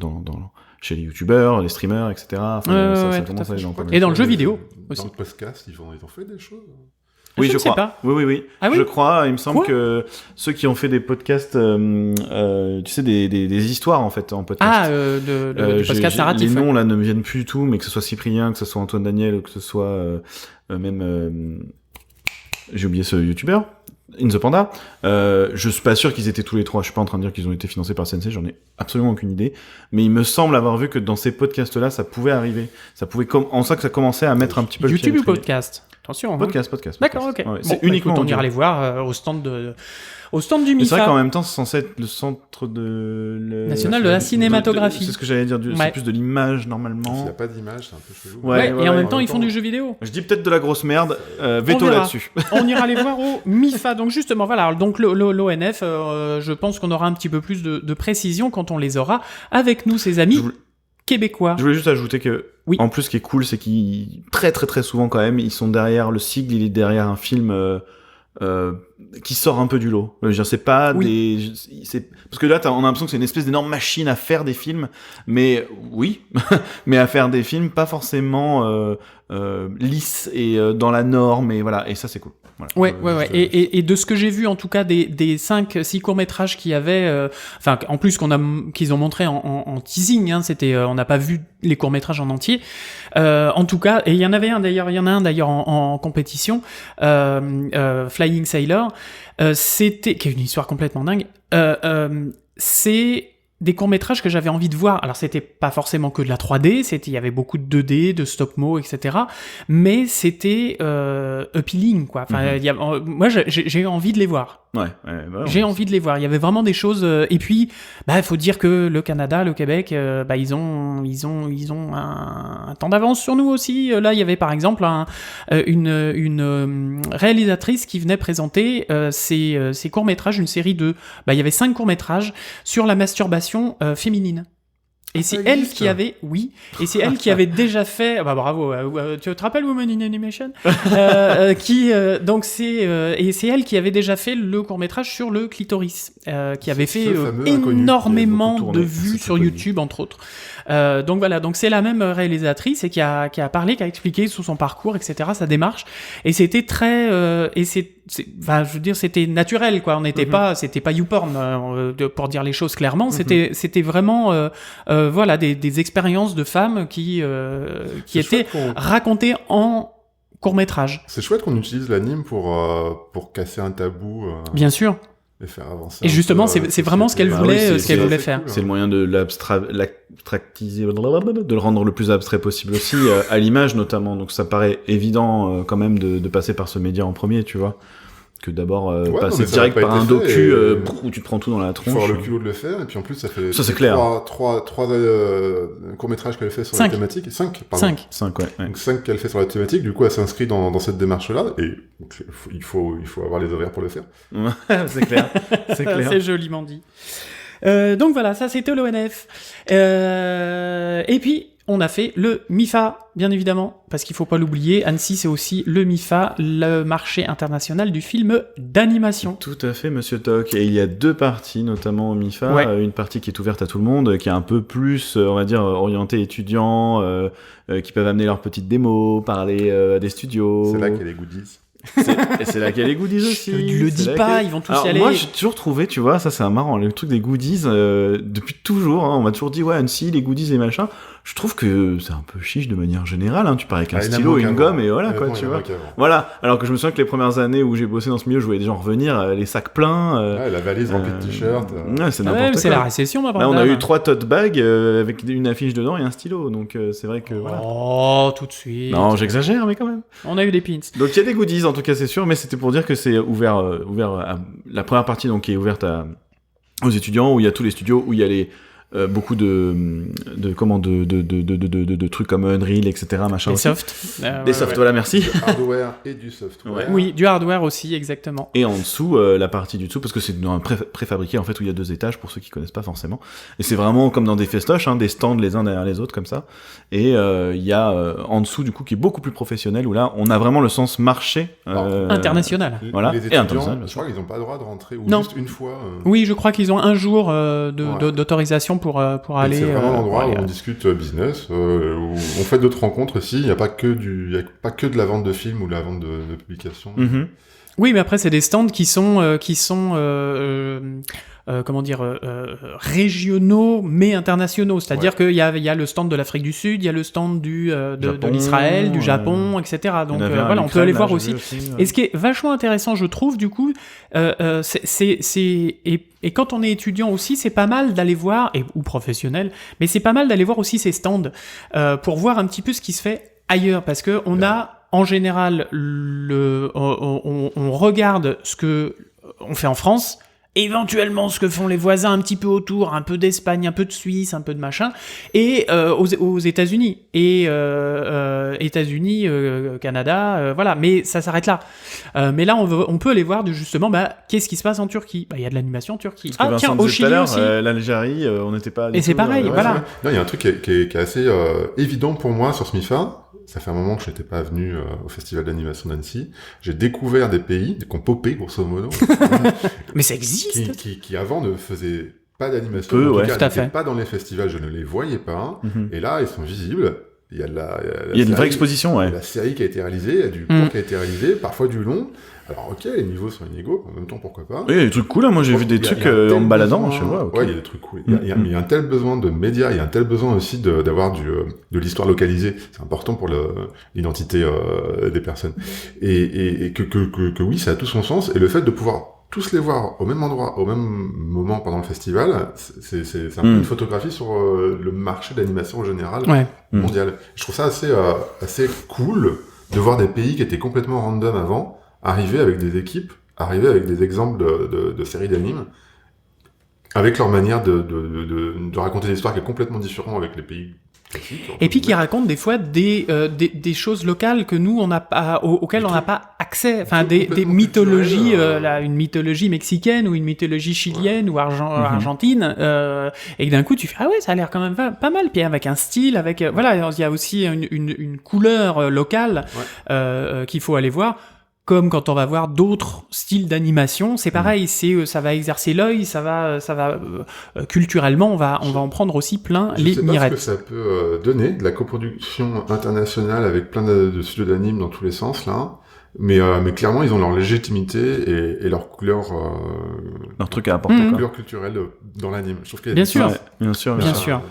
chez les youtubeurs, les streamers, etc. Enfin, ça commence à aller dans et dans le jeu vidéo aussi. Dans le podcast, ils ont fait des choses. Oui, je sais crois. Pas. Oui. Ah oui, je crois. Il me semble que ceux qui ont fait des podcasts, tu sais, des histoires en fait en podcast. Ah, de podcast narratif. Les noms là ne me viennent plus du tout, mais que ce soit Cyprien, que ce soit Antoine Daniel, ou que ce soit même, j'ai oublié ce youtubeur. In the Panda, je suis pas sûr qu'ils étaient tous les trois, je suis pas en train de dire qu'ils ont été financés par CNC, j'en ai absolument aucune idée, mais il me semble avoir vu que dans ces podcasts-là, ça pouvait arriver, en ça que ça commençait à mettre un petit peu YouTube le ou podcast? Attention. Podcast. D'accord, ok. Ouais, c'est uniquement. On ira les voir au stand du MIFA. C'est vrai qu'en même temps, c'est censé être le centre national de la cinématographie. C'est ce que j'allais dire, c'est plus de l'image normalement. S'il n'y a pas d'image, c'est un peu chelou. Et en même temps, ils font du jeu vidéo. Je dis peut-être de la grosse merde, veto là-dessus. On ira les voir au MIFA. Donc justement, voilà. Donc l'ONF, je pense qu'on aura un petit peu plus de précision quand on les aura avec nous, ses amis québécois. Je voulais juste ajouter que, en plus, ce qui est cool, c'est qu'ils, très très très souvent quand même, ils sont derrière le sigle, il est derrière un film qui sort un peu du lot. Je veux dire, c'est pas parce que là, on a l'impression que c'est une espèce d'énorme machine à faire des films, mais mais à faire des films pas forcément lisses et dans la norme, et voilà, et ça c'est cool. Voilà. Ouais. Et de ce que j'ai vu, en tout cas, des 5-6 courts-métrages qu'il y avait, en plus qu'ils ont montré en teasing, hein, on n'a pas vu les courts-métrages en entier. En tout cas, et il y en a un d'ailleurs en compétition, Flying Sailor, qui est une histoire complètement dingue. C'est des courts-métrages que j'avais envie de voir. Alors, c'était pas forcément que de la 3D, il y avait beaucoup de 2D, de stop-mo, etc. Mais c'était appealing, quoi. Enfin, moi, j'ai eu envie de les voir. J'ai envie de les voir. Il y avait vraiment des choses. Et puis, faut dire que le Canada, le Québec, ils ont un temps d'avance sur nous aussi. Là, il y avait par exemple une réalisatrice qui venait présenter ses courts-métrages, une série de. Il y avait 5 courts-métrages sur la masturbation féminine. Et c'est elle qui avait, et c'est elle qui avait déjà fait, bravo, tu te rappelles Woman in Animation, donc et c'est elle qui avait déjà fait le court-métrage sur le clitoris, qui avait fait énormément de vues sur YouTube, entre autres. Donc voilà, donc c'est la même réalisatrice et qui a parlé, qui a expliqué sous son parcours, etc., sa démarche, et c'était très, je veux dire, c'était naturel, quoi. On n'était pas, c'était pas YouPorn, pour dire les choses clairement. C'était vraiment, voilà, des expériences de femmes qui étaient racontées en court-métrage. C'est chouette qu'on utilise l'anime pour casser un tabou. Bien sûr. Et faire avancer. Et justement, c'est vraiment ce qu'elle voulait, faire. C'est le moyen de l'abstractiser, de le rendre le plus abstrait possible aussi, à l'image notamment. Donc ça paraît évident quand même de passer par ce média en premier, tu vois, que d'abord passer direct par un docu où tu te prends tout dans la tronche. Il faut avoir le culot de le faire, et puis en plus ça fait c'est clair. Trois courts-métrages qu'elle fait sur la thématique. 5, pardon. 5, ouais. Donc 5 qu'elle fait sur la thématique, du coup elle s'inscrit dans cette démarche-là, et il faut avoir les ovaires pour le faire. C'est clair. C'est joliment dit. Donc voilà, ça c'était l'ONF. Et puis, on a fait le MIFA, bien évidemment, parce qu'il faut pas l'oublier. Annecy, c'est aussi le MIFA, le marché international du film d'animation. Tout à fait, monsieur Toc. Et il y a 2 parties, notamment au MIFA. Une partie qui est ouverte à tout le monde, qui est un peu plus, on va dire, orientée étudiants, qui peuvent amener leurs petites démos, parler à des studios. C'est là qu'il y a les goodies. Et c'est là qu'il y a les goodies aussi. Le dis pas, ils vont tous y aller. Moi, j'ai toujours trouvé, tu vois, ça c'est marrant, le truc des goodies, depuis toujours, hein, on m'a toujours dit, ouais, Annecy, les goodies et machin. Je trouve que c'est un peu chiche de manière générale, hein. Tu pars avec un stylo et une gomme et voilà, quoi, tu vois. Voilà. Alors que je me souviens que les premières années où j'ai bossé dans ce milieu, je voyais des gens revenir, les sacs pleins. La valise remplie de t-shirts. Ouais, c'est n'importe quoi. C'est la récession, ma on a eu 3 tote bags avec une affiche dedans et un stylo, donc c'est vrai que voilà. Oh, tout de suite. Non, j'exagère, mais quand même. On a eu des pins. Donc il y a des goodies, en tout cas, c'est sûr, mais c'était pour dire que c'est ouvert à la première partie, donc qui est ouverte aux étudiants, où il y a tous les studios, où il y a les beaucoup de trucs comme Unreal, etc. machin. Des aussi. softs. Des softs, voilà, merci. Du hardware et du software. Ouais. Oui, du hardware aussi, exactement. Et en dessous, la partie du dessous, parce que c'est un préfabriqué en fait où il y a 2 étages pour ceux qui connaissent pas forcément. Et c'est vraiment comme dans des festoches, hein, des stands les uns derrière les autres comme ça. Et il y a en dessous du coup qui est beaucoup plus professionnel où là on a vraiment le sens marché international. Voilà. Les Et étudiants, international, je crois qu'ils n'ont pas le droit de rentrer ou Non. juste une fois. Oui, je crois qu'ils ont un jour d'autorisation pour aller. C'est vraiment l'endroit où on discute business, où on fait d'autres rencontres aussi. Il n'y a pas que de la vente de films ou de la vente de publications. Mm-hmm. Oui, mais après c'est des stands qui sont régionaux mais internationaux. C'est-à-dire qu'il y a le stand de l'Afrique du Sud, il y a le stand de l'Israël, du Japon, etc. Donc voilà, on peut aller voir aussi. Et ce qui est vachement intéressant, je trouve, du coup, et quand on est étudiant aussi, c'est pas mal d'aller voir, ou professionnel, mais c'est pas mal d'aller voir aussi ces stands pour voir un petit peu ce qui se fait ailleurs, parce que on a en général on regarde ce que on fait en France, éventuellement ce que font les voisins un petit peu autour, un peu d'Espagne, un peu de Suisse, un peu de machin, et aux États-Unis, et États-Unis, Canada, voilà, mais ça s'arrête là. Mais là, on peut aller voir justement, qu'est-ce qui se passe en Turquie. Il y a de l'animation en Turquie. Parce que tiens, au Chili aussi. L'Algérie, on n'était pas. Et c'est pareil, voilà. Non, il y a un truc qui est assez évident pour moi sur SMIFA. Ça fait un moment que je n'étais pas venu au festival d'animation d'Annecy. J'ai découvert des pays qui ont popé, grosso modo. Mais ça existe. Qui avant ne faisaient pas d'animation. Peu, en tout ouais, cas, tout à fait. n'étaient pas dans les festivals, je ne les voyais pas. Et là, ils sont visibles. Il y a une vraie exposition, ouais. La série qui a été réalisée, il y a du court qui a été réalisé, parfois du long. Alors, ok, les niveaux sont inégaux, en même temps, pourquoi pas. Oui, il y a des trucs cool, hein. Moi, j'ai vu des trucs en me baladant, je vois. Okay. Ouais, il y a des trucs cool. Il y a un tel besoin de médias, il y a un tel besoin aussi d'avoir de l'histoire localisée. C'est important pour l'identité des personnes. Et que oui, ça a tout son sens. Et le fait de pouvoir tous les voir au même endroit, au même moment pendant le festival, c'est un peu une photographie sur le marché d'animation en général mondial. Je trouve ça assez cool de voir des pays qui étaient complètement random avant, arriver avec des équipes, arriver avec des exemples de séries d'animes, avec leur manière de raconter des histoires qui est complètement différente avec les pays classiques. Et puis qui racontent des fois des choses locales que nous on n'a pas, auxquelles on n'a pas accès. Enfin des mythologies, une mythologie mexicaine ou une mythologie chilienne ou argentine, et que d'un coup tu fais ah ouais, ça a l'air quand même pas mal. Puis avec un style, avec voilà, il y a aussi une couleur locale qu'il faut aller voir. Comme quand on va voir d'autres styles d'animation, c'est pareil, ça va exercer l'œil, ça va culturellement, on va en prendre aussi plein les mirettes. Je sais pas ce que ça peut donner, de la coproduction internationale avec plein de studios d'anime dans tous les sens là. Mais clairement, ils ont leur légitimité et leur couleur, leur truc à apporter, leur couleur culturelle dans l'anime. Je trouve qu'il y a bien sûr. Bien sûr.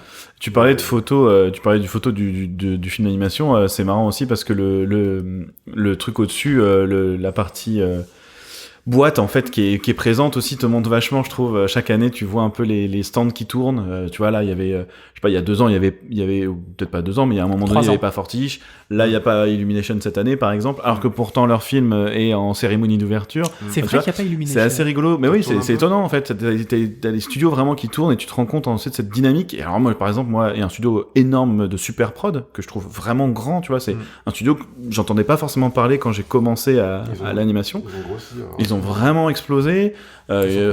Tu parlais de photos, du film d'animation, c'est marrant aussi parce que le truc au-dessus, la partie boîte en fait qui est présente aussi te montre vachement, je trouve. Chaque année, tu vois un peu les stands qui tournent. Tu vois là, il y avait, je sais pas, il y a 2 ans, il y avait ou peut-être pas 2 ans, mais il y a un moment donné, il y avait pas Fortiche. Là, il y a pas Illumination cette année, par exemple, alors que pourtant leur film est en cérémonie d'ouverture. C'est vrai qu'il y a pas Illumination. C'est assez rigolo, mais oui, c'est étonnant en fait. T'as des studios vraiment qui tournent et tu te rends compte ensuite de cette dynamique. Et alors moi, par exemple, il y a un studio énorme de super prod que je trouve vraiment grand. Tu vois, c'est un studio que j'entendais pas forcément parler quand j'ai commencé à l'animation. Ils ont vraiment explosé.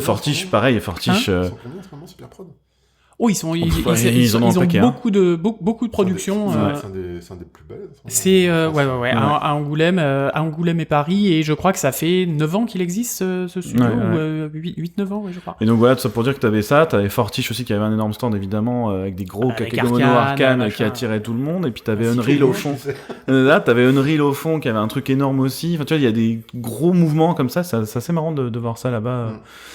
Fortiche, pareil. Fortiche. Ils sont combien en ce moment, Superprod ? Oh, ils en ont paquet, beaucoup de productions. C'est un des plus belles. C'est à Angoulême et Paris, et je crois que ça fait 9 ans qu'il existe ce studio, ou 8-9 ans, je crois. Et donc voilà, tout ça pour dire que t'avais Fortiche aussi qui avait un énorme stand évidemment avec des gros Kakemono Arcane qui attiraient tout le monde, et puis t'avais Unreal au fond. Là, t'avais Unreal au fond qui avait un truc énorme aussi. Enfin, tu vois, il y a des gros mouvements comme ça, c'est assez marrant de voir ça là-bas.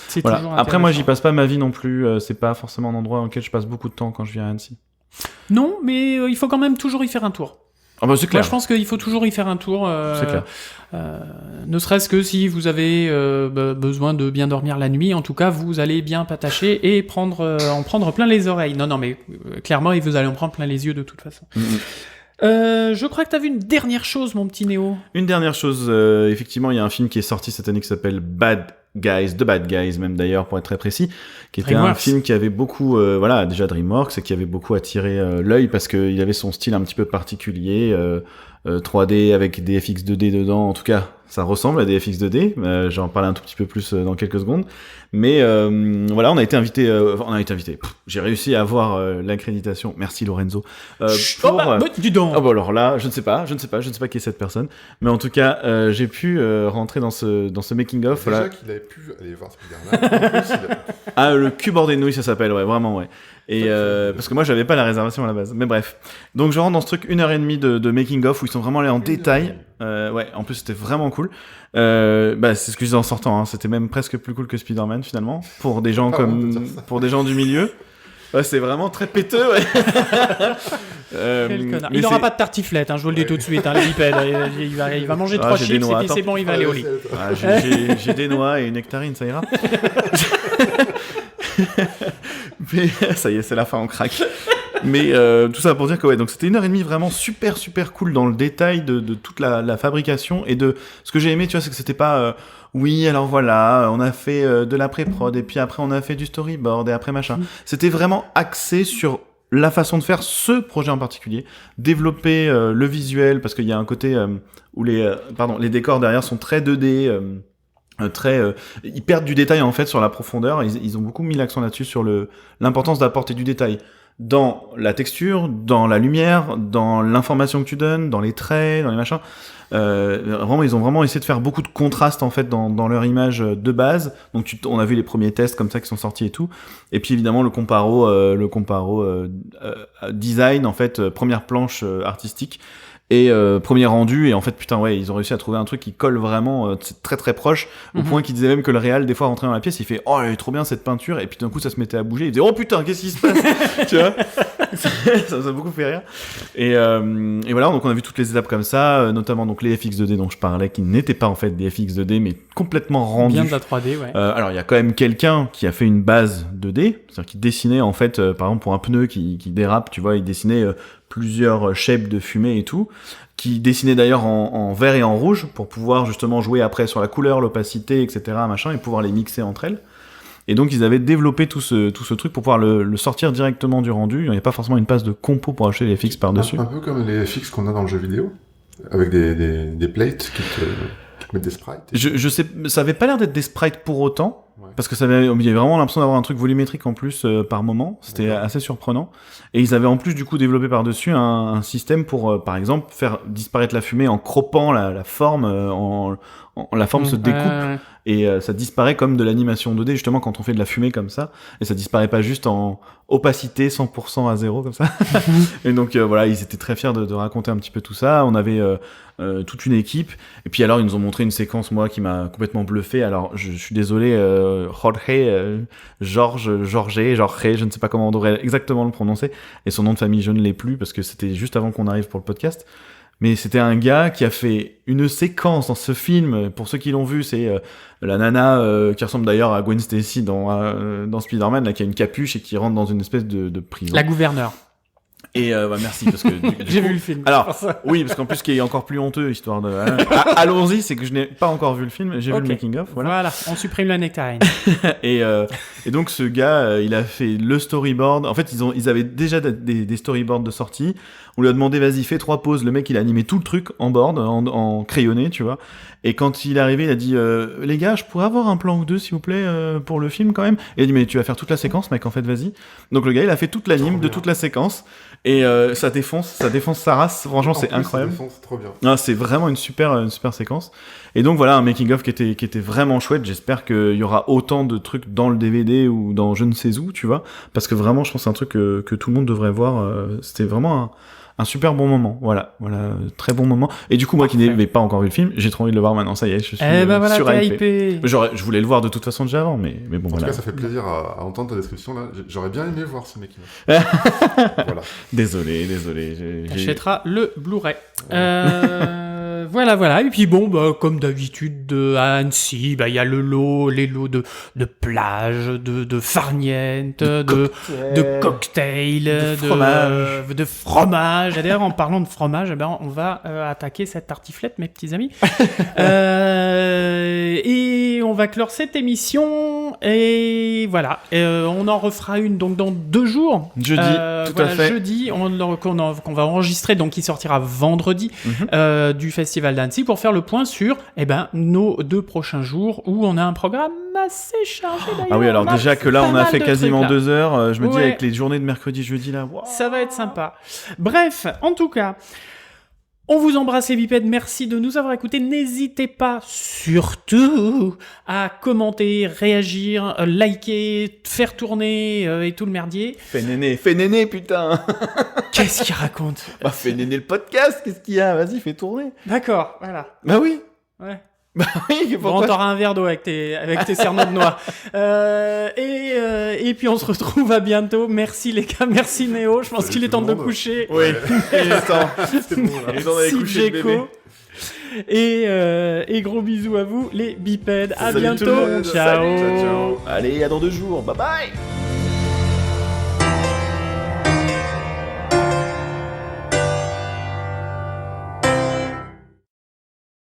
C'est voilà. toujours Après, moi, j'y passe pas ma vie non plus. C'est pas forcément un endroit dans lequel je passe beaucoup de temps quand je viens à Annecy. Non, mais il faut quand même toujours y faire un tour. Ah bah c'est clair. Moi, je pense qu'il faut toujours y faire un tour. C'est clair. Ne serait-ce que si vous avez besoin de bien dormir la nuit, en tout cas, vous allez bien patacher et en prendre plein les oreilles. Non, mais clairement, vous allez en prendre plein les yeux de toute façon. Je crois que tu as vu une dernière chose, mon petit Néo. Une dernière chose, effectivement, il y a un film qui est sorti cette année qui s'appelle The Bad Guys, même d'ailleurs, pour être très précis, qui était un film qui avait beaucoup, déjà DreamWorks, et qui avait beaucoup attiré l'œil parce qu'il avait son style un petit peu particulier, 3D avec des FX 2D dedans, en tout cas, ça ressemble à des FX 2D, j'en parle un tout petit peu plus dans quelques secondes, mais voilà, on a été invité, j'ai réussi à avoir l'accréditation, merci Lorenzo, dis donc. Ah bah alors là, je ne sais pas qui est cette personne, mais en tout cas, j'ai pu rentrer dans ce making of. Déjà qu'il avait pu aller voir Spider-Man. Ah, le cul bordé de nouilles, ça s'appelle, ouais, vraiment, ouais. Et parce que moi, j'avais pas la réservation à la base. Mais bref. Donc, je rentre dans ce truc 1h30 de making of où ils sont vraiment allés en détail. Ouais, en plus, c'était vraiment cool. C'est ce que je disais en sortant, hein. C'était même presque plus cool que Spider-Man, finalement. Pour des gens pour des gens du milieu. Ouais, c'est vraiment très péteux, ouais. Quel connard. Il n'aura pas de tartiflette, hein, je vous le dis tout de suite, hein, le bipède. Il va manger 3 chips et puis c'est bon, il va aller au lit. J'ai des noix et une nectarine, ça ira. Mais ça y est, c'est la fin, on craque. Mais tout ça pour dire que ouais, donc c'était 1h30 vraiment super cool dans le détail de toute la fabrication, et de ce que j'ai aimé, tu vois, c'est que c'était pas oui, alors voilà, on a fait de la pré-prod, et puis après on a fait du storyboard, et après machin. C'était vraiment axé sur la façon de faire ce projet en particulier, développer le visuel, parce qu'il y a un côté où les décors derrière sont très 2D, ils perdent du détail en fait sur la profondeur. Ils ont beaucoup mis l'accent là-dessus sur l'importance d'apporter du détail dans la texture, dans la lumière, dans l'information que tu donnes, dans les traits, dans les machins. Vraiment, ils ont vraiment essayé de faire beaucoup de contraste en fait dans leur image de base. Donc on a vu les premiers tests comme ça qui sont sortis et tout. Et puis évidemment le comparo design en fait, première planche artistique. Et premier rendu, et en fait putain ouais, ils ont réussi à trouver un truc qui colle vraiment, c'est très très proche, au point qu'ils disaient même que le réal des fois rentrait dans la pièce, il fait oh elle est trop bien cette peinture, et puis d'un coup ça se mettait à bouger, il disait oh putain qu'est-ce qui se passe. Tu vois, ça m'a beaucoup fait rire. Et voilà, donc on a vu toutes les étapes comme ça, notamment donc les FX 2D dont je parlais, qui n'étaient pas en fait des FX 2D mais complètement rendus. Bien de la 3D, ouais. Alors il y a quand même quelqu'un qui a fait une base 2D, c'est-à-dire qui dessinait en fait par exemple pour un pneu qui dérape, tu vois, il dessinait plusieurs shapes de fumée et tout, qui dessinait d'ailleurs en vert et en rouge pour pouvoir justement jouer après sur la couleur, l'opacité, etc. machin, et pouvoir les mixer entre elles. Et donc ils avaient développé tout ce truc pour pouvoir le sortir directement du rendu. Il n'y avait pas forcément une passe de compo pour acheter les FX par-dessus. Un peu comme les FX qu'on a dans le jeu vidéo, avec des plates qui te mettent des sprites. Je sais, ça avait pas l'air d'être des sprites pour autant. Ouais. Parce que il y avait vraiment l'impression d'avoir un truc volumétrique en plus par moment, c'était assez surprenant. Et ils avaient en plus du coup développé par-dessus un système pour, par exemple, faire disparaître la fumée en croppant la forme, la forme se découpe et ça disparaît comme de l'animation 2D justement quand on fait de la fumée comme ça, et ça disparaît pas juste en opacité 100% à 0 comme ça. Et donc voilà, ils étaient très fiers de raconter un petit peu tout ça. On avait toute une équipe, et puis alors ils nous ont montré une séquence moi qui m'a complètement bluffé. Alors je suis désolé, Jorge, je ne sais pas comment on devrait exactement le prononcer, et son nom de famille je ne l'ai plus parce que c'était juste avant qu'on arrive pour le podcast. Mais c'était un gars qui a fait une séquence dans ce film, pour ceux qui l'ont vu, c'est la nana qui ressemble d'ailleurs à Gwen Stacy dans Spider-Man, là, qui a une capuche et qui rentre dans une espèce de prison. La gouverneure. Et merci parce que J'ai vu le film. Alors oui, parce qu'en plus ce qui est encore plus honteux, histoire de allons-y, c'est que je n'ai pas encore vu le film, j'ai vu le making of. Voilà, on supprime la nectarine. et donc ce gars, il a fait le storyboard. En fait, ils avaient déjà des storyboards de sortie. On lui a demandé, vas-y, fais 3 pauses. Le mec, il a animé tout le truc en board, en crayonné, tu vois. Et quand il est arrivé, il a dit, les gars, je pourrais avoir un plan ou deux, s'il vous plaît, pour le film, quand même. Et il a dit, mais tu vas faire toute la séquence, mec, en fait, vas-y. Donc le gars, il a fait toute l'anime de toute la séquence. Et ça défonce sa race. Franchement, c'est incroyable. Ça défonce trop bien. Ah, c'est vraiment une super séquence. Et donc voilà, un making-of qui était vraiment chouette. J'espère qu'il y aura autant de trucs dans le DVD ou dans je ne sais où, tu vois. Parce que vraiment, je pense que c'est un truc que tout le monde devrait voir. C'était vraiment un super bon moment. Voilà, très bon moment. Et du coup, moi qui n'avais pas encore vu le film, j'ai trop envie de le voir maintenant. Ça y est, je suis surhypé. Je voulais le voir de toute façon déjà avant, mais bon, En voilà. tout cas, ça fait plaisir à entendre ta description là. J'aurais bien aimé voir ce making. Voilà. Désolé. T'achèteras le Blu-ray. Voilà. Et puis bon, comme d'habitude à Annecy, il y a les lots de plage, de farniente, de cocktails, de fromage. Et d'ailleurs, en parlant de fromage, on va attaquer cette tartiflette, mes petits amis. Et on va clore cette émission. Et voilà. On en refera une donc dans 2 jours. Jeudi, tout à fait. Jeudi, qu'on va enregistrer, donc qui sortira vendredi du Festival d'Annecy pour faire le point sur nos 2 prochains jours où on a un programme assez chargé d'ailleurs. Ah oui, alors déjà que là on a fait quasiment 2 heures, je me dis avec les journées de mercredi, jeudi là, wow. Ça va être sympa. Bref, en tout cas, on vous embrasse les bipèdes, merci de nous avoir écoutés. N'hésitez pas surtout à commenter, réagir, liker, faire tourner et tout le merdier. Fais néné, putain. Qu'est-ce qu'il raconte ? Fais néné le podcast, qu'est-ce qu'il y a ? Vas-y, fais tourner. D'accord, voilà. Bah oui. Ouais. Bah oui, bon, t'auras un verre d'eau avec tes cerneaux de noix. Et puis on se retrouve à bientôt. Merci les gars, merci Néo. Je pense qu'il est temps de coucher. Oui, il est temps. C'est bon, là. Il est temps d'aller coucher le bébé. Et gros bisous à vous les bipèdes. À Salut bientôt. tout le monde. Ciao. Ciao. Allez, à dans 2 jours. Bye bye.